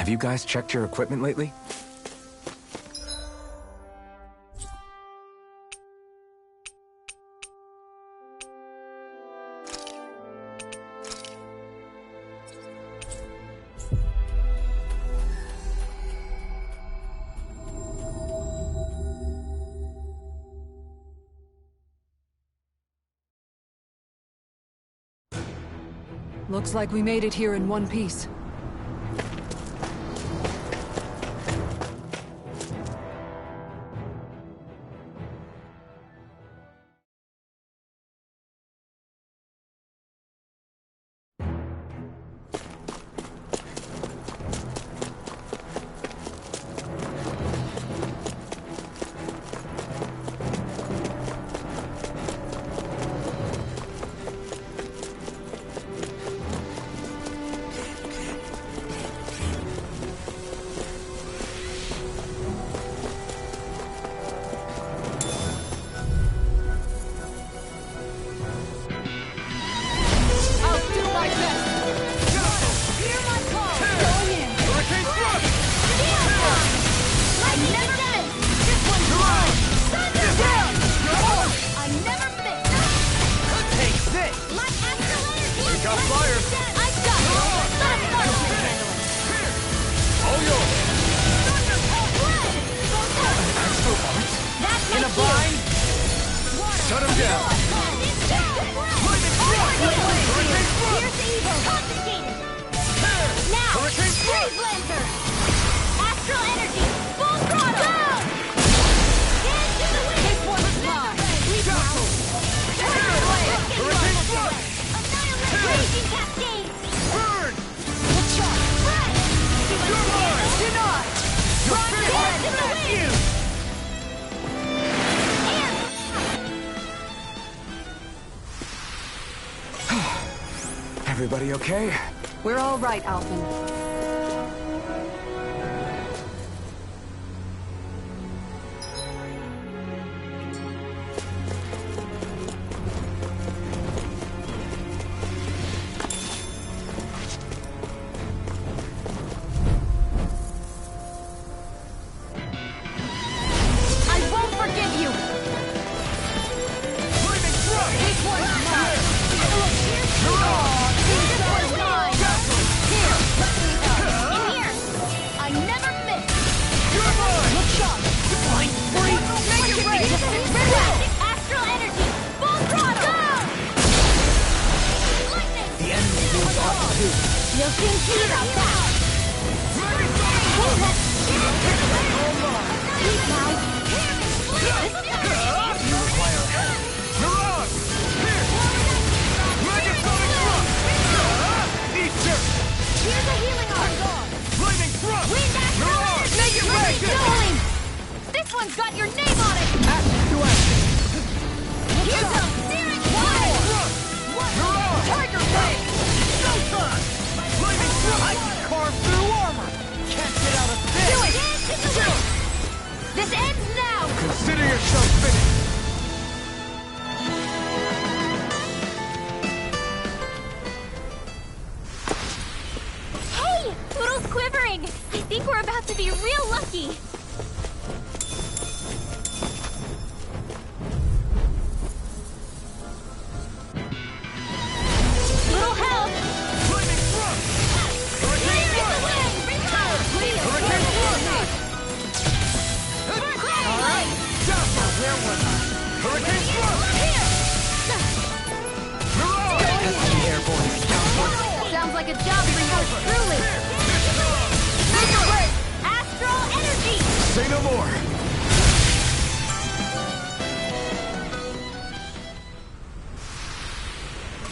Have you guys checked your equipment lately? Looks like we made it here in one piece. Everybody okay? We're all right, Alphen.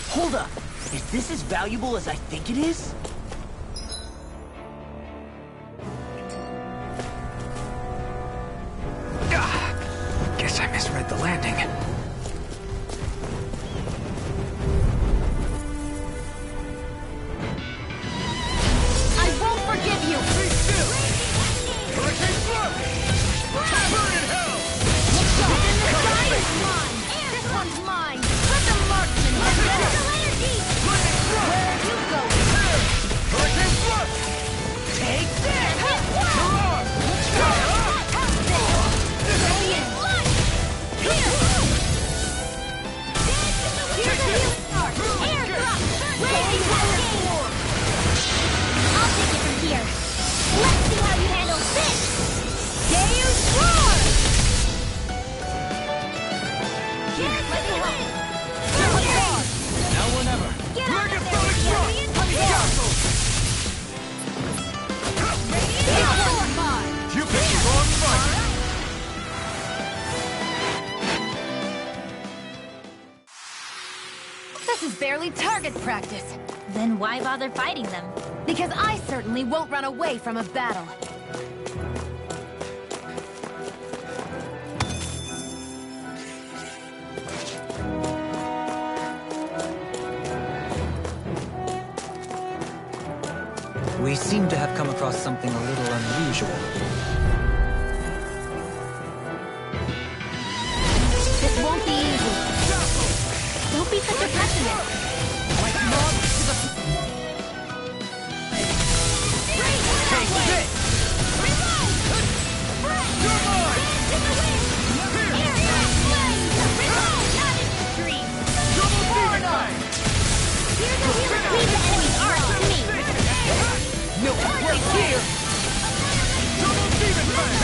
Hold up! Is this as valuable as I think it is? Guess I misread the landing. I won't forgive you! Be still! Hurricane Thrust! Burn in hell! This is mine! This one's mine! Let the marksman have this! Where are you going? Hurricane Thrust! Take this! barely target practice. Then why bother fighting them? Because I certainly won't run away from a battle. We seem to have come across something a little unusual. This won't be easy. Don't be such a pessimist. Take this! You're mine! Double demon bang! No place here! Double demon bang!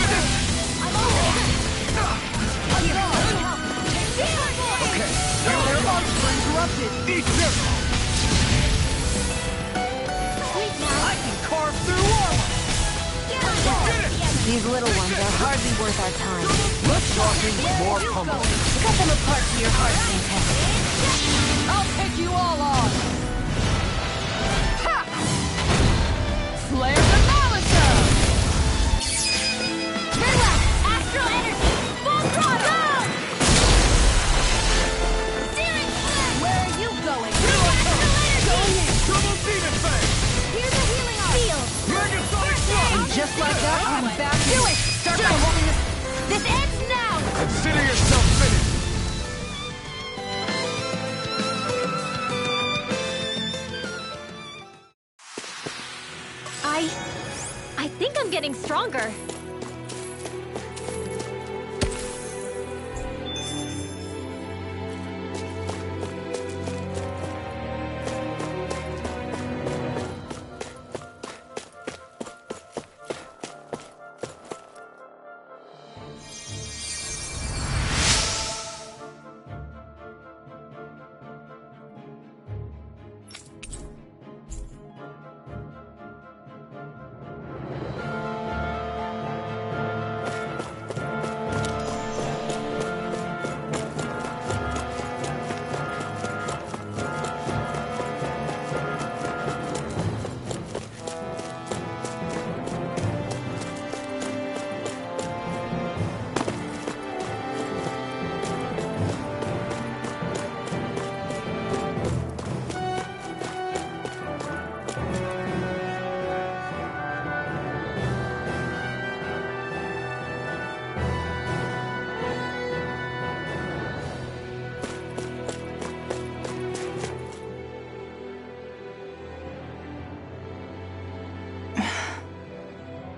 Okay, now their arms were interrupted! Eat them! I can carve through armor! These little ones are hardly worth our time. Less talking, more pummeling. Cut them apart to your heart's content. I'll take you all on! Ha! Flare the Malisa! Turn left! Astral energy! Full throttle! Steering flare! Where are you going? Astral energy! Double demon bang! Here's a healing field! Megasonic thrust! And just like that, I'm back. Do it! Start by holding this. This ends now! Consider yourself finished! I think I'm getting stronger.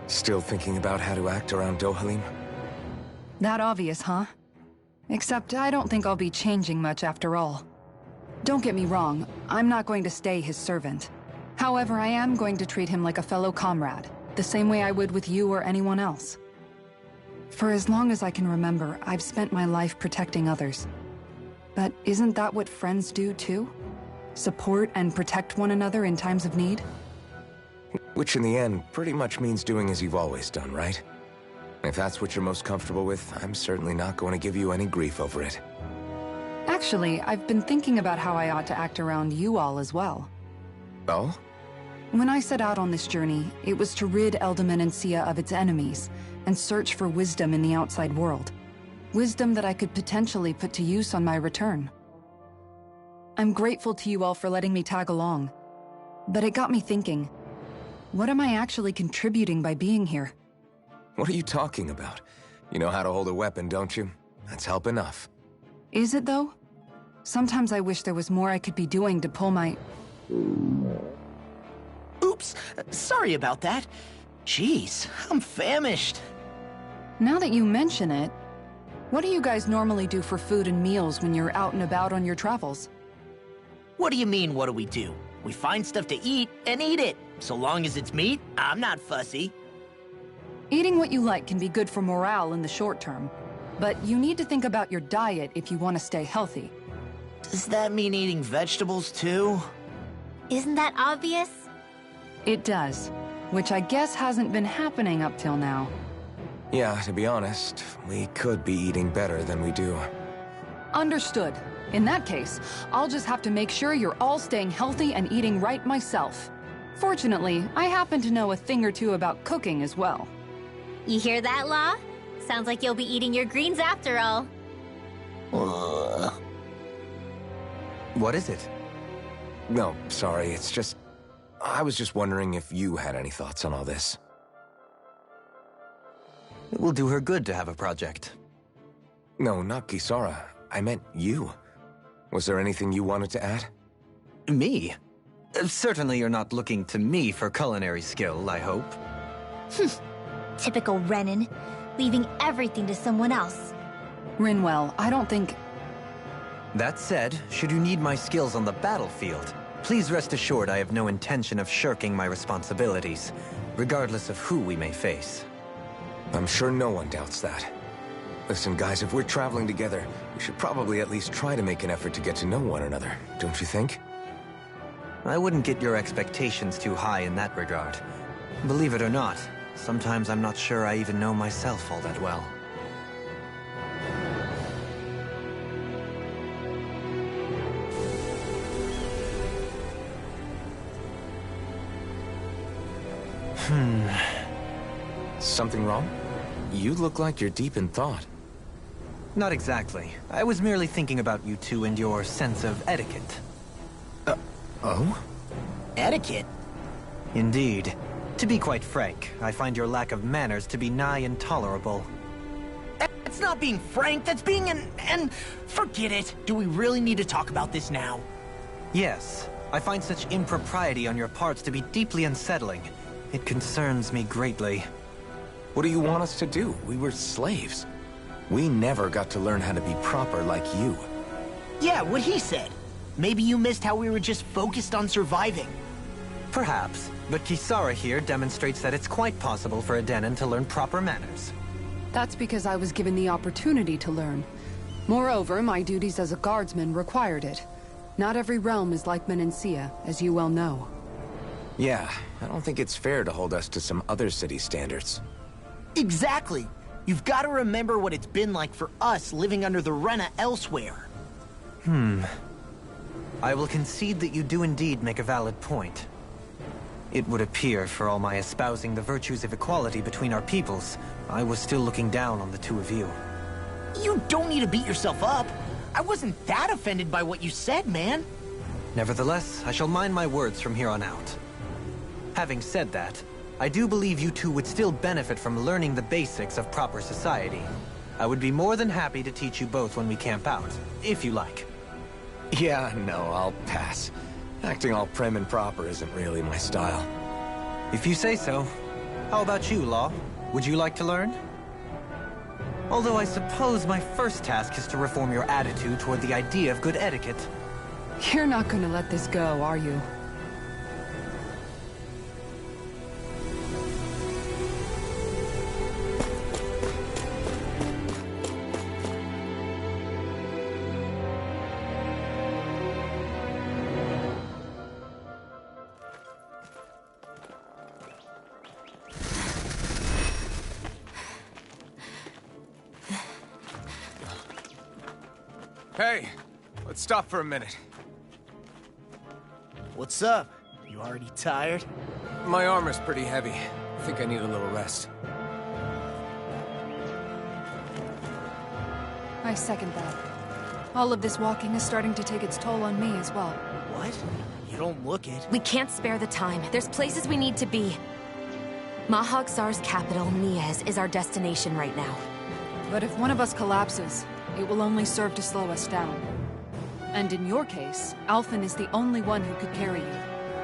Still thinking about how to act around Dohalim? That obvious, huh? Except I don't think I'll be changing much after all. Don't get me wrong, I'm not going to stay his servant. However, I am going to treat him like a fellow comrade, the same way I would with you or anyone else. For as long as I can remember, I've spent my life protecting others. But isn't that what friends do too? Support and protect one another in times of need? Which in the end pretty much means doing as you've always done, right? If that's what you're most comfortable with, I'm certainly not going to give you any grief over it. Actually, I've been thinking about how I ought to act around you all as well. Oh? When I set out on this journey, it was to rid Eldaman and Sia of its enemies, and search for wisdom in the outside world. Wisdom that I could potentially put to use on my return. I'm grateful to you all for letting me tag along. But it got me thinking, what am I actually contributing by being here? What are you talking about? You know how to hold a weapon, don't you? That's help enough. Is it though? Sometimes I wish there was more I could be doing to pull my... Oops, sorry about that. Jeez, I'm famished. Now that you mention it, what do you guys normally do for food and meals when you're out and about on your travels? What do you mean, what do we do? We find stuff to eat and eat it. So long as it's meat, I'm not fussy. Eating what you like can be good for morale in the short term, but you need to think about your diet if you want to stay healthy. Does that mean eating vegetables too? Isn't that obvious? It does, which I guess hasn't been happening up till now. Yeah, to be honest, we could be eating better than we do. Understood. In that case, I'll just have to make sure you're all staying healthy and eating right myself. Fortunately, I happen to know a thing or two about cooking as well. You hear that, Law? Sounds like you'll be eating your greens after all. What is it? No, sorry, it's just... I was just wondering if you had any thoughts on all this. It will do her good to have a project. No, not Kisara. I meant you. Was there anything you wanted to add? Me? Certainly you're not looking to me for culinary skill, I hope. Typical Renan, leaving everything to someone else. Rinwell, I don't think... That said, should you need my skills on the battlefield, please rest assured I have no intention of shirking my responsibilities, regardless of who we may face. I'm sure no one doubts that. Listen, guys, if we're traveling together, we should probably at least try to make an effort to get to know one another, don't you think? I wouldn't get your expectations too high in that regard. Believe it or not, sometimes I'm not sure I even know myself all that well. Something wrong? You look like you're deep in thought. Not exactly. I was merely thinking about you two and your sense of etiquette. Oh? Etiquette? Indeed. To be quite frank, I find your lack of manners to be nigh intolerable. That's not being frank, that's being and forget it. Do we really need to talk about this now? Yes. I find such impropriety on your parts to be deeply unsettling. It concerns me greatly. What do you want us to do? We were slaves. We never got to learn how to be proper like you. Yeah, what he said. Maybe you missed how we were just focused on surviving. Perhaps, but Kisara here demonstrates that it's quite possible for a Denon to learn proper manners. That's because I was given the opportunity to learn. Moreover, my duties as a guardsman required it. Not every realm is like Menancia, as you well know. Yeah, I don't think it's fair to hold us to some other city standards. Exactly. You've got to remember what it's been like for us living under the Rena elsewhere. I will concede that you do indeed make a valid point. It would appear, for all my espousing the virtues of equality between our peoples, I was still looking down on the two of you. You don't need to beat yourself up. I wasn't that offended by what you said, man. Nevertheless, I shall mind my words from here on out. Having said that, I do believe you two would still benefit from learning the basics of proper society. I would be more than happy to teach you both when we camp out, if you like. Yeah, no, I'll pass. Acting all prim and proper isn't really my style. If you say so. How about you, Law? Would you like to learn? Although I suppose my first task is to reform your attitude toward the idea of good etiquette. You're not gonna let this go, are you? Hey, let's stop for a minute. What's up? You already tired? My armor's pretty heavy. I think I need a little rest. I second that. All of this walking is starting to take its toll on me as well. What? You don't look it. We can't spare the time. There's places we need to be. Mahag Sar's capital, Niez, is our destination right now. But if one of us collapses, it will only serve to slow us down. And in your case, Alphen is the only one who could carry you.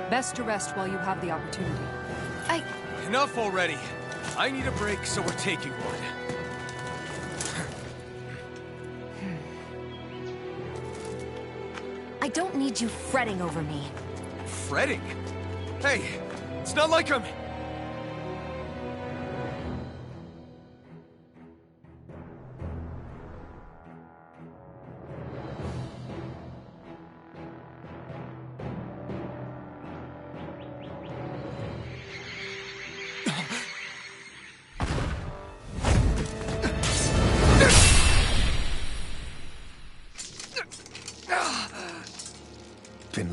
Best to rest while you have the opportunity. Enough already. I need a break, so we're taking one. I don't need you fretting over me. Fretting? Hey, it's not like I'm...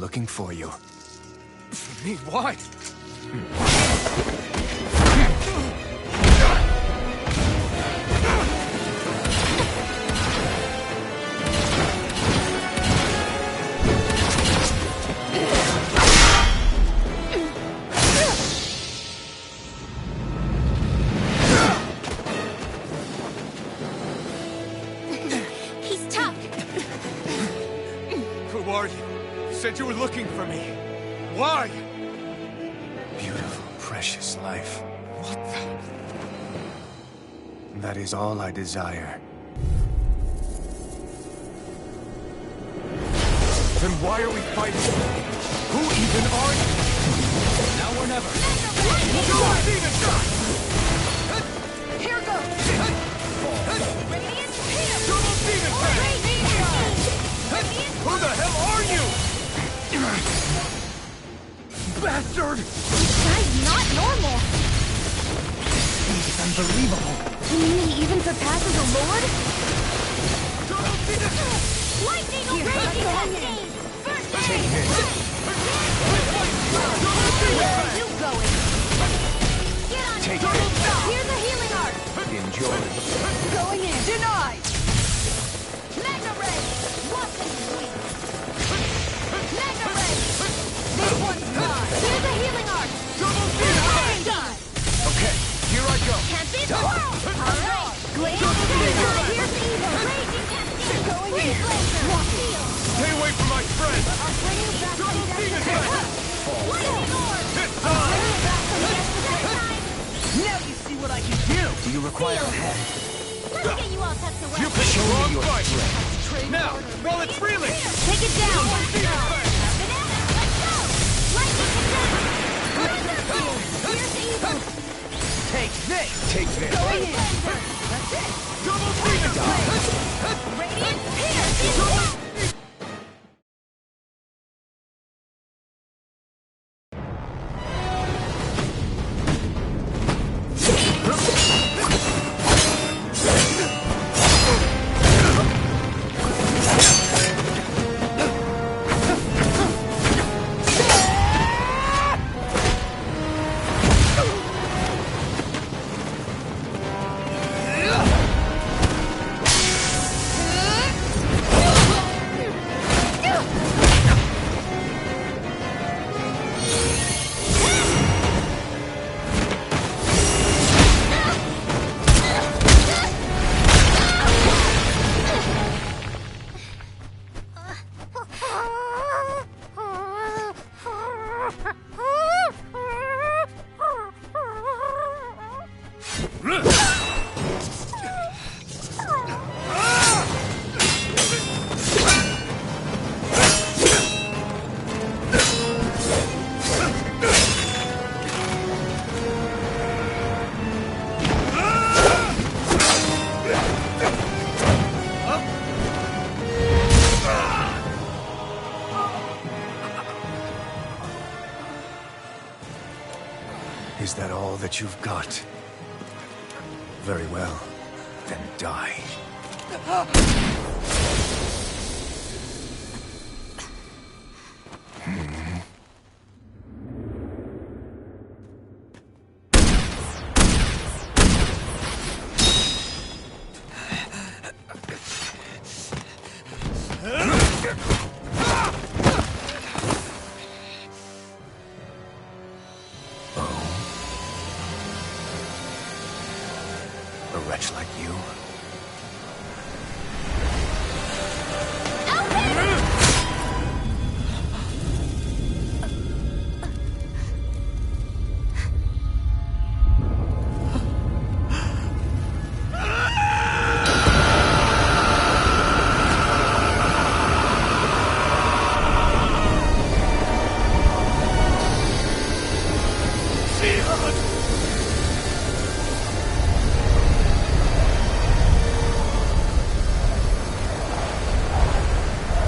looking for you. For me? Why? He's tough. Who are you? You said you were looking for me. Why? Beautiful, precious life. What the? That is all I desire. Then why are we fighting? Who even are you? Now or never. Double demon shot! Here goes! Radiant here. Double demon shot! Who the hell are you? Bastard! This guy's not normal. It's unbelievable. You mean he even surpasses a lord? Double demon! Lightning raging cascade! First aid! Where are you going? Get on Take it! it. Here's a healing art! Enjoy. Going in! Denied! Magna Ray! Watch and sweep! Magna Ray! This one's mine! Here's a healing art! Double Fire done! Okay, here I go. Can't beat the world! Alright! Glaze! Here's evil! Raging cascade! Going in. Freeze Shield! Stay away from my friend. I'll bring you back from Double death demon to blade. death! Lightning orb! It's I'll time. bring you back from death to death! Now you see what I can do! Do you require a hand? Let's get you all tucked away! You picked the wrong fight. Now, while it's reeling. Take it down! Banana, let's go! Lightning attack! Razor field! Here's evil! Take this! Take this. Going in! That's it! Double demon shot. Radiant pierce! Is that all that you've got? Very well. Then die. A wretch like you?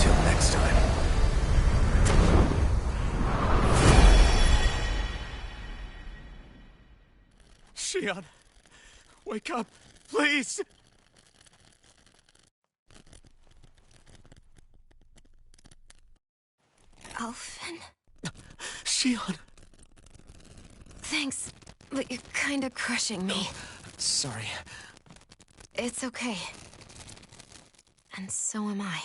Till next time. Shion, wake up, please. Alphen? Shion! Thanks, but you're kinda crushing me. Sorry. It's okay. And so am I.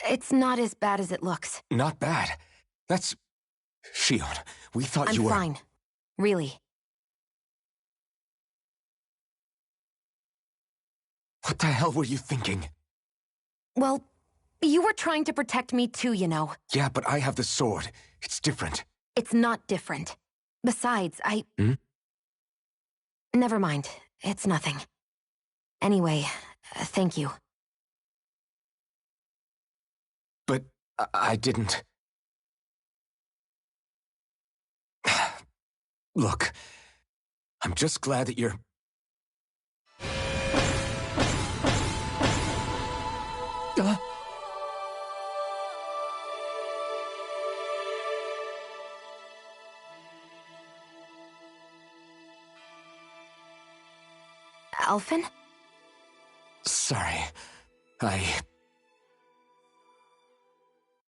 It's not as bad as it looks. Not bad. That's... Shion, we thought you were... I'm fine. Really. What the hell were you thinking? Well, you were trying to protect me too, you know. Yeah, but I have the sword. It's different. It's not different. Besides, Hmm? Never mind. It's nothing. Anyway, thank you. But I didn't... Look, I'm just glad that you're... Alphen? Sorry.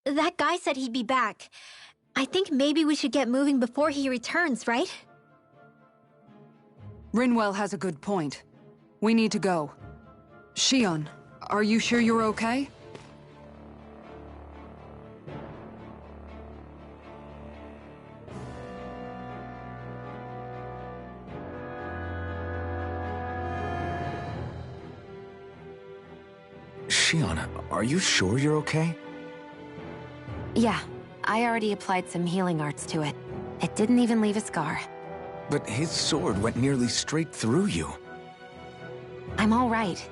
That guy said he'd be back. I think maybe we should get moving before he returns, right? Rinwell has a good point. We need to go. Shion, are you sure you're okay? Shion, are you sure you're okay? Yeah, I already applied some healing arts to it. It didn't even leave a scar. But his sword went nearly straight through you. I'm all right.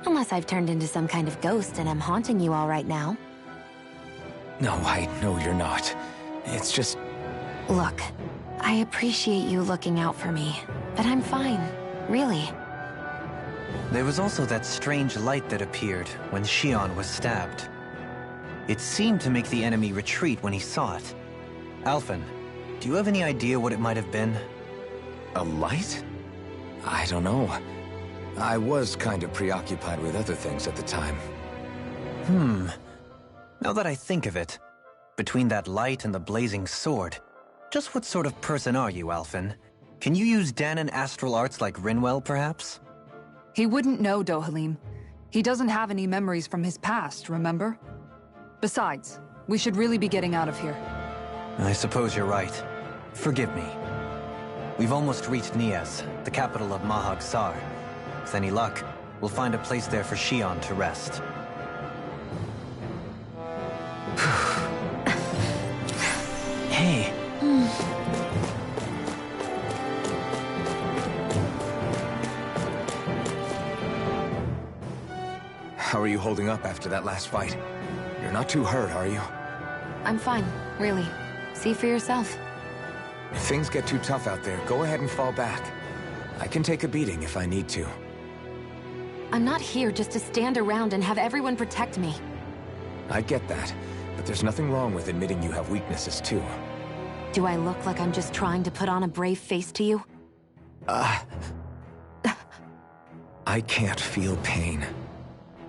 Unless I've turned into some kind of ghost and I'm haunting you all right now. No, I know you're not. It's just... Look, I appreciate you looking out for me, but I'm fine, really. There was also that strange light that appeared when Shion was stabbed. It seemed to make the enemy retreat when he saw it. Alphen, do you have any idea what it might have been? A light? I don't know. I was kind of preoccupied with other things at the time. Now that I think of it, between that light and the blazing sword, just what sort of person are you, Alphen? Can you use Danon astral arts like Rinwell, perhaps? He wouldn't know, Dohalim. He doesn't have any memories from his past, remember? Besides, we should really be getting out of here. I suppose you're right. Forgive me. We've almost reached Niez, the capital of Mahag Sar. With any luck, we'll find a place there for Shion to rest. Hey. How are you holding up after that last fight? You're not too hurt, are you? I'm fine, really. See for yourself. If things get too tough out there, go ahead and fall back. I can take a beating if I need to. I'm not here just to stand around and have everyone protect me. I get that, but there's nothing wrong with admitting you have weaknesses too. Do I look like I'm just trying to put on a brave face to you? I can't feel pain.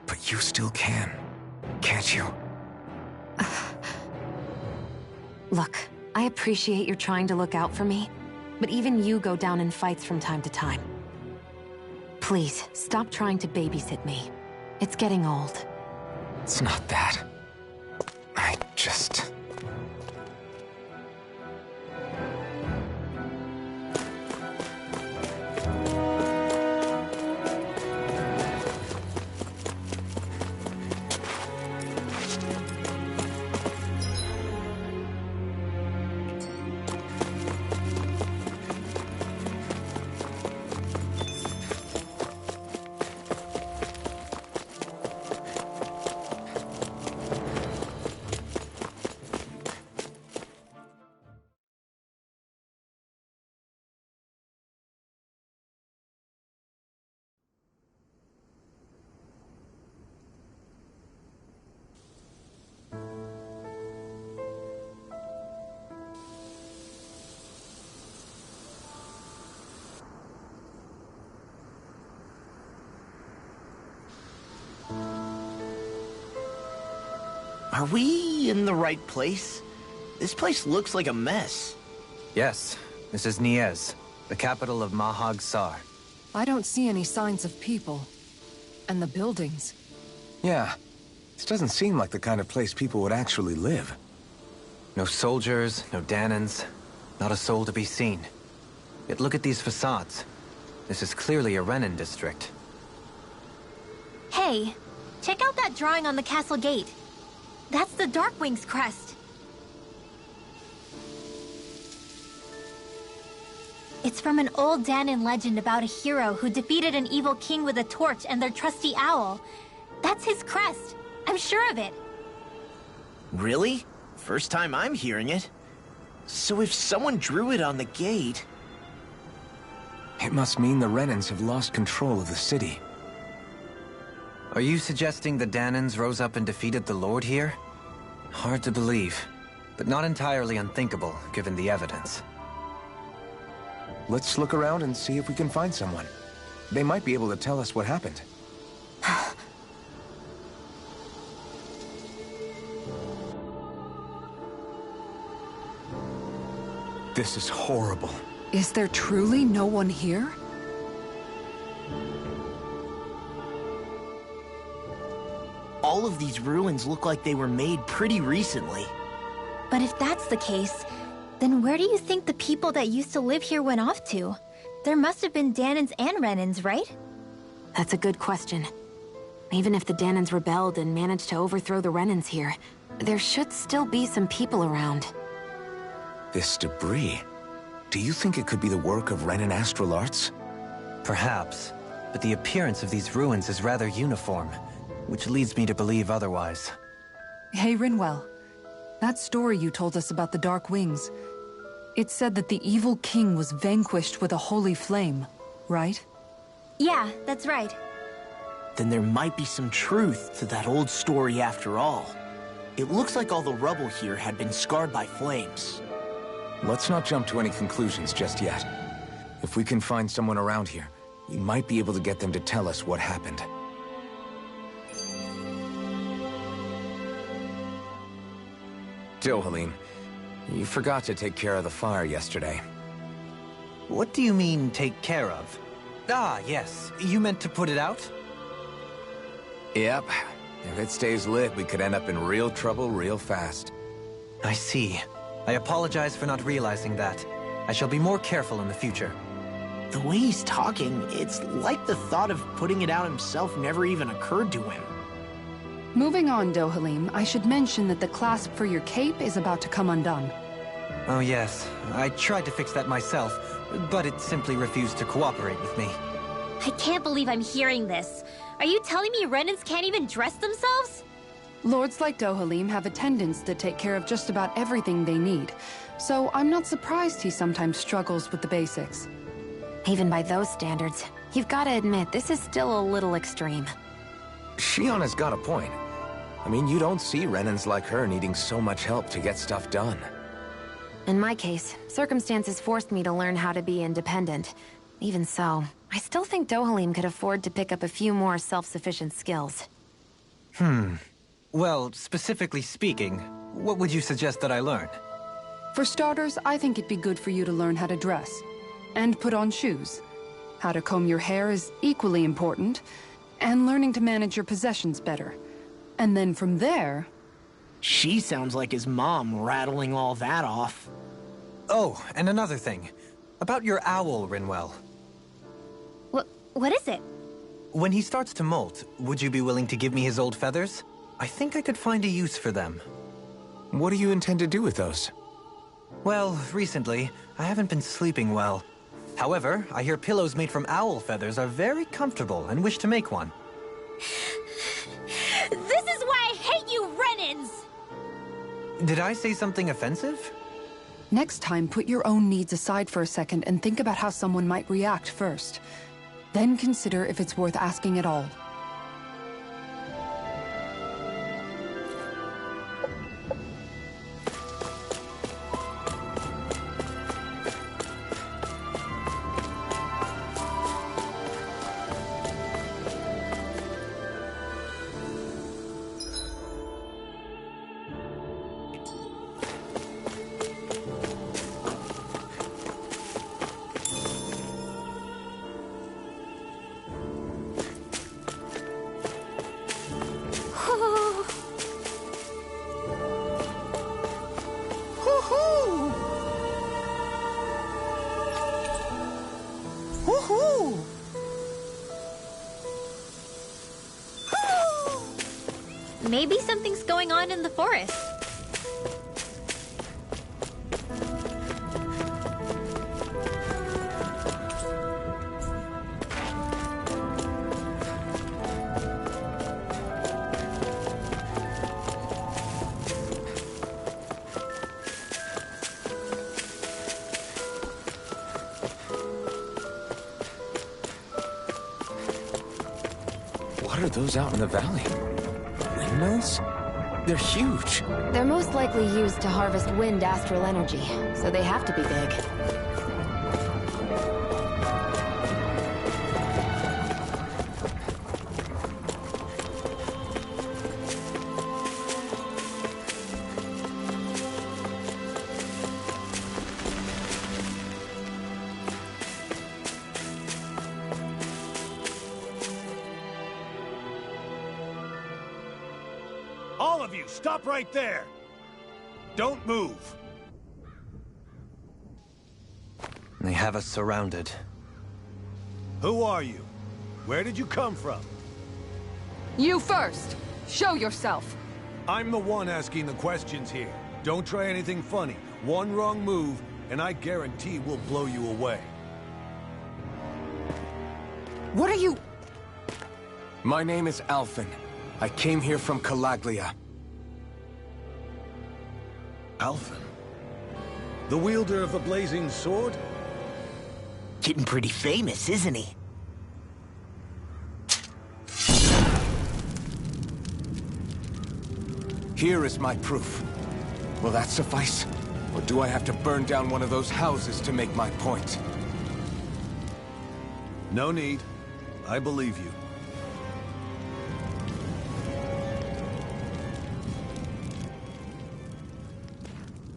But you still can, can't you? Look, I appreciate you're trying to look out for me, but even you go down in fights from time to time. Please, stop trying to babysit me. It's getting old. It's not that. I just... Are we in the right place? This place looks like a mess. Yes, this is Niez, the capital of Mahag Sar. I don't see any signs of people. And the buildings. Yeah, this doesn't seem like the kind of place people would actually live. No soldiers, no Danans, not a soul to be seen. Yet look at these facades. This is clearly a Renin district. Hey, check out that drawing on the castle gate. That's the Darkwing's crest. It's from an old Danan legend about a hero who defeated an evil king with a torch and their trusty owl. That's his crest. I'm sure of it. Really? First time I'm hearing it. So if someone drew it on the gate... It must mean the Renins have lost control of the city. Are you suggesting the Danans rose up and defeated the Lord here? Hard to believe, but not entirely unthinkable, given the evidence. Let's look around and see if we can find someone. They might be able to tell us what happened. This is horrible. Is there truly no one here? All of these ruins look like they were made pretty recently. But if that's the case, then where do you think the people that used to live here went off to? There must have been Danans and Renins, right? That's a good question. Even if the Danans rebelled and managed to overthrow the Renins here, there should still be some people around. This debris... Do you think it could be the work of Renin astral arts? Perhaps, but the appearance of these ruins is rather uniform, which leads me to believe otherwise. Hey, Rinwell. That story you told us about the Dark Wings. It said that the evil king was vanquished with a holy flame, right? Yeah, that's right. Then there might be some truth to that old story after all. It looks like all the rubble here had been scarred by flames. Let's not jump to any conclusions just yet. If we can find someone around here, we might be able to get them to tell us what happened. Dohalim, you forgot to take care of the fire yesterday. What do you mean, take care of? Ah, yes. You meant to put it out? Yep. If it stays lit, we could end up in real trouble real fast. I see. I apologize for not realizing that. I shall be more careful in the future. The way he's talking, it's like the thought of putting it out himself never even occurred to him. Moving on, Dohalim, I should mention that the clasp for your cape is about to come undone. Oh yes, I tried to fix that myself, but it simply refused to cooperate with me. I can't believe I'm hearing this. Are you telling me Renins can't even dress themselves? Lords like Dohalim have attendants that take care of just about everything they need, so I'm not surprised he sometimes struggles with the basics. Even by those standards, you've got to admit this is still a little extreme. Shionna's got a point. I mean, you don't see Renins like her needing so much help to get stuff done. In my case, circumstances forced me to learn how to be independent. Even so, I still think Dohalim could afford to pick up a few more self-sufficient skills. Well, specifically speaking, what would you suggest that I learn? For starters, I think it'd be good for you to learn how to dress. And put on shoes. How to comb your hair is equally important. And learning to manage your possessions better. And then from there... She sounds like his mom rattling all that off. Oh, and another thing. About your owl, Rinwell. What is it? When he starts to molt, would you be willing to give me his old feathers? I think I could find a use for them. What do you intend to do with those? Well, recently, I haven't been sleeping well. However, I hear pillows made from owl feathers are very comfortable and wish to make one. This is why I hate you, Renins! Did I say something offensive? Next time, put your own needs aside for a second and think about how someone might react first. Then consider if it's worth asking at all. Maybe something's going on in the forest. What are those out in the valley? Windmills? They're huge. They're most likely used to harvest wind astral energy, so they have to be big. All of you, stop right there! Don't move! They have us surrounded. Who are you? Where did you come from? You first! Show yourself! I'm the one asking the questions here. Don't try anything funny. One wrong move, and I guarantee we'll blow you away. What are you... My name is Alphen. I came here from Calaglia. Alphen? The wielder of the blazing sword? Getting pretty famous, isn't he? Here is my proof. Will that suffice? Or do I have to burn down one of those houses to make my point? No need. I believe you.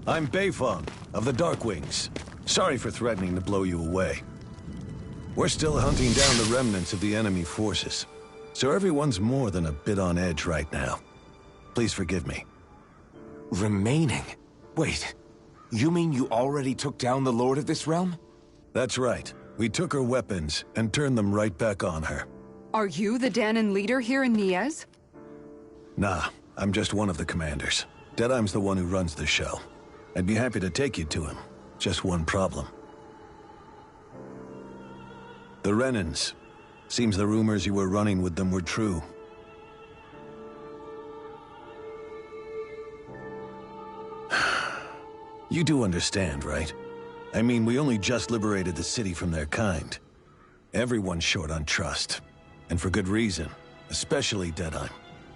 I'm Beifong, of the Darkwings. Sorry for threatening to blow you away. We're still hunting down the remnants of the enemy forces, so everyone's more than a bit on edge right now. Please forgive me. Remaining? Wait, you mean you already took down the Lord of this realm? That's right. We took her weapons and turned them right back on her. Are you the Danon leader here in Niez? Nah, I'm just one of the commanders. Deadeye's the one who runs the show. I'd be happy to take you to him. Just one problem. The Renans. Seems the rumors you were running with them were true. You do understand, right? I mean, we only just liberated the city from their kind. Everyone's short on trust. And for good reason. Especially Deadeye.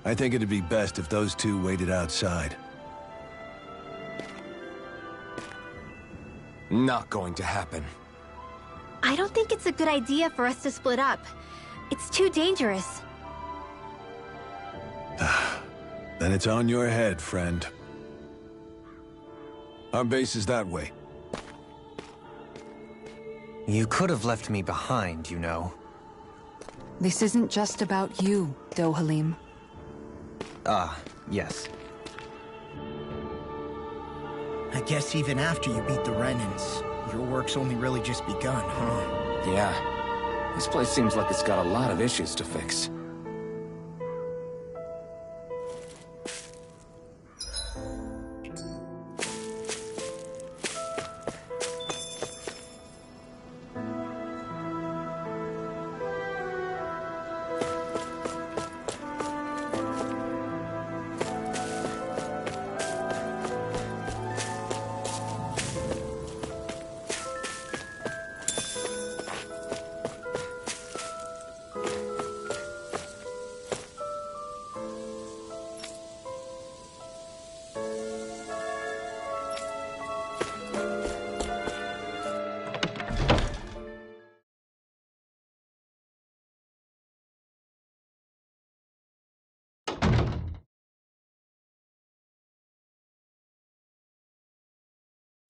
I think it'd be best if those two waited outside. Not going to happen. I don't think it's a good idea for us to split up. It's too dangerous. Then it's on your head, friend. Our base is that way. You could have left me behind, you know. This isn't just about you, dohalim. Ah, yes. I guess even after you beat the Renans, your work's only really just begun, huh? Yeah. This place seems like it's got a lot of issues to fix.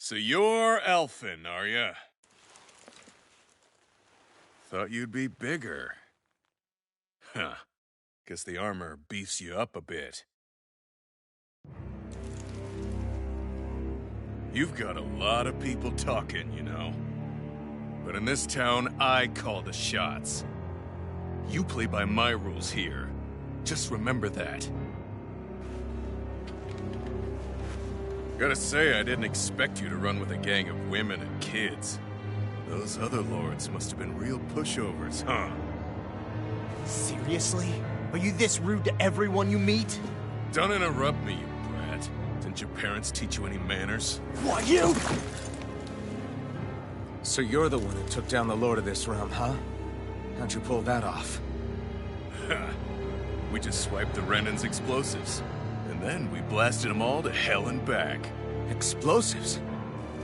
So you're Elfin, are ya? Thought you'd be bigger. Huh. Guess the armor beefs you up a bit. You've got a lot of people talking, you know. But in this town, I call the shots. You play by my rules here. Just remember that. Gotta say, I didn't expect you to run with a gang of women and kids. Those other lords must have been real pushovers, huh? Seriously? Are you this rude to everyone you meet? Don't interrupt me, you brat. Didn't your parents teach you any manners? What, you? So you're the one who took down the lord of this realm, huh? How'd you pull that off? We just swiped the Renan's explosives. And then we blasted them all to hell and back. Explosives?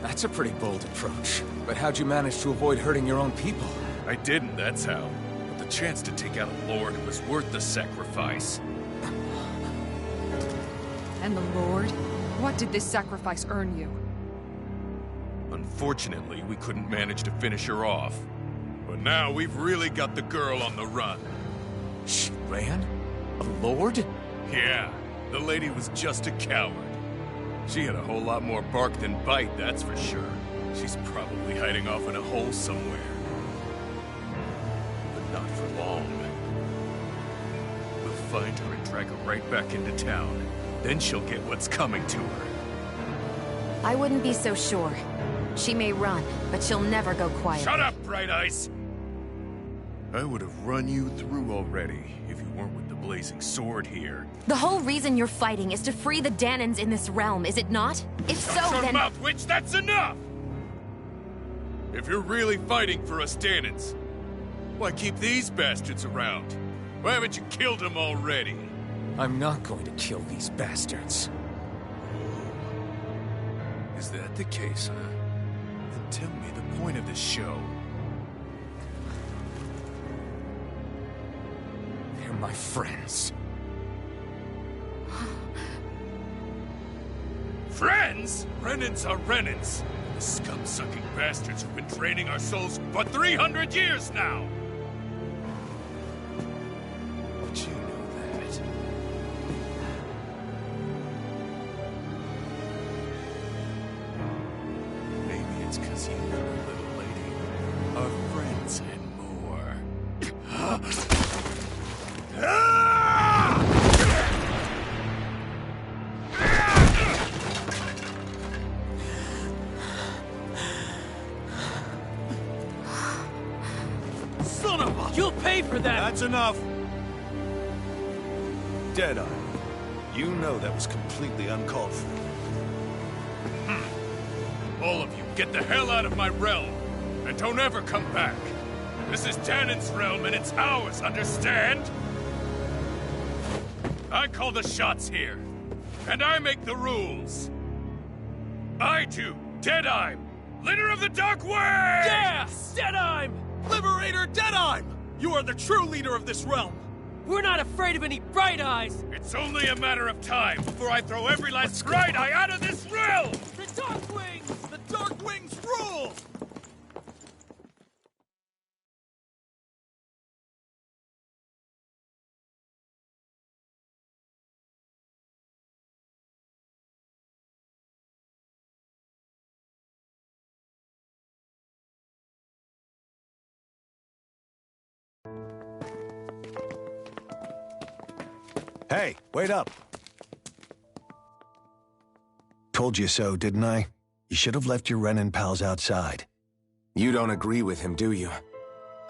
That's a pretty bold approach. But how'd you manage to avoid hurting your own people? I didn't, that's how. But the chance to take out a lord was worth the sacrifice. And the Lord? What did this sacrifice earn you? Unfortunately, we couldn't manage to finish her off. But now we've really got the girl on the run. She ran? A lord? Yeah, the lady was just a coward. She had a whole lot more bark than bite, that's for sure. She's probably hiding off in a hole somewhere. But not for long. We'll find her and drag her right back into town. Then she'll get what's coming to her. I wouldn't be so sure. She may run, but she'll never go quiet. Shut up, Bright Eyes! I would have run you through already if you weren't with the blazing sword here. The whole reason you're fighting is to free the Danans in this realm, is it not? If so, Shut your then... mouth, witch! That's enough! If you're really fighting for us Danans, why keep these bastards around? Why haven't you killed them already? I'm not going to kill these bastards. Is that the case, huh? Then tell me the point of this show. They're my friends. Friends? Renans are Renans. The scum-sucking bastards who've been draining our souls for 300 years now! But you know that. Maybe it's because you, little lady, are friends and more. Son of a... You'll pay for that! That's enough! Deadeye, you know that was completely uncalled for. All of you, get the hell out of my realm! And don't ever come back! This is Danan's realm and it's ours, understand? I call the shots here. And I make the rules. I do, Deadeye, leader of the Dark Wings! Yeah! Deadeye! Liberator Deadeye! You are the true leader of this realm! We're not afraid of any Bright Eyes! It's only a matter of time before I throw every last Bright Eye out of this realm! The Dark Wings! The Dark Wings rule! Hey, wait up! Told you so, didn't I? You should have left your Renan pals outside. You don't agree with him, do you?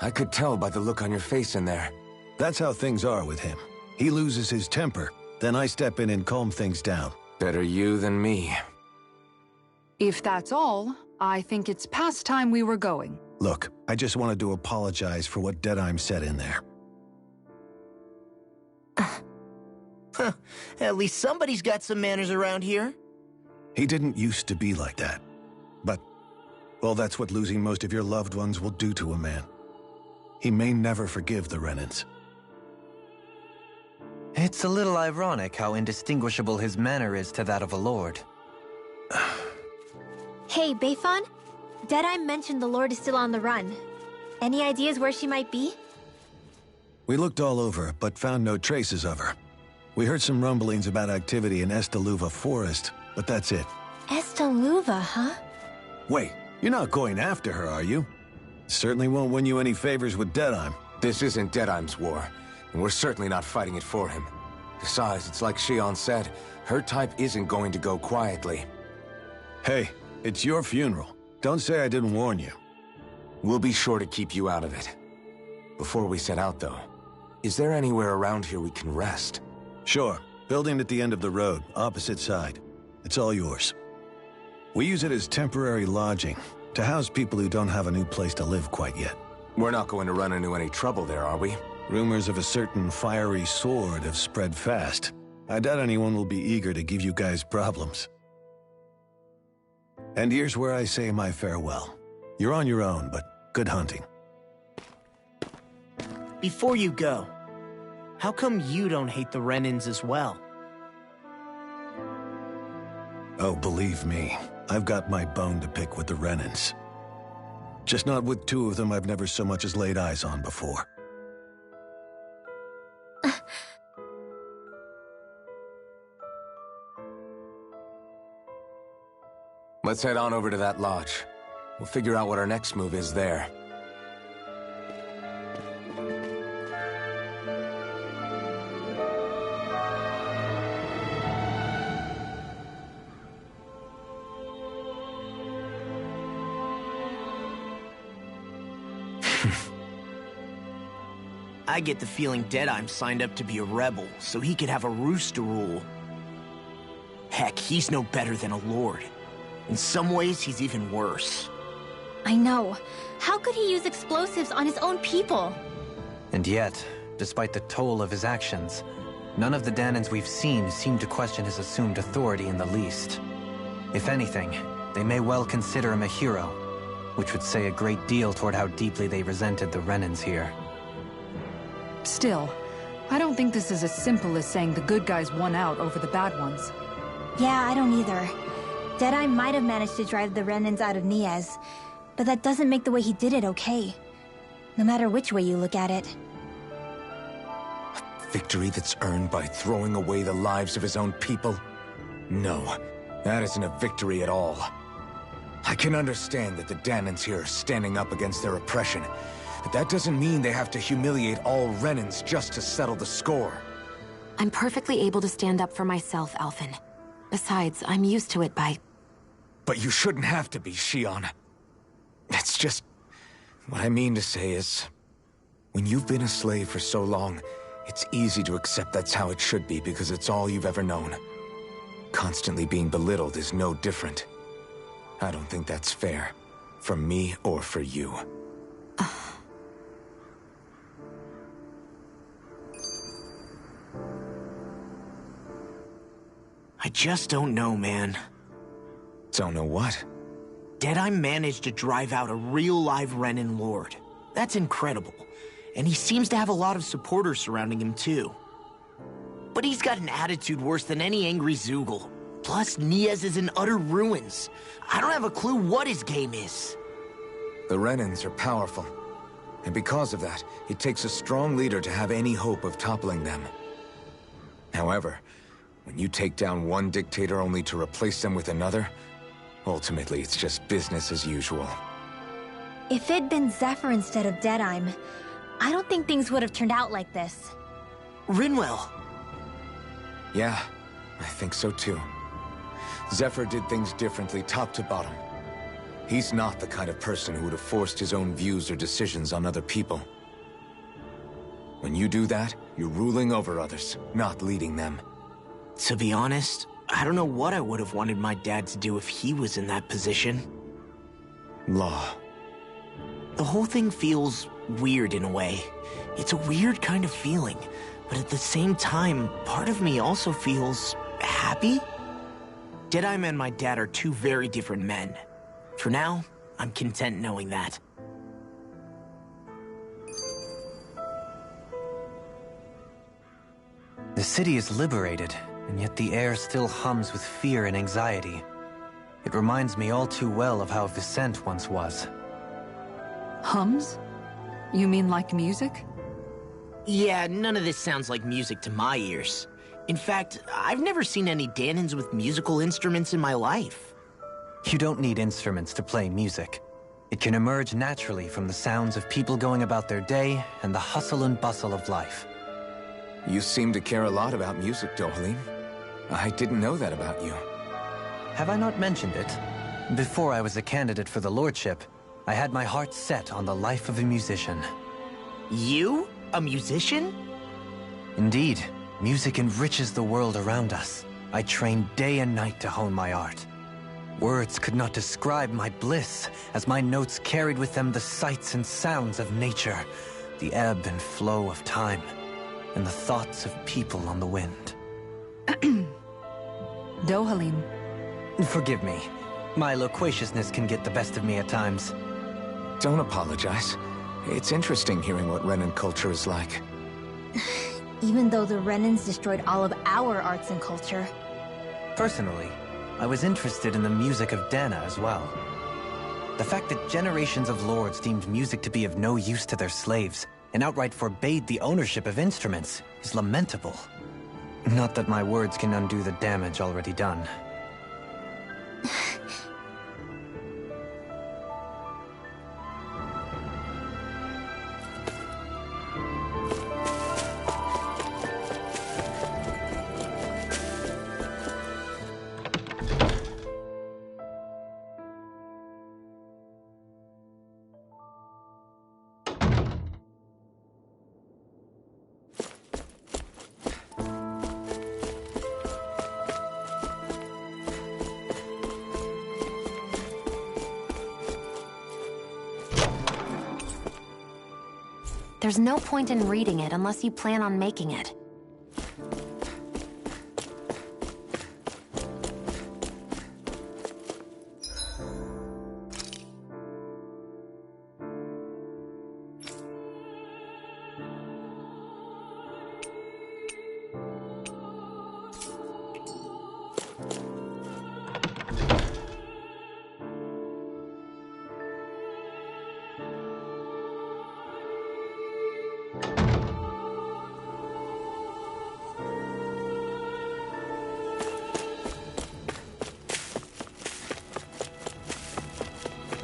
I could tell by the look on your face in there. That's how things are with him. He loses his temper, then I step in and calm things down. Better you than me. If that's all, I think it's past time we were going. Look, I just wanted to apologize for what Deadeye said in there. At least somebody's got some manners around here. He didn't used to be like that. But, well, that's what losing most of your loved ones will do to a man. He may never forgive the Renans. It's a little ironic how indistinguishable his manner is to that of a lord. Hey, Bayfon? Deadeye mentioned the Lord is still on the run. Any ideas where she might be? We looked all over, but found no traces of her. We heard some rumblings about activity in Estaluva Forest, but that's it. Estaluva, huh? Wait, you're not going after her, are you? Certainly won't win you any favors with Deadheim. This isn't Deadheim's war, and we're certainly not fighting it for him. Besides, it's like Shion said, her type isn't going to go quietly. Hey, it's your funeral. Don't say I didn't warn you. We'll be sure to keep you out of it. Before we set out, though, is there anywhere around here we can rest? Sure. Building at the end of the road, opposite side. It's all yours. We use it as temporary lodging, to house people who don't have a new place to live quite yet. We're not going to run into any trouble there, are we? Rumors of a certain fiery sword have spread fast. I doubt anyone will be eager to give you guys problems. And here's where I say my farewell. You're on your own, but good hunting. Before you go, how come you don't hate the Renins as well? Oh, believe me, I've got my bone to pick with the Renins. Just not with two of them I've never so much as laid eyes on before. Let's head on over to that lodge. We'll figure out what our next move is there. I get the feeling Deadheim signed up to be a rebel, so he could have a roost to rule. Heck, he's no better than a lord. In some ways, he's even worse. I know. How could he use explosives on his own people? And yet, despite the toll of his actions, none of the Danins we've seen seem to question his assumed authority in the least. If anything, they may well consider him a hero, which would say a great deal toward how deeply they resented the Renins here. Still, I don't think this is as simple as saying the good guys won out over the bad ones. Yeah, I don't either. Deadeye might have managed to drive the Renins out of Niez, but that doesn't make the way he did it okay. No matter which way you look at it. A victory that's earned by throwing away the lives of his own people? No, that isn't a victory at all. I can understand that the Danins here are standing up against their oppression, but that doesn't mean they have to humiliate all Renins just to settle the score. I'm perfectly able to stand up for myself, Alphen. Besides, I'm used to it by... But you shouldn't have to be, Shion. It's just... What I mean to say is... When you've been a slave for so long, it's easy to accept that's how it should be because it's all you've ever known. Constantly being belittled is no different. I don't think that's fair. For me or for you. I just don't know, man. Don't know what? Deadeye managed to drive out a real live Renin lord. That's incredible. And he seems to have a lot of supporters surrounding him, too. But he's got an attitude worse than any angry Zoogle. Plus, Niez is in utter ruins. I don't have a clue what his game is. The Renins are powerful. And because of that, it takes a strong leader to have any hope of toppling them. However, when you take down one dictator only to replace them with another, ultimately it's just business as usual. If it'd been Zephyr instead of Deadheim, I don't think things would have turned out like this. Rinwell. Yeah, I think so too. Zephyr did things differently top to bottom. He's not the kind of person who would have forced his own views or decisions on other people. When you do that, you're ruling over others, not leading them. To be honest, I don't know what I would have wanted my dad to do if he was in that position. Law. The whole thing feels weird in a way. It's a weird kind of feeling, but at the same time, part of me also feels happy. Deadeye and my dad are two very different men. For now, I'm content knowing that. The city is liberated, and yet the air still hums with fear and anxiety. It reminds me all too well of how Vicente once was. Hums? You mean like music? Yeah, none of this sounds like music to my ears. In fact, I've never seen any Danins with musical instruments in my life. You don't need instruments to play music. It can emerge naturally from the sounds of people going about their day and the hustle and bustle of life. You seem to care a lot about music, Dohalim. I didn't know that about you. Have I not mentioned it? Before I was a candidate for the lordship, I had my heart set on the life of a musician. You? A musician? Indeed, music enriches the world around us. I trained day and night to hone my art. Words could not describe my bliss, as my notes carried with them the sights and sounds of nature, the ebb and flow of time, and the thoughts of people on the wind. Dohalim. Forgive me. My loquaciousness can get the best of me at times. Don't apologize. It's interesting hearing what Renan culture is like. Even though the Renans destroyed all of our arts and culture. Personally, I was interested in the music of Dana as well. The fact that generations of lords deemed music to be of no use to their slaves and outright forbade the ownership of instruments is lamentable. Not that my words can undo the damage already done. There's no point in reading it unless you plan on making it.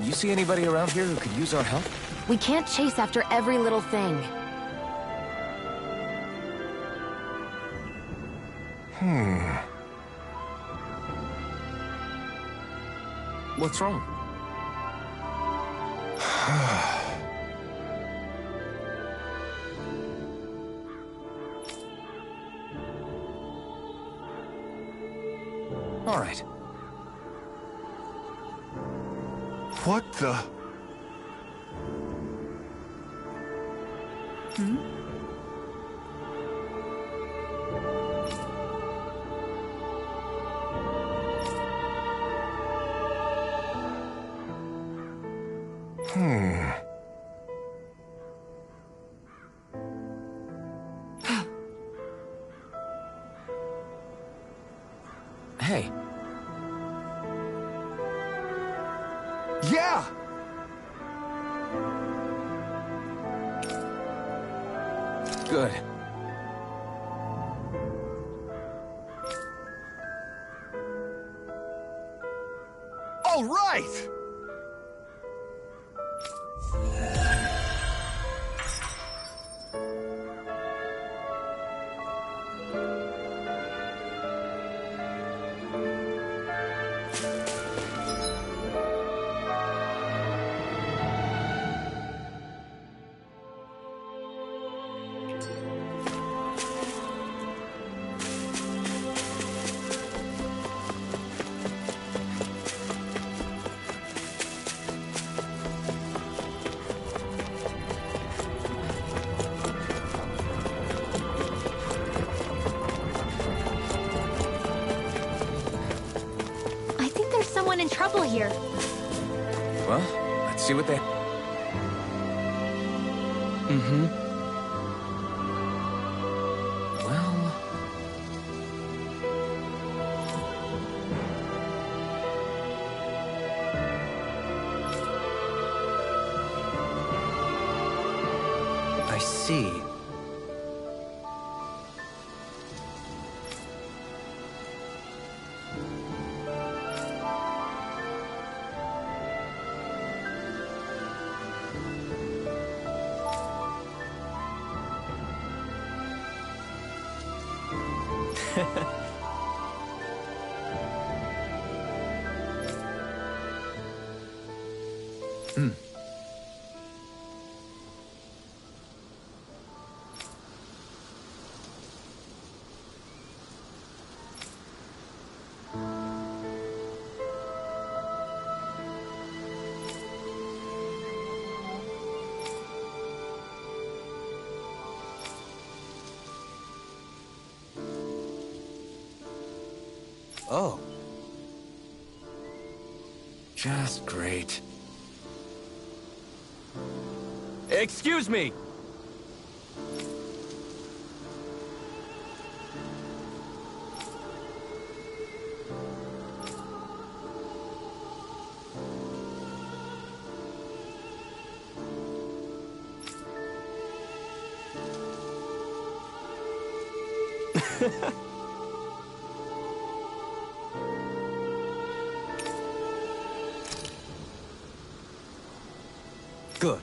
You see anybody around here who could use our help? We can't chase after every little thing. What's wrong? All right. What the? Hey. Yeah! Good. All right! In trouble here. Well, let's see what they... Well... I see. Oh. Just great. Excuse me! Good.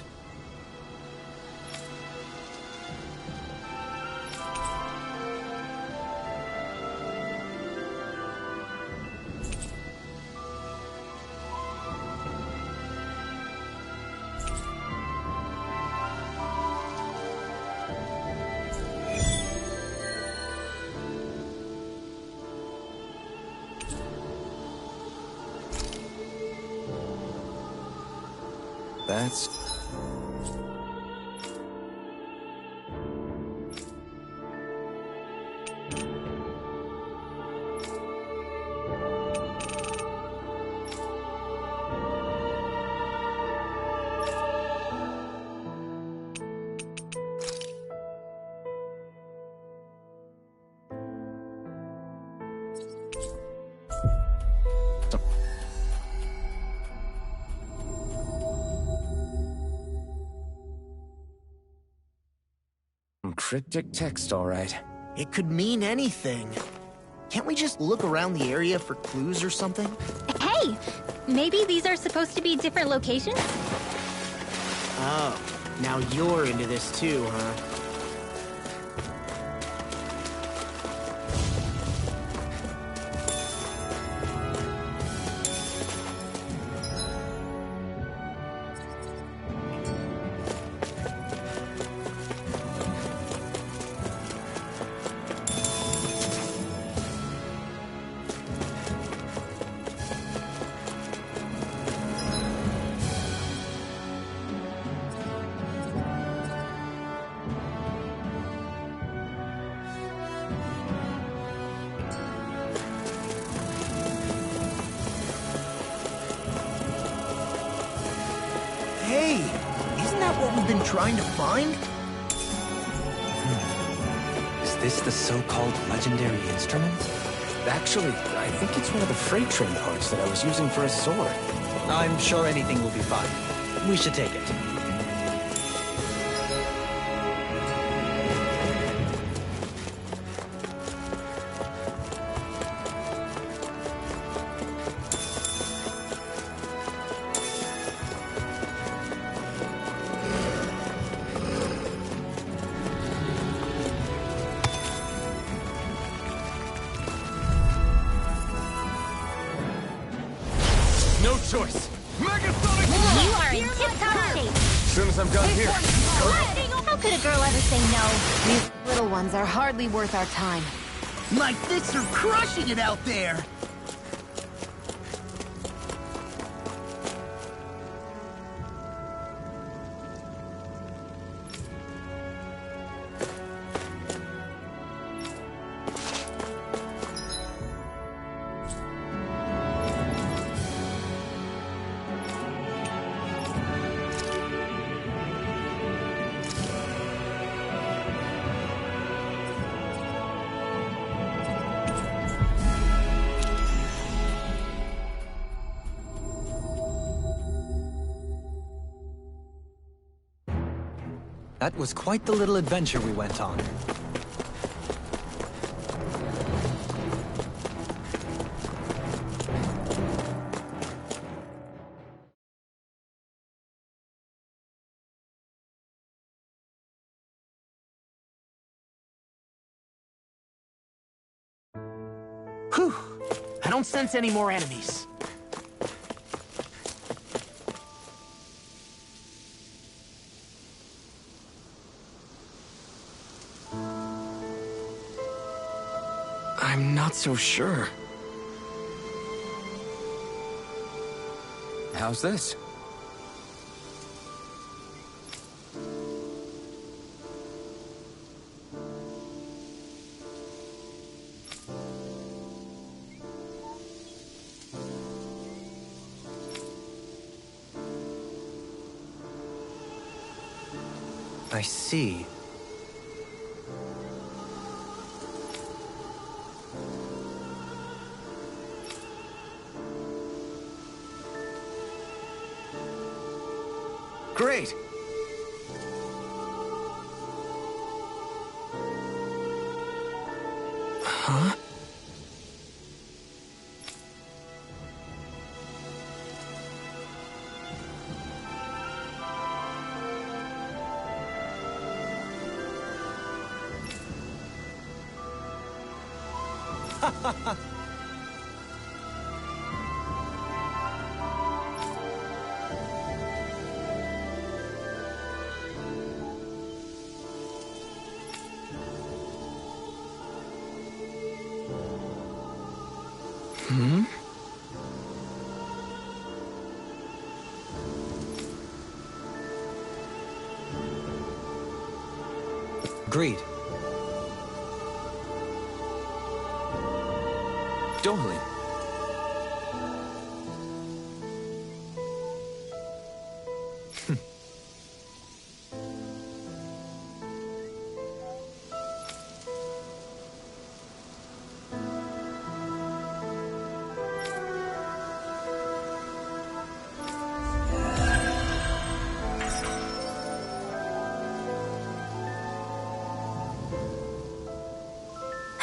That's... cryptic text, all right. It could mean anything. Can't we just look around the area for clues or something? Hey! Maybe these are supposed to be different locations? Oh, now you're into this too, huh? Hey, isn't that what we've been trying to find? Is this the so-called legendary instrument? Actually, I think it's one of the freight train parts that I was using for a sword. I'm sure anything will be fine. We should take it. No choice. Megasonic! You are in tip-top shape! As soon as I'm done here. How could a girl ever say no? These little ones are hardly worth our time. My fists are crushing it out there! That was quite the little adventure we went on. Whew. I don't sense any more enemies. I'm not so sure. How's this? I see. Great! Huh? Hmm? Agreed. Dohalim.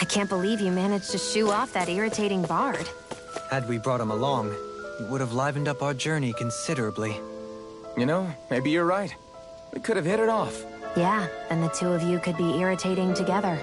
I can't believe you managed to shoo off that irritating bard. Had we brought him along, it would have livened up our journey considerably. You know, maybe you're right. We could have hit it off. Yeah, then the two of you could be irritating together.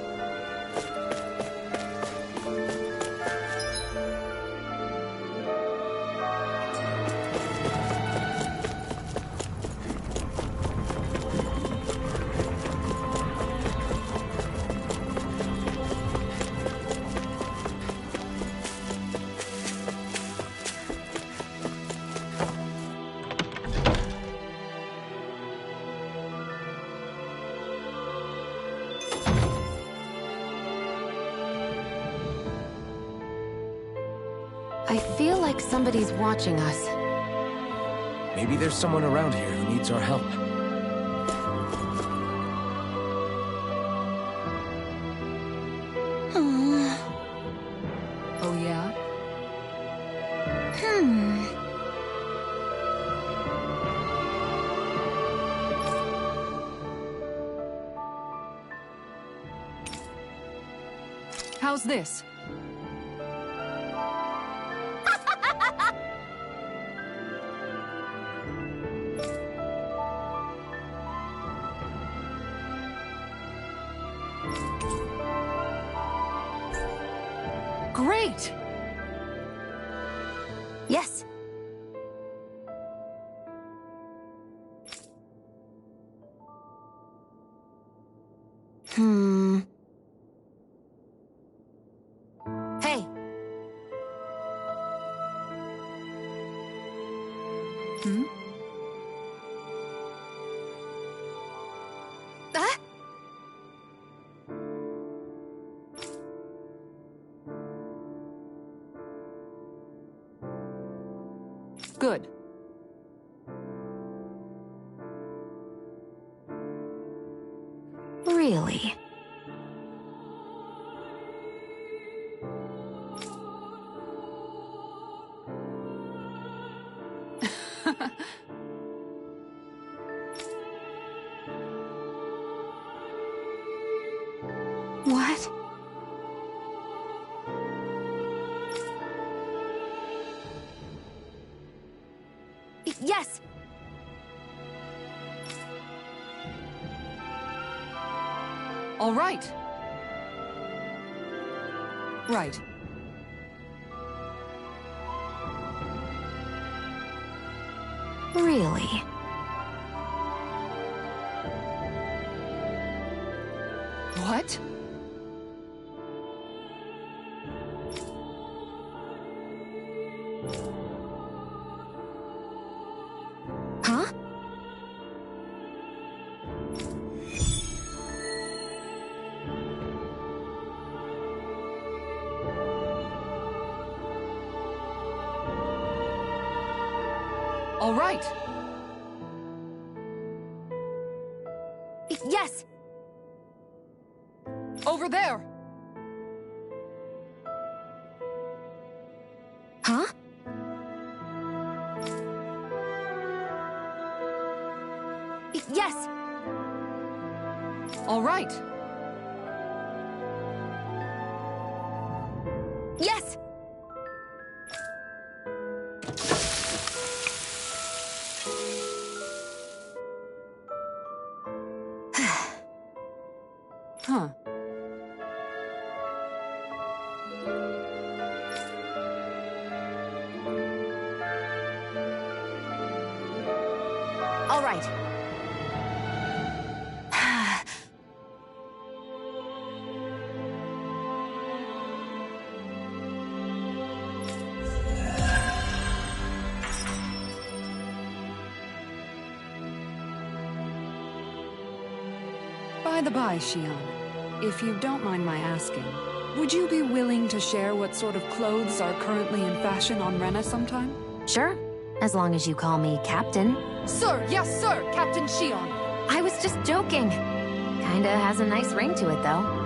I feel like somebody's watching us. Maybe there's someone around here who needs our help. Oh, yeah? How's this? Great! Yes. Hey. Hmm? Good. Really? What? Yes! All right. Right. Really? What? Huh? All right. Yes! Over there. Huh? Yes! All right. Yes! Huh. All right. By the by, Shion, if you don't mind my asking, would you be willing to share what sort of clothes are currently in fashion on Rena sometime? Sure, as long as you call me Captain. Sir, yes, sir, Captain Shion. I was just joking. Kinda has a nice ring to it, though.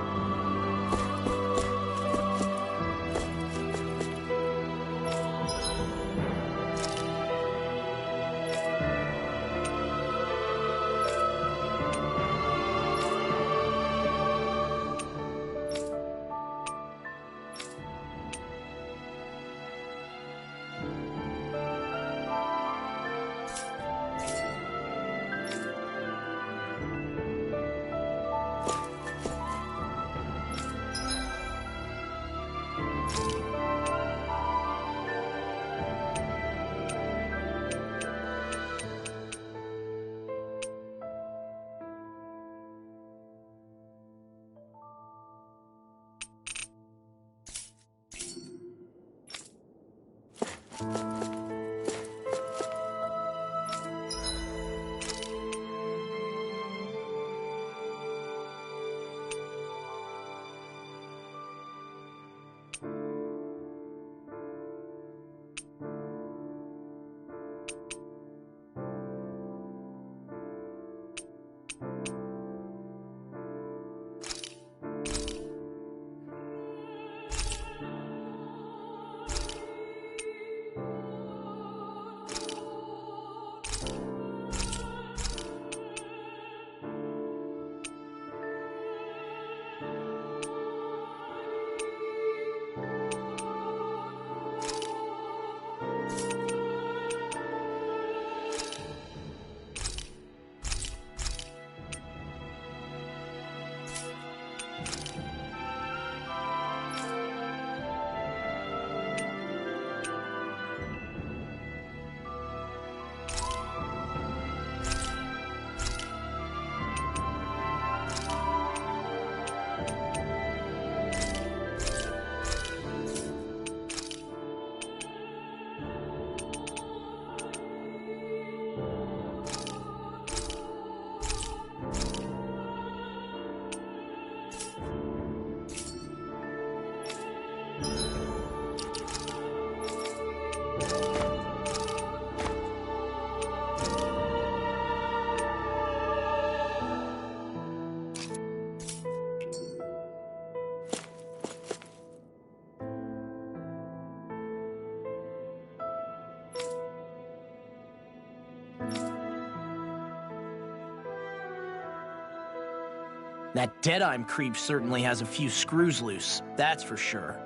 That Deadime creep certainly has a few screws loose, that's for sure.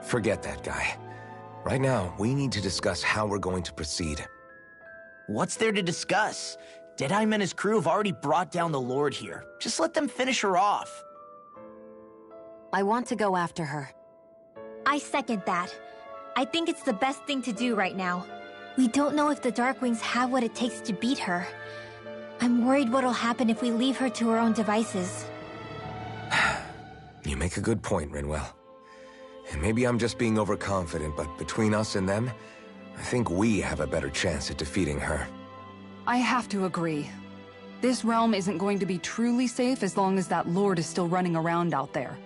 Forget that guy. Right now, we need to discuss how we're going to proceed. What's there to discuss? Deadime and his crew have already brought down the Lord here. Just let them finish her off. I want to go after her. I second that. I think it's the best thing to do right now. We don't know if the Darkwings have what it takes to beat her. I'm worried what'll happen if we leave her to her own devices. You make a good point, Rinwell. And maybe I'm just being overconfident, but between us and them, I think we have a better chance at defeating her. I have to agree. This realm isn't going to be truly safe as long as that Lord is still running around out there.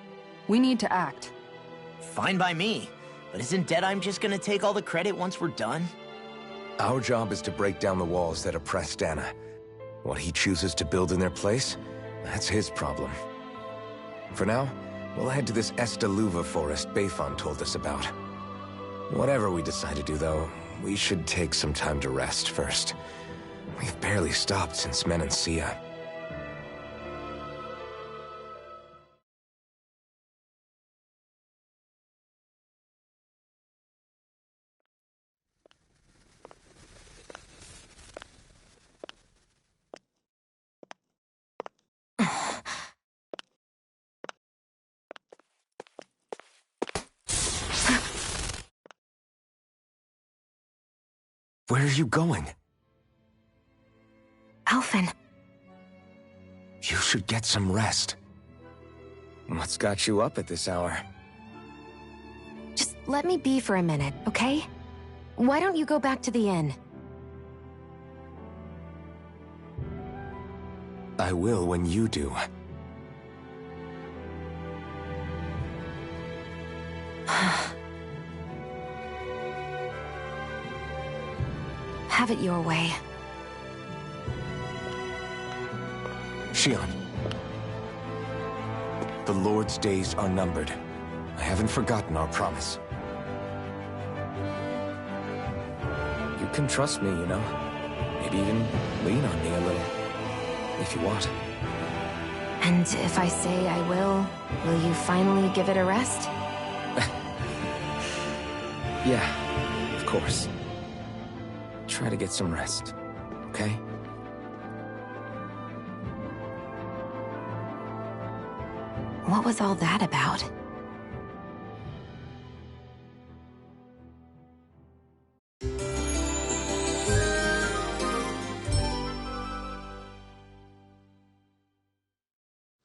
We need to act. Fine by me. But isn't Deadeye just gonna take all the credit once we're done? Our job is to break down the walls that oppress Dana. What he chooses to build in their place, that's his problem. For now, we'll head to this Estaluva forest Bayfon told us about. Whatever we decide to do, though, we should take some time to rest first. We've barely stopped since Menancia. Where are you going? Alphen. You should get some rest. What's got you up at this hour? Just let me be for a minute, okay? Why don't you go back to the inn? I will when you do. Have it your way. Shion. The Lord's days are numbered. I haven't forgotten our promise. You can trust me, you know. Maybe even lean on me a little. If you want. And if I say I will you finally give it a rest? Yeah, of course. Try to get some rest, okay? What was all that about?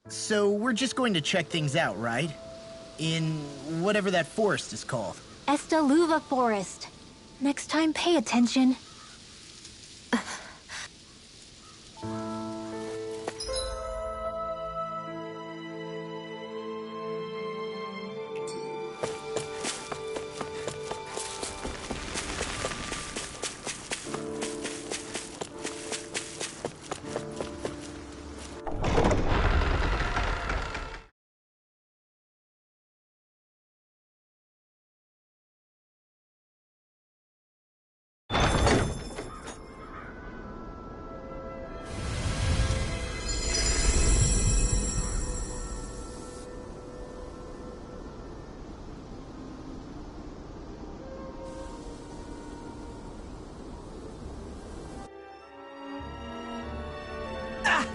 So we're just going to check things out, right? In whatever that forest is called. Estaluva Forest. Next time, pay attention.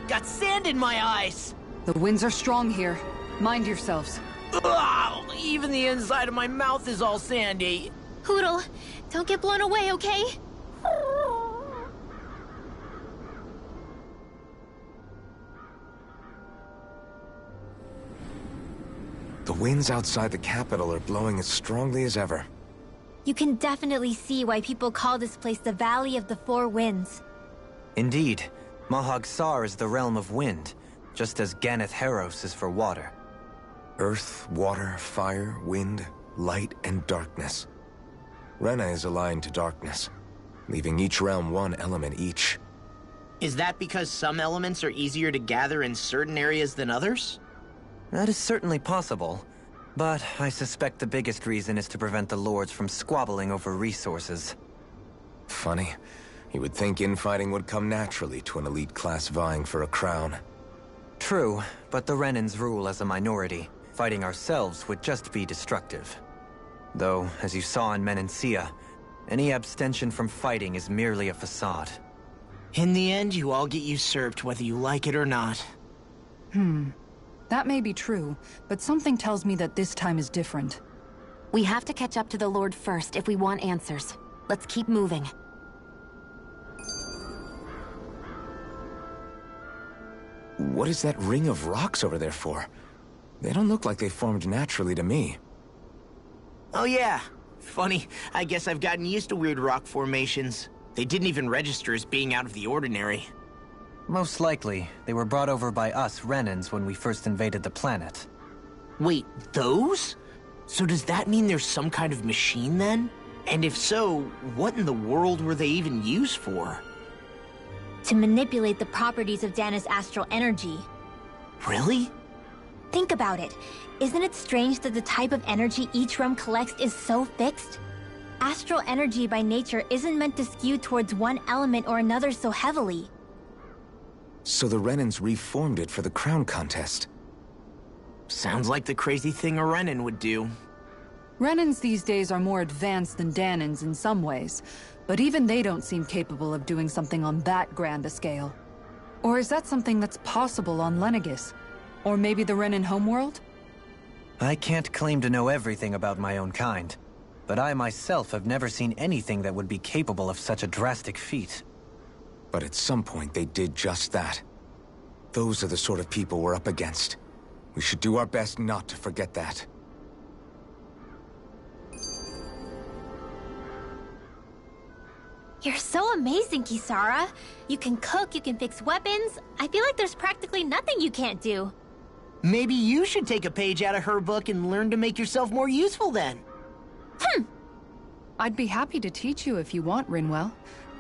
Got sand in my eyes! The winds are strong here. Mind yourselves. Ugh, even the inside of my mouth is all sandy. Hoodle, don't get blown away, okay? The winds outside the capital are blowing as strongly as ever. You can definitely see why people call this place the Valley of the Four Winds. Indeed. Mahag Sar is the realm of wind, just as Ganeth Heros is for water. Earth, water, fire, wind, light, and darkness. Rena is aligned to darkness, leaving each realm one element each. Is that because some elements are easier to gather in certain areas than others? That is certainly possible, but I suspect the biggest reason is to prevent the lords from squabbling over resources. Funny. You would think infighting would come naturally to an elite class vying for a crown. True, but the Renans rule as a minority. Fighting ourselves would just be destructive. Though, as you saw in Menancia, any abstention from fighting is merely a facade. In the end, you all get usurped whether you like it or not. That may be true, but something tells me that this time is different. We have to catch up to the Lord first if we want answers. Let's keep moving. What is that ring of rocks over there for? They don't look like they formed naturally to me. Oh yeah. Funny, I guess I've gotten used to weird rock formations. They didn't even register as being out of the ordinary. Most likely, they were brought over by us Renans when we first invaded the planet. Wait, those? So does that mean there's some kind of machine then? And if so, what in the world were they even used for? To manipulate the properties of Dana's astral energy. Really? Think about it. Isn't it strange that the type of energy each realm collects is so fixed? Astral energy by nature isn't meant to skew towards one element or another so heavily. So the Renans reformed it for the crown contest. Sounds like the crazy thing a Renan would do. Renans these days are more advanced than Danans in some ways, but even they don't seem capable of doing something on that grand a scale. Or is that something that's possible on Lenegis? Or maybe the Renan homeworld? I can't claim to know everything about my own kind, but I myself have never seen anything that would be capable of such a drastic feat. But at some point they did just that. Those are the sort of people we're up against. We should do our best not to forget that. You're so amazing, Kisara. You can cook, you can fix weapons. I feel like there's practically nothing you can't do. Maybe you should take a page out of her book and learn to make yourself more useful then. I'd be happy to teach you if you want, Rinwell.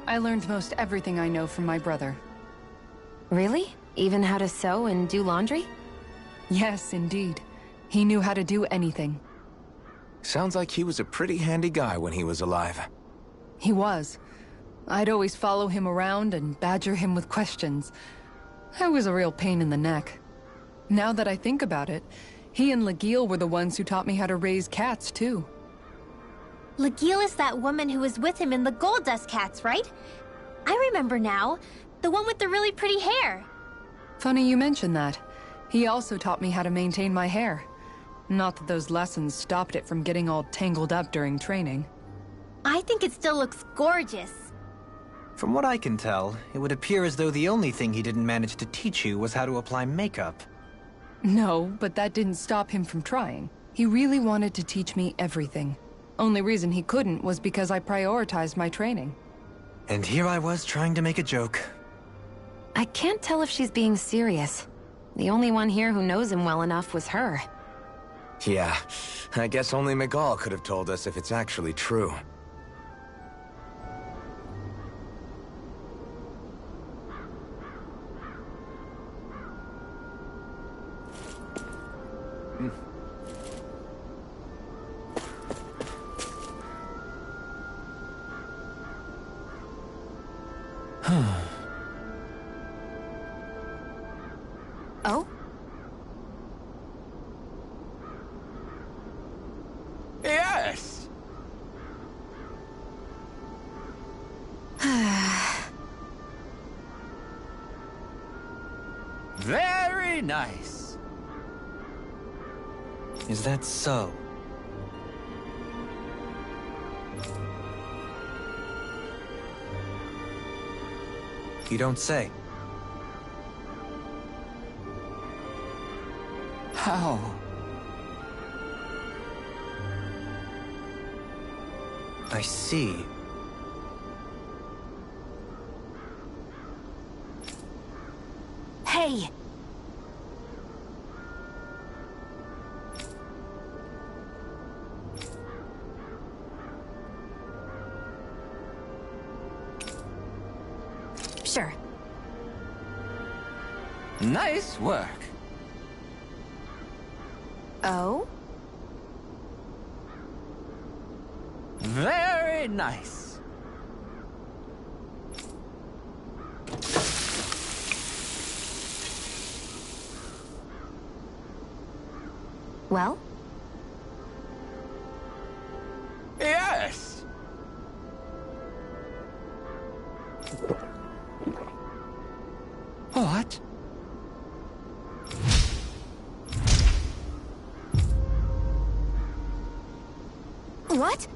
I learned most everything I know from my brother. Really? Even how to sew and do laundry? Yes, indeed. He knew how to do anything. Sounds like he was a pretty handy guy when he was alive. He was. I'd always follow him around and badger him with questions. I was a real pain in the neck. Now that I think about it, he and Legil were the ones who taught me how to raise cats, too. Legil is that woman who was with him in the Gold Dust Cats, right? I remember now. The one with the really pretty hair. Funny you mention that. He also taught me how to maintain my hair. Not that those lessons stopped it from getting all tangled up during training. I think it still looks gorgeous. From what I can tell, it would appear as though the only thing he didn't manage to teach you was how to apply makeup. No, but that didn't stop him from trying. He really wanted to teach me everything. Only reason he couldn't was because I prioritized my training. And here I was trying to make a joke. I can't tell if she's being serious. The only one here who knows him well enough was her. Yeah, I guess only Miguel could have told us if it's actually true. Oh? Yes! Very nice. Is that so? You don't say. How? I see. Hey! Sure. Nice work. Oh? Very nice. Well? Yes! What? What?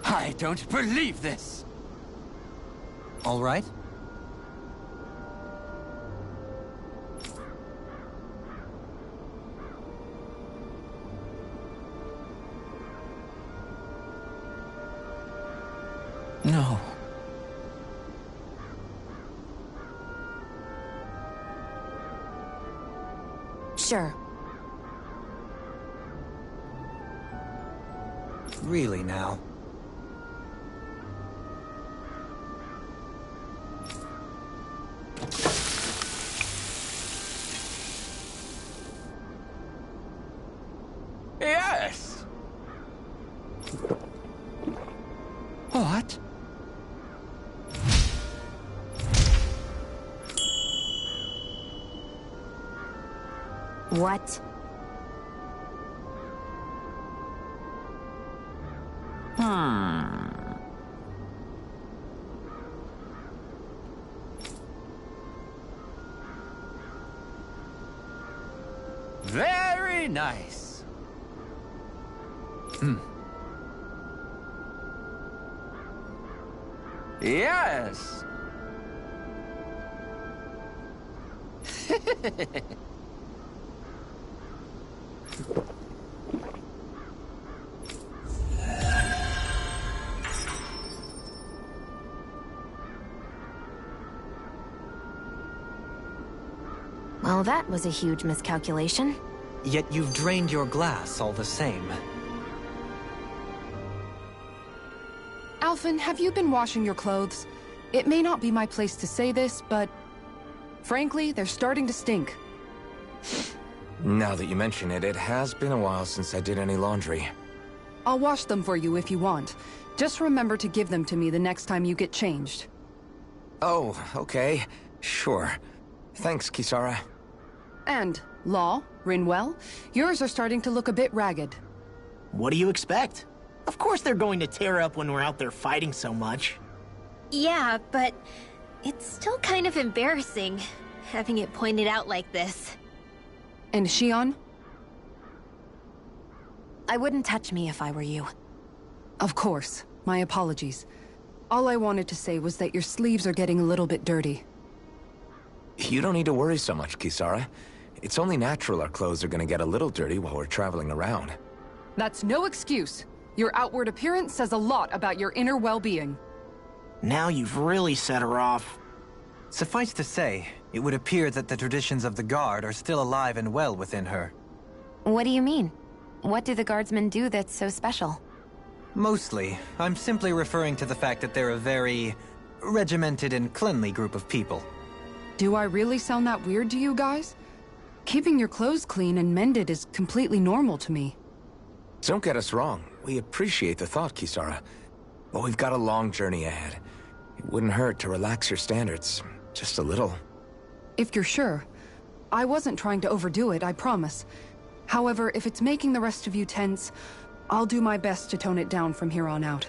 I don't believe this! All right? No. Sure. Really now? Yes! What? What? Very nice. Yes. Well, that was a huge miscalculation. Yet you've drained your glass all the same. Alphen, have you been washing your clothes? It may not be my place to say this, but... frankly, they're starting to stink. Now that you mention it, it has been a while since I did any laundry. I'll wash them for you if you want. Just remember to give them to me the next time you get changed. Oh, okay. Sure. Thanks, Kisara. And, Law, Rinwell, yours are starting to look a bit ragged. What do you expect? Of course they're going to tear up when we're out there fighting so much. Yeah, but it's still kind of embarrassing, having it pointed out like this. And Shion? I wouldn't touch me if I were you. Of course. My apologies. All I wanted to say was that your sleeves are getting a little bit dirty. You don't need to worry so much, Kisara. It's only natural our clothes are gonna get a little dirty while we're traveling around. That's no excuse. Your outward appearance says a lot about your inner well-being. Now you've really set her off. Suffice to say, it would appear that the traditions of the Guard are still alive and well within her. What do you mean? What do the guardsmen do that's so special? Mostly, I'm simply referring to the fact that they're a very regimented and cleanly group of people. Do I really sound that weird to you guys? Keeping your clothes clean and mended is completely normal to me. Don't get us wrong. We appreciate the thought, Kisara. But we've got a long journey ahead. It wouldn't hurt to relax your standards. Just a little. If you're sure. I wasn't trying to overdo it, I promise. However, if it's making the rest of you tense, I'll do my best to tone it down from here on out.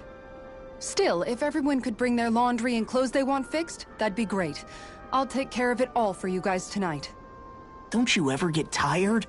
Still, if everyone could bring their laundry and clothes they want fixed, that'd be great. I'll take care of it all for you guys tonight. Don't you ever get tired?